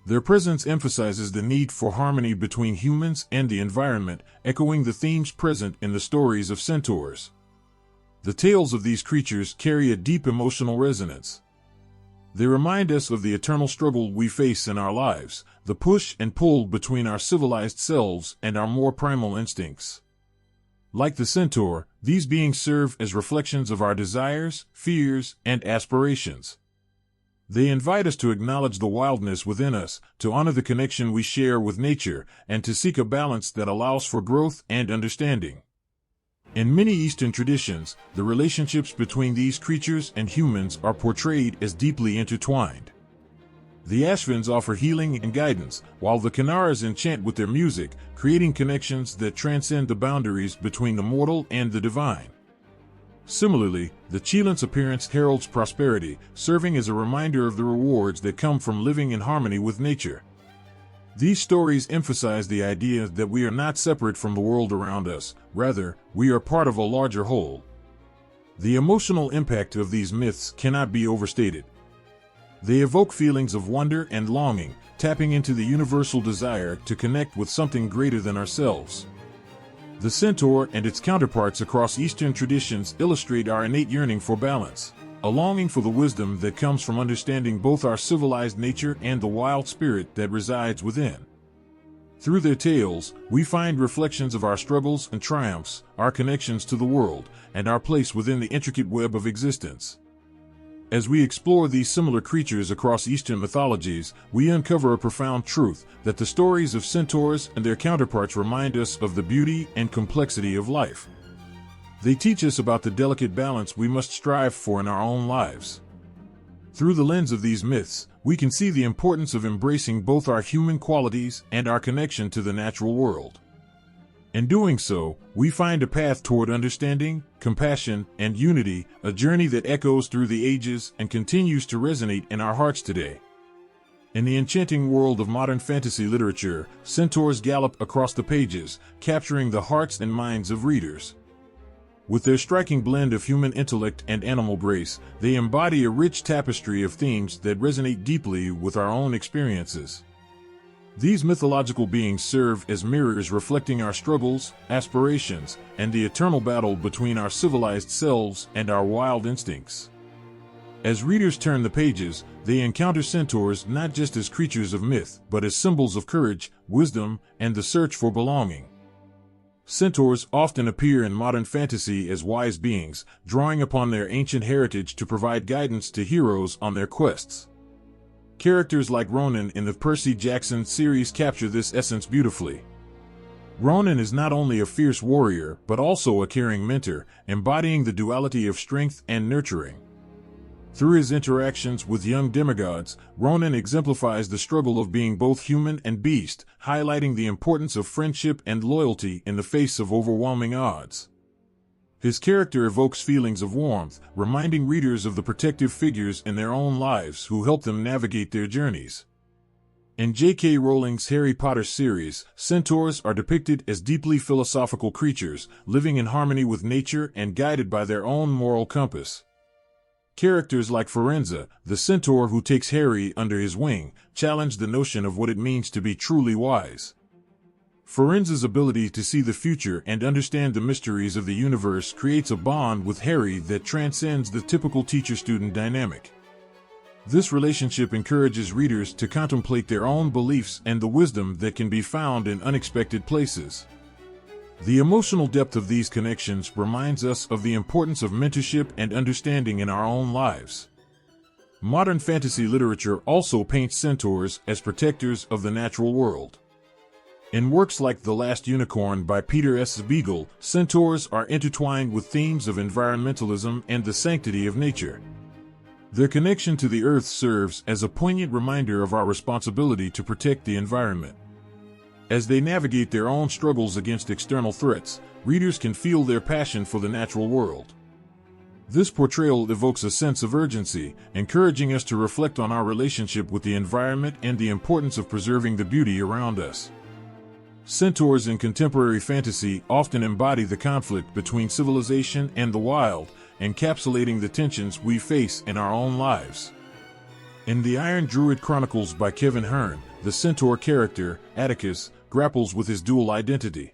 Their presence emphasizes the need for harmony between humans and the environment, echoing the themes present in the stories of centaurs. The tales of these creatures carry a deep emotional resonance. They remind us of the eternal struggle we face in our lives, the push and pull between our civilized selves and our more primal instincts. Like the centaur, these beings serve as reflections of our desires, fears, and aspirations. They invite us to acknowledge the wildness within us, to honor the connection we share with nature, and to seek a balance that allows for growth and understanding. In many Eastern traditions, the relationships between these creatures and humans are portrayed as deeply intertwined. The Ashvins offer healing and guidance, while the Kinnaras enchant with their music, creating connections that transcend the boundaries between the mortal and the divine. Similarly, the Chilant's appearance heralds prosperity, serving as a reminder of the rewards that come from living in harmony with nature. These stories emphasize the idea that we are not separate from the world around us, rather, we are part of a larger whole. The emotional impact of these myths cannot be overstated. They evoke feelings of wonder and longing, tapping into the universal desire to connect with something greater than ourselves. The centaur and its counterparts across Eastern traditions illustrate our innate yearning for balance, a longing for the wisdom that comes from understanding both our civilized nature and the wild spirit that resides within. Through their tales, we find reflections of our struggles and triumphs, our connections to the world, and our place within the intricate web of existence. As we explore these similar creatures across Eastern mythologies, we uncover a profound truth, that the stories of centaurs and their counterparts remind us of the beauty and complexity of life. They teach us about the delicate balance we must strive for in our own lives. Through the lens of these myths, we can see the importance of embracing both our human qualities and our connection to the natural world. In doing so, we find a path toward understanding, compassion, and unity, a journey that echoes through the ages and continues to resonate in our hearts today. In the enchanting world of modern fantasy literature, centaurs gallop across the pages, capturing the hearts and minds of readers. With their striking blend of human intellect and animal grace, they embody a rich tapestry of themes that resonate deeply with our own experiences. These mythological beings serve as mirrors reflecting our struggles, aspirations, and the eternal battle between our civilized selves and our wild instincts. As readers turn the pages, they encounter centaurs not just as creatures of myth, but as symbols of courage, wisdom, and the search for belonging. Centaurs often appear in modern fantasy as wise beings, drawing upon their ancient heritage to provide guidance to heroes on their quests. Characters like Ronan in the Percy Jackson series capture this essence beautifully. Ronan is not only a fierce warrior, but also a caring mentor, embodying the duality of strength and nurturing. Through his interactions with young demigods, Ronan exemplifies the struggle of being both human and beast, highlighting the importance of friendship and loyalty in the face of overwhelming odds. His character evokes feelings of warmth, reminding readers of the protective figures in their own lives who help them navigate their journeys. In J.K. Rowling's Harry Potter series, centaurs are depicted as deeply philosophical creatures, living in harmony with nature and guided by their own moral compass. Characters like Firenze, the centaur who takes Harry under his wing, challenge the notion of what it means to be truly wise. Firenze's ability to see the future and understand the mysteries of the universe creates a bond with Harry that transcends the typical teacher-student dynamic. This relationship encourages readers to contemplate their own beliefs and the wisdom that can be found in unexpected places. The emotional depth of these connections reminds us of the importance of mentorship and understanding in our own lives. Modern fantasy literature also paints centaurs as protectors of the natural world. In works like The Last Unicorn by Peter S. Beagle, centaurs are intertwined with themes of environmentalism and the sanctity of nature. Their connection to the earth serves as a poignant reminder of our responsibility to protect the environment. As they navigate their own struggles against external threats, readers can feel their passion for the natural world. This portrayal evokes a sense of urgency, encouraging us to reflect on our relationship with the environment and the importance of preserving the beauty around us. Centaurs in contemporary fantasy often embody the conflict between civilization and the wild, encapsulating the tensions we face in our own lives. In the Iron Druid Chronicles by Kevin Hearn, the Centaur character, Atticus, grapples with his dual identity.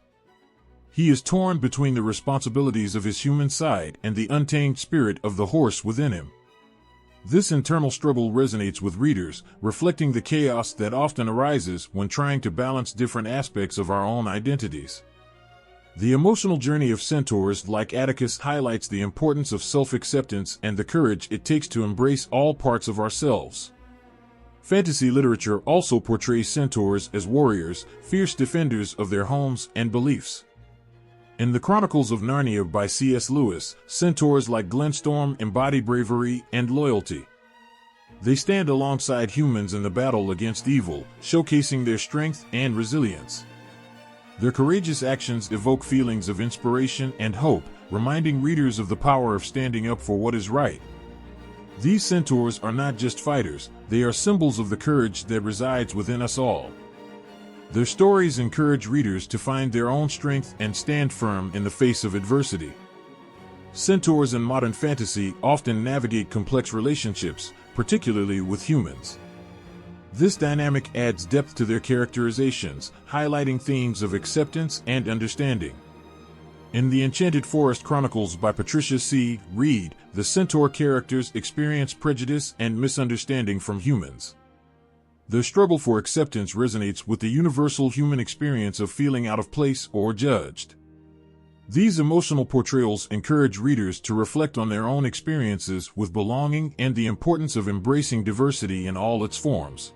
He is torn between the responsibilities of his human side and the untamed spirit of the horse within him. This internal struggle resonates with readers, reflecting the chaos that often arises when trying to balance different aspects of our own identities. The emotional journey of centaurs like Atticus highlights the importance of self-acceptance and the courage it takes to embrace all parts of ourselves. Fantasy literature also portrays centaurs as warriors, fierce defenders of their homes and beliefs. In the Chronicles of Narnia by C.S. Lewis, centaurs like Glenstorm embody bravery and loyalty. They stand alongside humans in the battle against evil, showcasing their strength and resilience. Their courageous actions evoke feelings of inspiration and hope, reminding readers of the power of standing up for what is right. These centaurs are not just fighters, they are symbols of the courage that resides within us all. Their stories encourage readers to find their own strength and stand firm in the face of adversity. Centaurs in modern fantasy often navigate complex relationships, particularly with humans. This dynamic adds depth to their characterizations, highlighting themes of acceptance and understanding. In the Enchanted Forest Chronicles by Patricia C. Reed, the centaur characters experience prejudice and misunderstanding from humans. Their struggle for acceptance resonates with the universal human experience of feeling out of place or judged. These emotional portrayals encourage readers to reflect on their own experiences with belonging and the importance of embracing diversity in all its forms.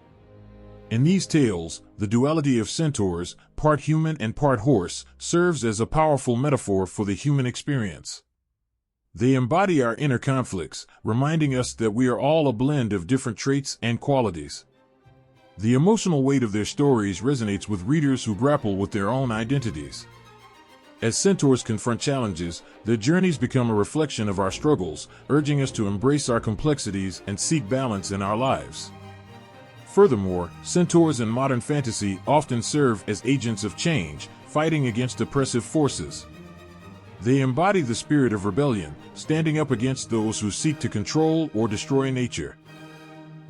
In these tales, the duality of centaurs, part human and part horse, serves as a powerful metaphor for the human experience. They embody our inner conflicts, reminding us that we are all a blend of different traits and qualities. The emotional weight of their stories resonates with readers who grapple with their own identities. As centaurs confront challenges, their journeys become a reflection of our struggles, urging us to embrace our complexities and seek balance in our lives. Furthermore, centaurs in modern fantasy often serve as agents of change, fighting against oppressive forces. They embody the spirit of rebellion, standing up against those who seek to control or destroy nature.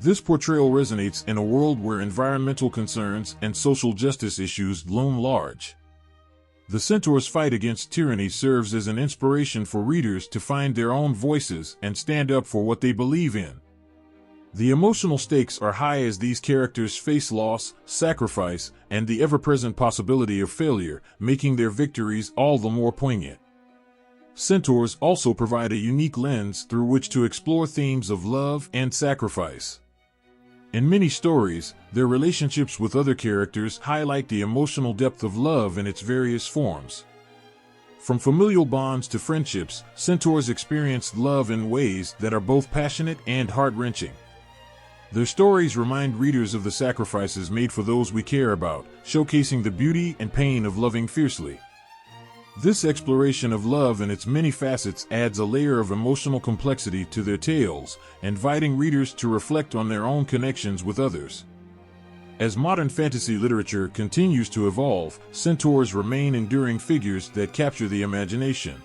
This portrayal resonates in a world where environmental concerns and social justice issues loom large. The centaur's fight against tyranny serves as an inspiration for readers to find their own voices and stand up for what they believe in. The emotional stakes are high as these characters face loss, sacrifice, and the ever-present possibility of failure, making their victories all the more poignant. Centaurs also provide a unique lens through which to explore themes of love and sacrifice. In many stories, their relationships with other characters highlight the emotional depth of love in its various forms. From familial bonds to friendships, centaurs experience love in ways that are both passionate and heart-wrenching. Their stories remind readers of the sacrifices made for those we care about, showcasing the beauty and pain of loving fiercely. This exploration of love in its many facets adds a layer of emotional complexity to their tales, inviting readers to reflect on their own connections with others. As modern fantasy literature continues to evolve, centaurs remain enduring figures that capture the imagination.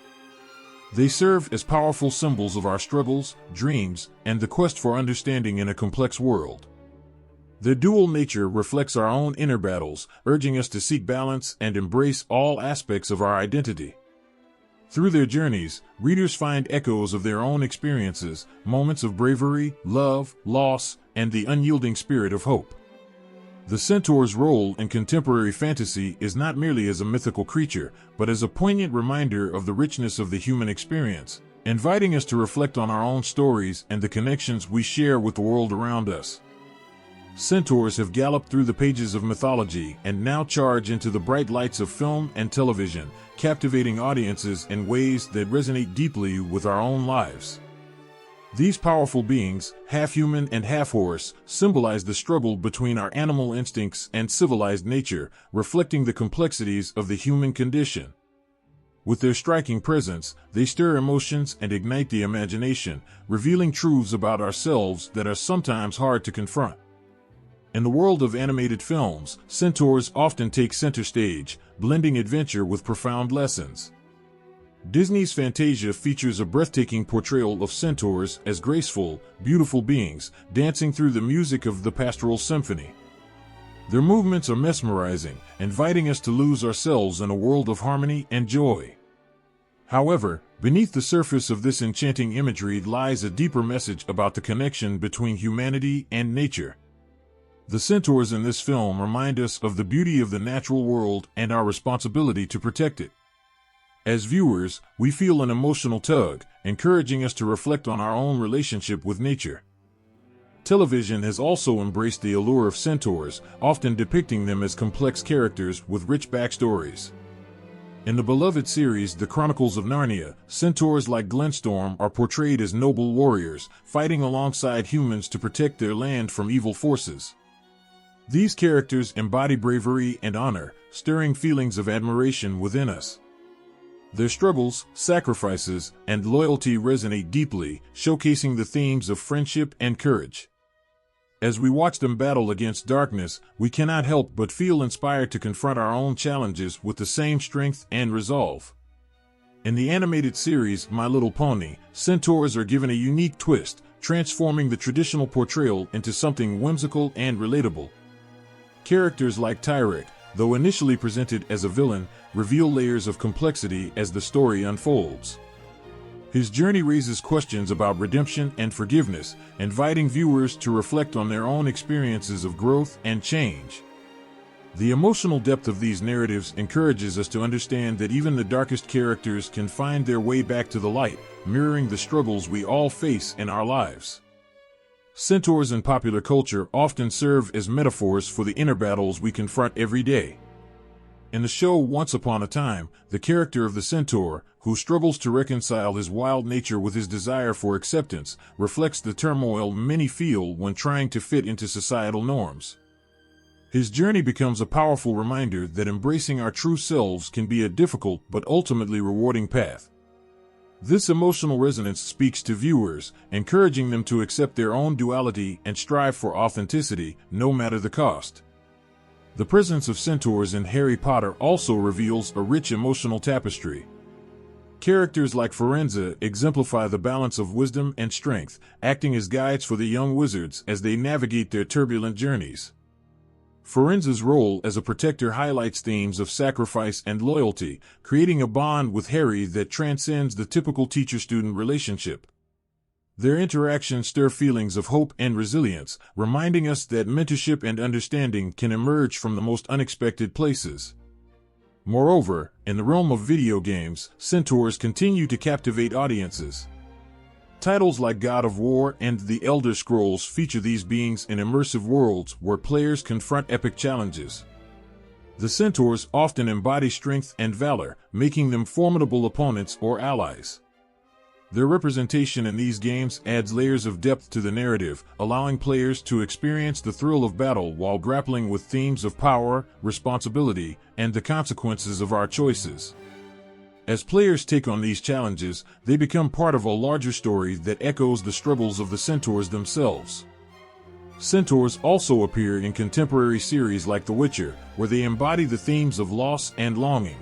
They serve as powerful symbols of our struggles, dreams, and the quest for understanding in a complex world. Their dual nature reflects our own inner battles, urging us to seek balance and embrace all aspects of our identity. Through their journeys, readers find echoes of their own experiences, moments of bravery, love, loss, and the unyielding spirit of hope. The centaur's role in contemporary fantasy is not merely as a mythical creature, but as a poignant reminder of the richness of the human experience, inviting us to reflect on our own stories and the connections we share with the world around us. Centaurs have galloped through the pages of mythology and now charge into the bright lights of film and television, captivating audiences in ways that resonate deeply with our own lives. These powerful beings, half human and half horse, symbolize the struggle between our animal instincts and civilized nature, reflecting the complexities of the human condition. With their striking presence, they stir emotions and ignite the imagination, revealing truths about ourselves that are sometimes hard to confront. In the world of animated films, centaurs often take center stage, blending adventure with profound lessons. Disney's Fantasia features a breathtaking portrayal of centaurs as graceful, beautiful beings, dancing through the music of the pastoral symphony. Their movements are mesmerizing, inviting us to lose ourselves in a world of harmony and joy. However, beneath the surface of this enchanting imagery lies a deeper message about the connection between humanity and nature. The centaurs in this film remind us of the beauty of the natural world and our responsibility to protect it. As viewers, we feel an emotional tug, encouraging us to reflect on our own relationship with nature. Television has also embraced the allure of centaurs, often depicting them as complex characters with rich backstories. In the beloved series The Chronicles of Narnia, centaurs like Glenstorm are portrayed as noble warriors, fighting alongside humans to protect their land from evil forces. These characters embody bravery and honor, stirring feelings of admiration within us. Their struggles, sacrifices, and loyalty resonate deeply, showcasing the themes of friendship and courage. As we watch them battle against darkness, we cannot help but feel inspired to confront our own challenges with the same strength and resolve. In the animated series My Little Pony, centaurs are given a unique twist, transforming the traditional portrayal into something whimsical and relatable. Characters like Tyrek, though initially presented as a villain, reveal layers of complexity as the story unfolds. His journey raises questions about redemption and forgiveness, inviting viewers to reflect on their own experiences of growth and change. The emotional depth of these narratives encourages us to understand that even the darkest characters can find their way back to the light, mirroring the struggles we all face in our lives. Centaurs in popular culture often serve as metaphors for the inner battles we confront every day. In the show Once Upon a Time, the character of the centaur, who struggles to reconcile his wild nature with his desire for acceptance, reflects the turmoil many feel when trying to fit into societal norms. His journey becomes a powerful reminder that embracing our true selves can be a difficult but ultimately rewarding path. This emotional resonance speaks to viewers, encouraging them to accept their own duality and strive for authenticity, no matter the cost. The presence of centaurs in Harry Potter also reveals a rich emotional tapestry. Characters like Firenze exemplify the balance of wisdom and strength, acting as guides for the young wizards as they navigate their turbulent journeys. Firenze's role as a protector highlights themes of sacrifice and loyalty, creating a bond with Harry that transcends the typical teacher-student relationship. Their interactions stir feelings of hope and resilience, reminding us that mentorship and understanding can emerge from the most unexpected places. Moreover, in the realm of video games, centaurs continue to captivate audiences. Titles like God of War and The Elder Scrolls feature these beings in immersive worlds where players confront epic challenges. The centaurs often embody strength and valor, making them formidable opponents or allies. Their representation in these games adds layers of depth to the narrative, allowing players to experience the thrill of battle while grappling with themes of power, responsibility, and the consequences of our choices. As players take on these challenges, they become part of a larger story that echoes the struggles of the centaurs themselves. Centaurs also appear in contemporary series like The Witcher, where they embody the themes of loss and longing.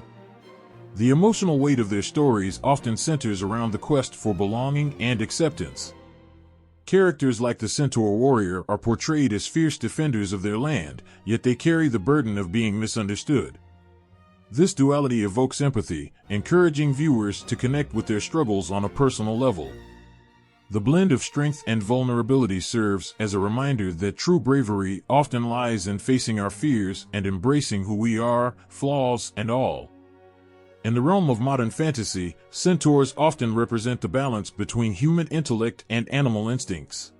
The emotional weight of their stories often centers around the quest for belonging and acceptance. Characters like the Centaur warrior are portrayed as fierce defenders of their land, yet they carry the burden of being misunderstood. This duality evokes empathy, encouraging viewers to connect with their struggles on a personal level. The blend of strength and vulnerability serves as a reminder that true bravery often lies in facing our fears and embracing who we are, flaws and all. In the realm of modern fantasy, centaurs often represent the balance between human intellect and animal instincts.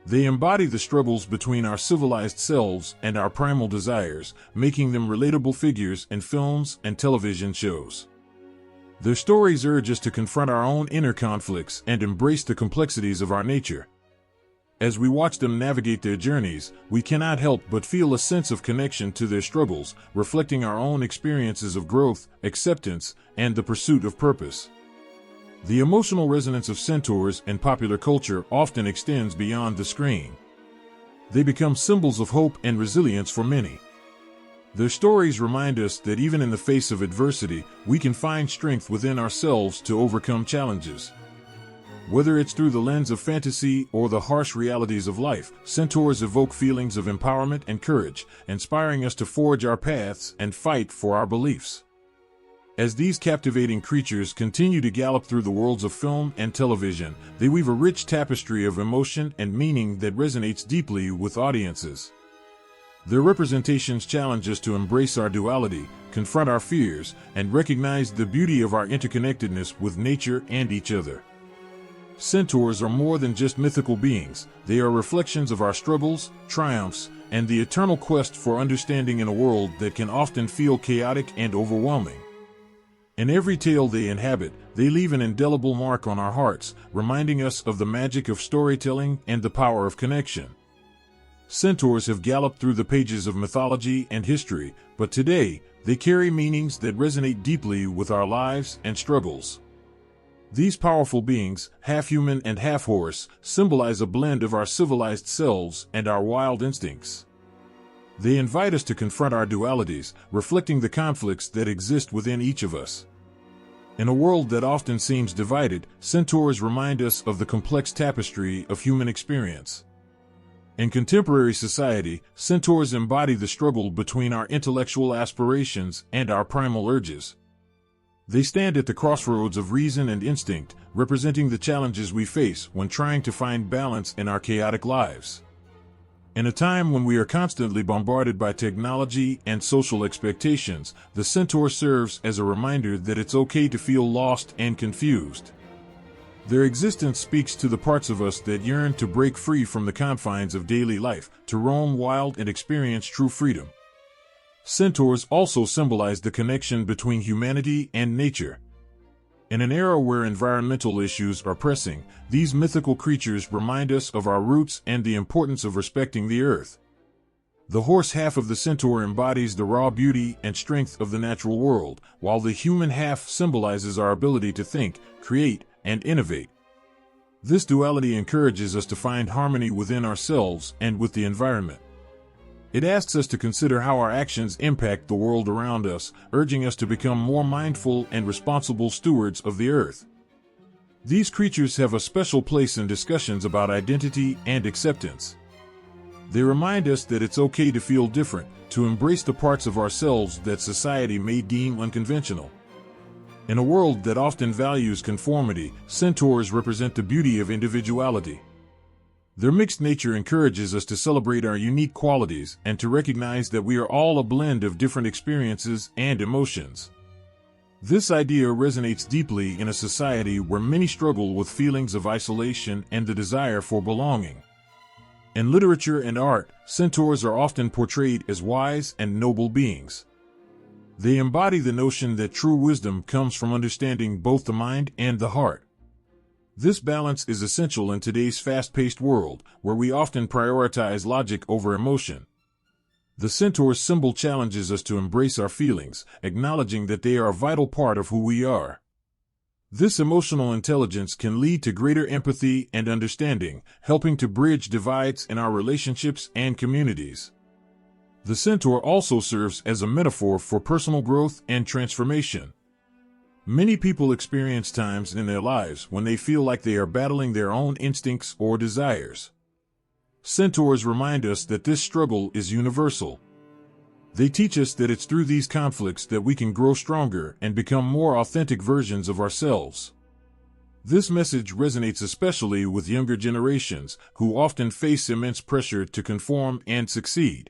They embody the struggles between our civilized selves and our primal desires, making them relatable figures in films and television shows. Their stories urge us to confront our own inner conflicts and embrace the complexities of our nature. As we watch them navigate their journeys, we cannot help but feel a sense of connection to their struggles, reflecting our own experiences of growth, acceptance, and the pursuit of purpose. The emotional resonance of centaurs in popular culture often extends beyond the screen. They become symbols of hope and resilience for many. Their stories remind us that even in the face of adversity, we can find strength within ourselves to overcome challenges. Whether it's through the lens of fantasy or the harsh realities of life, centaurs evoke feelings of empowerment and courage, inspiring us to forge our paths and fight for our beliefs. As these captivating creatures continue to gallop through the worlds of film and television, they weave a rich tapestry of emotion and meaning that resonates deeply with audiences. Their representations challenge us to embrace our duality, confront our fears, and recognize the beauty of our interconnectedness with nature and each other. Centaurs are more than just mythical beings. They are reflections of our struggles, triumphs, and the eternal quest for understanding in a world that can often feel chaotic and overwhelming. In every tale they inhabit, they leave an indelible mark on our hearts, reminding us of the magic of storytelling and the power of connection. Centaurs have galloped through the pages of mythology and history, but today, they carry meanings that resonate deeply with our lives and struggles. These powerful beings, half human and half horse, symbolize a blend of our civilized selves and our wild instincts. They invite us to confront our dualities, reflecting the conflicts that exist within each of us. In a world that often seems divided, centaurs remind us of the complex tapestry of human experience. In contemporary society, centaurs embody the struggle between our intellectual aspirations and our primal urges. They stand at the crossroads of reason and instinct, representing the challenges we face when trying to find balance in our chaotic lives. In a time when we are constantly bombarded by technology and social expectations, the centaur serves as a reminder that it's okay to feel lost and confused. Their existence speaks to the parts of us that yearn to break free from the confines of daily life, to roam wild and experience true freedom. Centaurs also symbolize the connection between humanity and nature. In an era where environmental issues are pressing, these mythical creatures remind us of our roots and the importance of respecting the earth. The horse half of the centaur embodies the raw beauty and strength of the natural world, while the human half symbolizes our ability to think, create, and innovate. This duality encourages us to find harmony within ourselves and with the environment. It asks us to consider how our actions impact the world around us, urging us to become more mindful and responsible stewards of the earth. These creatures have a special place in discussions about identity and acceptance. They remind us that it's okay to feel different, to embrace the parts of ourselves that society may deem unconventional. In a world that often values conformity, centaurs represent the beauty of individuality. Their mixed nature encourages us to celebrate our unique qualities and to recognize that we are all a blend of different experiences and emotions. This idea resonates deeply in a society where many struggle with feelings of isolation and the desire for belonging. In literature and art, centaurs are often portrayed as wise and noble beings. They embody the notion that true wisdom comes from understanding both the mind and the heart. This balance is essential in today's fast-paced world, where we often prioritize logic over emotion. The centaur's symbol challenges us to embrace our feelings, acknowledging that they are a vital part of who we are. This emotional intelligence can lead to greater empathy and understanding, helping to bridge divides in our relationships and communities. The centaur also serves as a metaphor for personal growth and transformation. Many people experience times in their lives when they feel like they are battling their own instincts or desires. Centaurs remind us that this struggle is universal. They teach us that it's through these conflicts that we can grow stronger and become more authentic versions of ourselves. This message resonates especially with younger generations, who often face immense pressure to conform and succeed.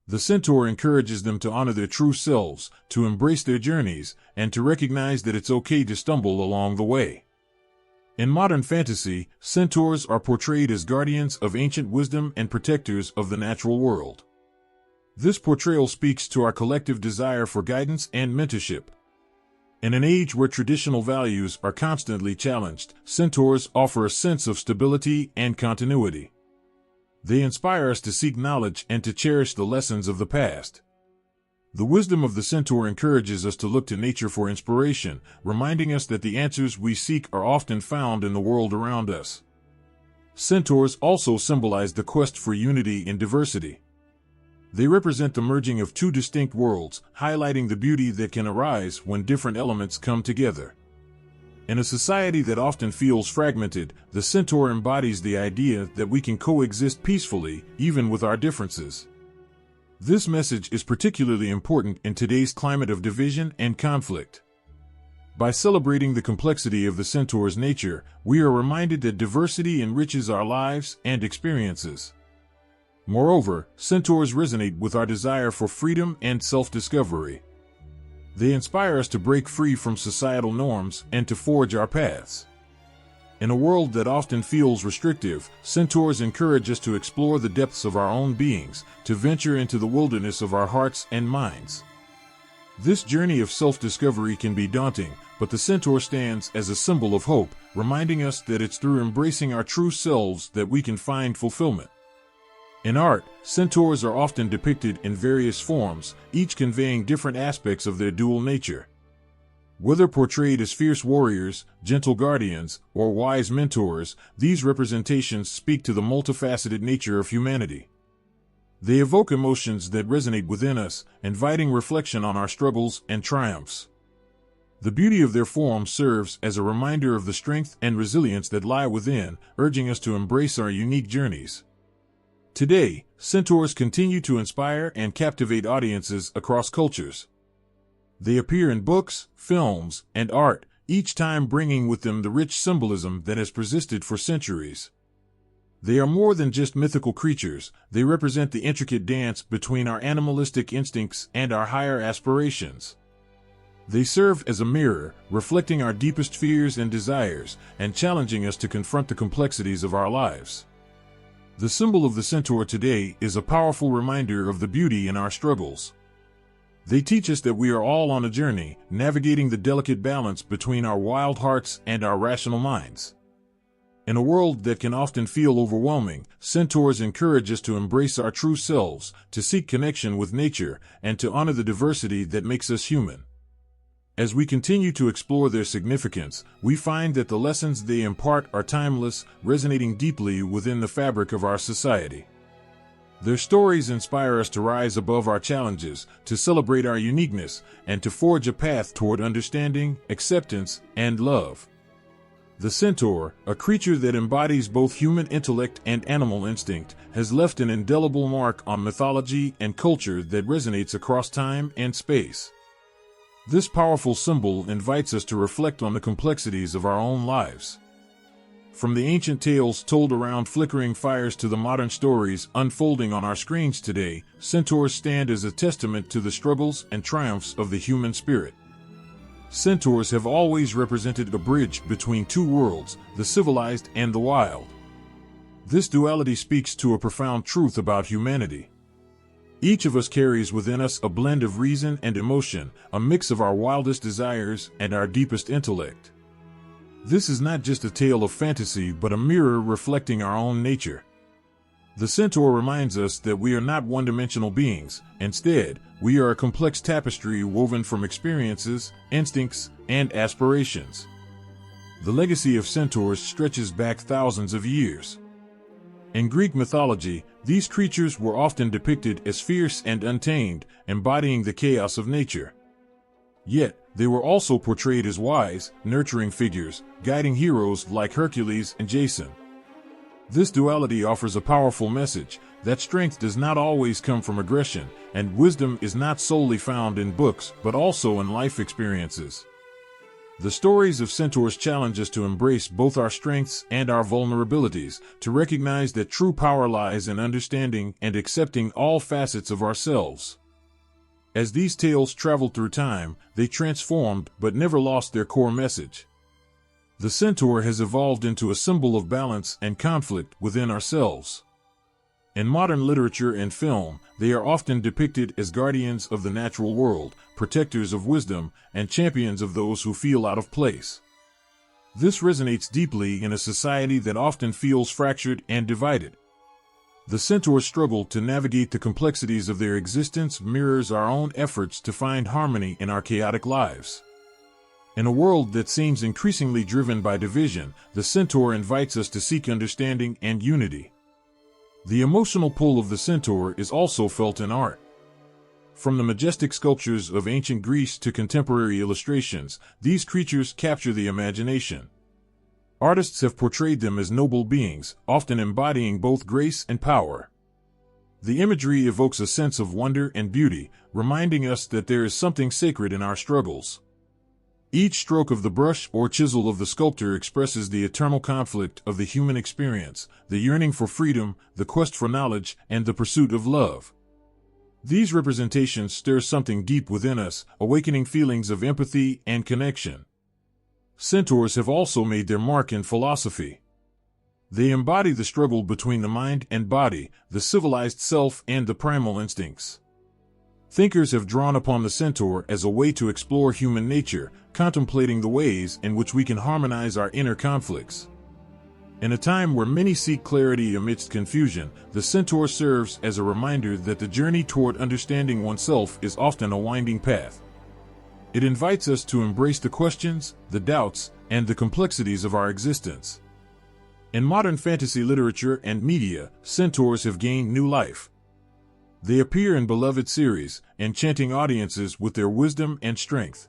The centaur encourages them to honor their true selves, to embrace their journeys, and to recognize that it's okay to stumble along the way. In modern fantasy, centaurs are portrayed as guardians of ancient wisdom and protectors of the natural world. This portrayal speaks to our collective desire for guidance and mentorship. In an age where traditional values are constantly challenged, centaurs offer a sense of stability and continuity. They inspire us to seek knowledge and to cherish the lessons of the past. The wisdom of the centaur encourages us to look to nature for inspiration, reminding us that the answers we seek are often found in the world around us. Centaurs also symbolize the quest for unity in diversity. They represent the merging of two distinct worlds, highlighting the beauty that can arise when different elements come together. In a society that often feels fragmented, the centaur embodies the idea that we can coexist peacefully, even with our differences. This message is particularly important in today's climate of division and conflict. By celebrating the complexity of the centaur's nature, we are reminded that diversity enriches our lives and experiences. Moreover, centaurs resonate with our desire for freedom and self-discovery. They inspire us to break free from societal norms and to forge our paths. In a world that often feels restrictive, centaurs encourage us to explore the depths of our own beings, to venture into the wilderness of our hearts and minds. This journey of self-discovery can be daunting, but the centaur stands as a symbol of hope, reminding us that it's through embracing our true selves that we can find fulfillment. In art, centaurs are often depicted in various forms, each conveying different aspects of their dual nature. Whether portrayed as fierce warriors, gentle guardians, or wise mentors, these representations speak to the multifaceted nature of humanity. They evoke emotions that resonate within us, inviting reflection on our struggles and triumphs. The beauty of their form serves as a reminder of the strength and resilience that lie within, urging us to embrace our unique journeys. Today, centaurs continue to inspire and captivate audiences across cultures. They appear in books, films, and art, each time bringing with them the rich symbolism that has persisted for centuries. They are more than just mythical creatures, they represent the intricate dance between our animalistic instincts and our higher aspirations. They serve as a mirror, reflecting our deepest fears and desires, and challenging us to confront the complexities of our lives. The symbol of the centaur today is a powerful reminder of the beauty in our struggles. They teach us that we are all on a journey, navigating the delicate balance between our wild hearts and our rational minds. In a world that can often feel overwhelming, centaurs encourage us to embrace our true selves, to seek connection with nature, and to honor the diversity that makes us human. As we continue to explore their significance, we find that the lessons they impart are timeless, resonating deeply within the fabric of our society. Their stories inspire us to rise above our challenges, to celebrate our uniqueness, and to forge a path toward understanding, acceptance, and love. The centaur, a creature that embodies both human intellect and animal instinct, has left an indelible mark on mythology and culture that resonates across time and space. This powerful symbol invites us to reflect on the complexities of our own lives. From the ancient tales told around flickering fires to the modern stories unfolding on our screens today, centaurs stand as a testament to the struggles and triumphs of the human spirit. Centaurs have always represented a bridge between two worlds, the civilized and the wild. This duality speaks to a profound truth about humanity. Each of us carries within us a blend of reason and emotion, a mix of our wildest desires and our deepest intellect. This is not just a tale of fantasy but a mirror reflecting our own nature. The centaur reminds us that we are not one-dimensional beings. Instead, we are a complex tapestry woven from experiences, instincts, and aspirations. The legacy of centaurs stretches back thousands of years. In Greek mythology, these creatures were often depicted as fierce and untamed, embodying the chaos of nature. Yet, they were also portrayed as wise, nurturing figures, guiding heroes like Hercules and Jason. This duality offers a powerful message that strength does not always come from aggression, and wisdom is not solely found in books but also in life experiences. The stories of centaurs challenge us to embrace both our strengths and our vulnerabilities, to recognize that true power lies in understanding and accepting all facets of ourselves. As these tales traveled through time, they transformed but never lost their core message. The centaur has evolved into a symbol of balance and conflict within ourselves. In modern literature and film, they are often depicted as guardians of the natural world, protectors of wisdom, and champions of those who feel out of place. This resonates deeply in a society that often feels fractured and divided. The centaur's struggle to navigate the complexities of their existence mirrors our own efforts to find harmony in our chaotic lives. In a world that seems increasingly driven by division, the centaur invites us to seek understanding and unity. The emotional pull of the centaur is also felt in art. From the majestic sculptures of ancient Greece to contemporary illustrations, these creatures capture the imagination. Artists have portrayed them as noble beings, often embodying both grace and power. The imagery evokes a sense of wonder and beauty, reminding us that there is something sacred in our struggles. Each stroke of the brush or chisel of the sculptor expresses the eternal conflict of the human experience, the yearning for freedom, the quest for knowledge, and the pursuit of love. These representations stir something deep within us, awakening feelings of empathy and connection. Centaurs have also made their mark in philosophy. They embody the struggle between the mind and body, the civilized self and the primal instincts. Thinkers have drawn upon the centaur as a way to explore human nature, contemplating the ways in which we can harmonize our inner conflicts. In a time where many seek clarity amidst confusion, the centaur serves as a reminder that the journey toward understanding oneself is often a winding path. It invites us to embrace the questions, the doubts, and the complexities of our existence. In modern fantasy literature and media, centaurs have gained new life. They appear in beloved series, enchanting audiences with their wisdom and strength.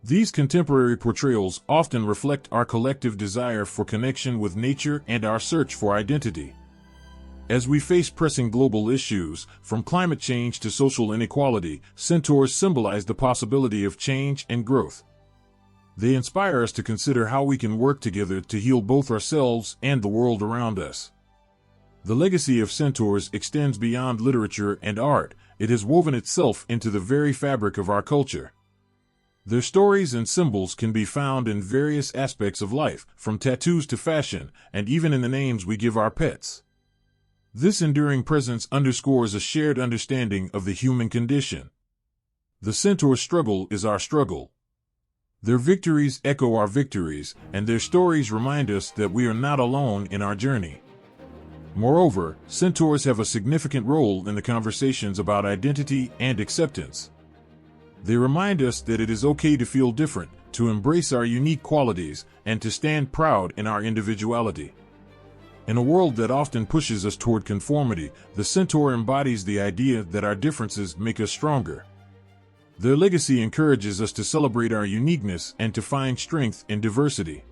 These contemporary portrayals often reflect our collective desire for connection with nature and our search for identity. As we face pressing global issues, from climate change to social inequality, centaurs symbolize the possibility of change and growth. They inspire us to consider how we can work together to heal both ourselves and the world around us. The legacy of centaurs extends beyond literature and art. It has woven itself into the very fabric of our culture. Their stories and symbols can be found in various aspects of life, from tattoos to fashion, and even in the names we give our pets. This enduring presence underscores a shared understanding of the human condition. The centaur's struggle is our struggle. Their victories echo our victories, and their stories remind us that we are not alone in our journey. Moreover, centaurs have a significant role in the conversations about identity and acceptance. They remind us that it is okay to feel different, to embrace our unique qualities, and to stand proud in our individuality. In a world that often pushes us toward conformity, the centaur embodies the idea that our differences make us stronger. Their legacy encourages us to celebrate our uniqueness and to find strength in diversity.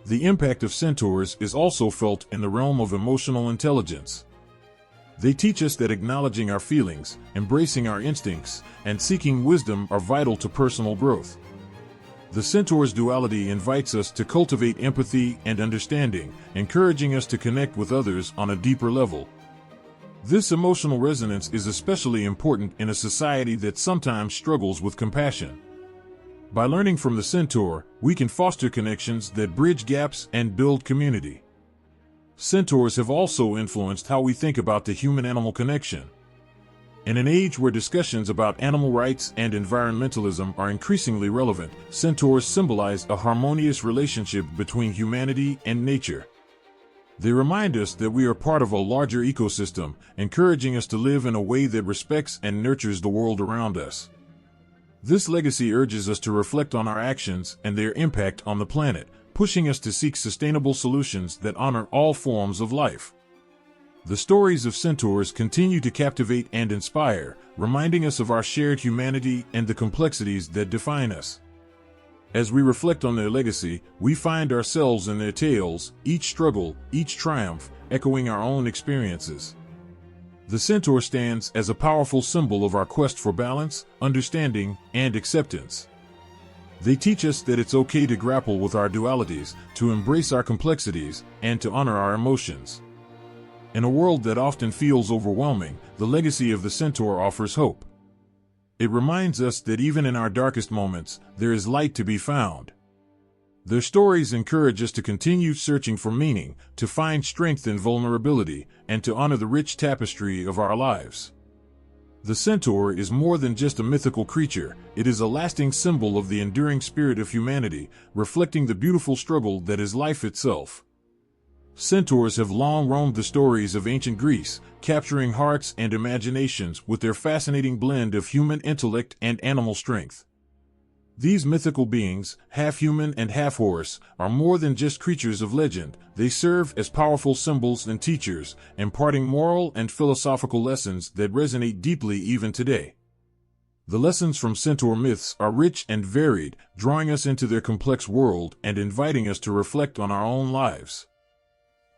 The impact of centaurs is also felt in the realm of emotional intelligence. They teach us that acknowledging our feelings, embracing our instincts, and seeking wisdom are vital to personal growth. The centaur's duality invites us to cultivate empathy and understanding, encouraging us to connect with others on a deeper level. This emotional resonance is especially important in a society that sometimes struggles with compassion. By learning from the centaur, we can foster connections that bridge gaps and build community. Centaurs have also influenced how we think about the human-animal connection. In an age where discussions about animal rights and environmentalism are increasingly relevant, centaurs symbolize a harmonious relationship between humanity and nature. They remind us that we are part of a larger ecosystem, encouraging us to live in a way that respects and nurtures the world around us. This legacy urges us to reflect on our actions and their impact on the planet, pushing us to seek sustainable solutions that honor all forms of life. The stories of centaurs continue to captivate and inspire, reminding us of our shared humanity and the complexities that define us. As we reflect on their legacy, we find ourselves in their tales, each struggle, each triumph, echoing our own experiences. The centaur stands as a powerful symbol of our quest for balance, understanding, and acceptance. They teach us that it's okay to grapple with our dualities, to embrace our complexities, and to honor our emotions. In a world that often feels overwhelming, the legacy of the centaur offers hope. It reminds us that even in our darkest moments, there is light to be found. Their stories encourage us to continue searching for meaning, to find strength in vulnerability, and to honor the rich tapestry of our lives. The centaur is more than just a mythical creature, it is a lasting symbol of the enduring spirit of humanity, reflecting the beautiful struggle that is life itself. Centaurs have long roamed the stories of ancient Greece, capturing hearts and imaginations with their fascinating blend of human intellect and animal strength. These mythical beings, half human and half horse, are more than just creatures of legend. They serve as powerful symbols and teachers, imparting moral and philosophical lessons that resonate deeply even today. The lessons from centaur myths are rich and varied, drawing us into their complex world and inviting us to reflect on our own lives.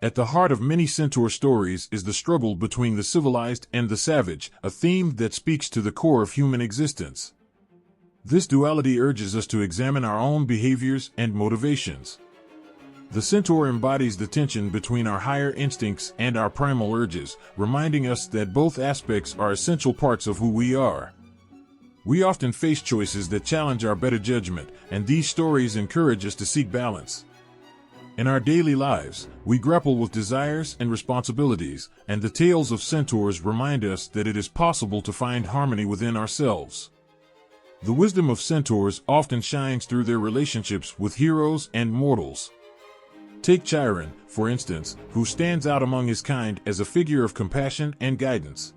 At the heart of many centaur stories is the struggle between the civilized and the savage, a theme that speaks to the core of human existence. This duality urges us to examine our own behaviors and motivations. The centaur embodies the tension between our higher instincts and our primal urges, reminding us that both aspects are essential parts of who we are. We often face choices that challenge our better judgment, and these stories encourage us to seek balance. In our daily lives, we grapple with desires and responsibilities, and the tales of centaurs remind us that it is possible to find harmony within ourselves. The wisdom of centaurs often shines through their relationships with heroes and mortals. Take Chiron, for instance, who stands out among his kind as a figure of compassion and guidance.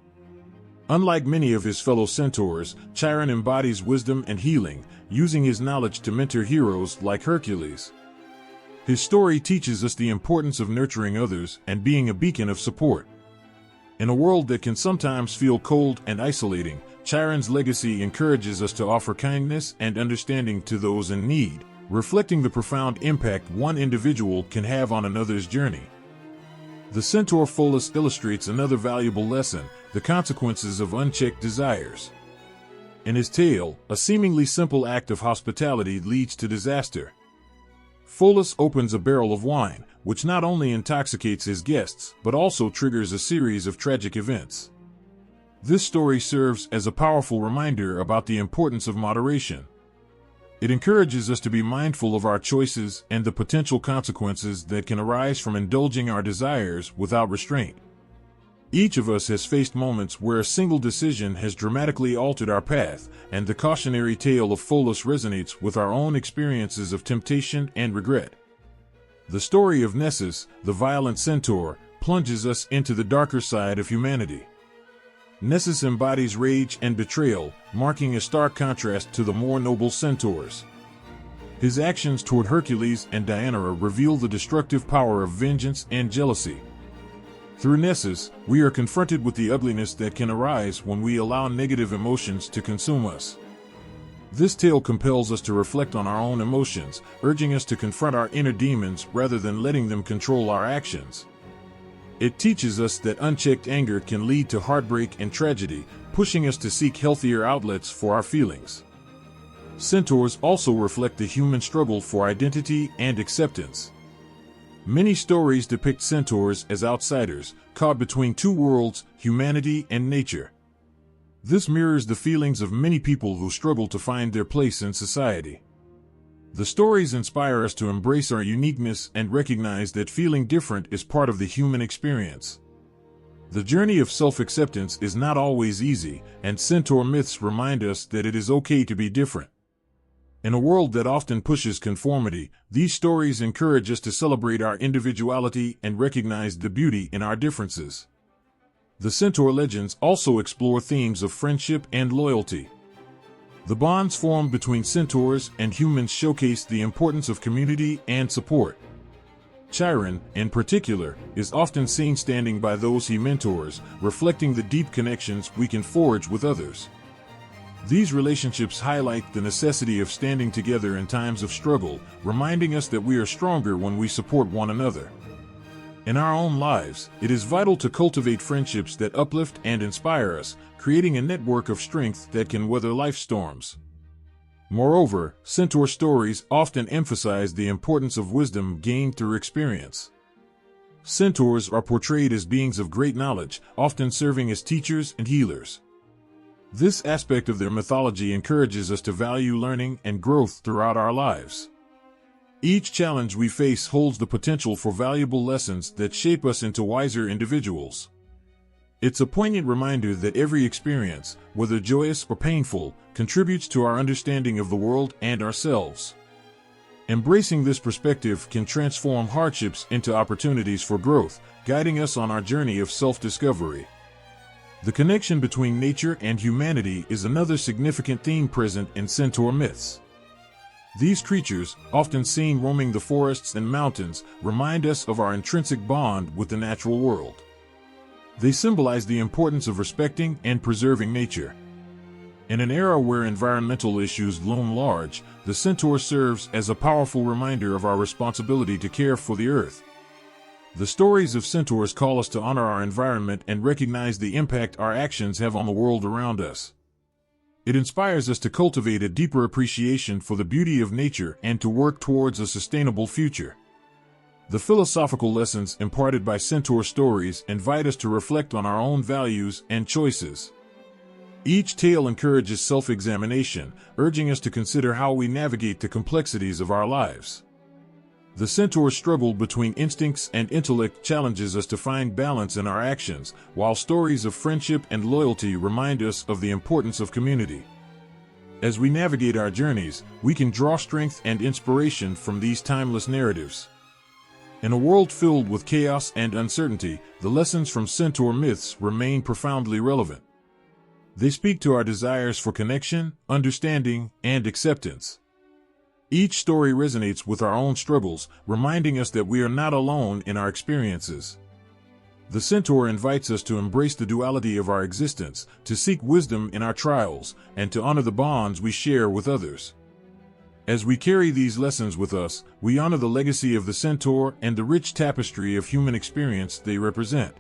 Unlike many of his fellow centaurs, Chiron embodies wisdom and healing, using his knowledge to mentor heroes like Hercules. His story teaches us the importance of nurturing others and being a beacon of support. In a world that can sometimes feel cold and isolating, Chiron's legacy encourages us to offer kindness and understanding to those in need, reflecting the profound impact one individual can have on another's journey. The centaur Pholus illustrates another valuable lesson: the consequences of unchecked desires. In his tale, a seemingly simple act of hospitality leads to disaster. Pholus opens a barrel of wine, which not only intoxicates his guests, but also triggers a series of tragic events. This story serves as a powerful reminder about the importance of moderation. It encourages us to be mindful of our choices and the potential consequences that can arise from indulging our desires without restraint. Each of us has faced moments where a single decision has dramatically altered our path, and the cautionary tale of Pholus resonates with our own experiences of temptation and regret. The story of Nessus, the violent centaur, plunges us into the darker side of humanity. Nessus embodies rage and betrayal, marking a stark contrast to the more noble centaurs. His actions toward Hercules and Diana reveal the destructive power of vengeance and jealousy. Through Nessus, we are confronted with the ugliness that can arise when we allow negative emotions to consume us. This tale compels us to reflect on our own emotions, urging us to confront our inner demons rather than letting them control our actions. It teaches us that unchecked anger can lead to heartbreak and tragedy, pushing us to seek healthier outlets for our feelings. Centaurs also reflect the human struggle for identity and acceptance. Many stories depict centaurs as outsiders, caught between two worlds, humanity and nature. This mirrors the feelings of many people who struggle to find their place in society. The stories inspire us to embrace our uniqueness and recognize that feeling different is part of the human experience. The journey of self-acceptance is not always easy, and centaur myths remind us that it is okay to be different. In a world that often pushes conformity, these stories encourage us to celebrate our individuality and recognize the beauty in our differences. The centaur legends also explore themes of friendship and loyalty. The bonds formed between centaurs and humans showcase the importance of community and support. Chiron, in particular, is often seen standing by those he mentors, reflecting the deep connections we can forge with others. These relationships highlight the necessity of standing together in times of struggle, reminding us that we are stronger when we support one another. In our own lives, it is vital to cultivate friendships that uplift and inspire us, creating a network of strength that can weather life's storms. Moreover, centaur stories often emphasize the importance of wisdom gained through experience. Centaurs are portrayed as beings of great knowledge, often serving as teachers and healers. This aspect of their mythology encourages us to value learning and growth throughout our lives. Each challenge we face holds the potential for valuable lessons that shape us into wiser individuals. It's a poignant reminder that every experience, whether joyous or painful, contributes to our understanding of the world and ourselves. Embracing this perspective can transform hardships into opportunities for growth, guiding us on our journey of self-discovery. The connection between nature and humanity is another significant theme present in centaur myths. These creatures, often seen roaming the forests and mountains, remind us of our intrinsic bond with the natural world. They symbolize the importance of respecting and preserving nature. In an era where environmental issues loom large, the centaur serves as a powerful reminder of our responsibility to care for the earth. The stories of centaurs call us to honor our environment and recognize the impact our actions have on the world around us. It inspires us to cultivate a deeper appreciation for the beauty of nature and to work towards a sustainable future. The philosophical lessons imparted by centaur stories invite us to reflect on our own values and choices. Each tale encourages self-examination, urging us to consider how we navigate the complexities of our lives. The centaur's struggle between instincts and intellect challenges us to find balance in our actions, while stories of friendship and loyalty remind us of the importance of community. As we navigate our journeys, we can draw strength and inspiration from these timeless narratives. In a world filled with chaos and uncertainty, the lessons from centaur myths remain profoundly relevant. They speak to our desires for connection, understanding, and acceptance. Each story resonates with our own struggles, reminding us that we are not alone in our experiences. The centaur invites us to embrace the duality of our existence, to seek wisdom in our trials, and to honor the bonds we share with others. As we carry these lessons with us, we honor the legacy of the centaur and the rich tapestry of human experience they represent.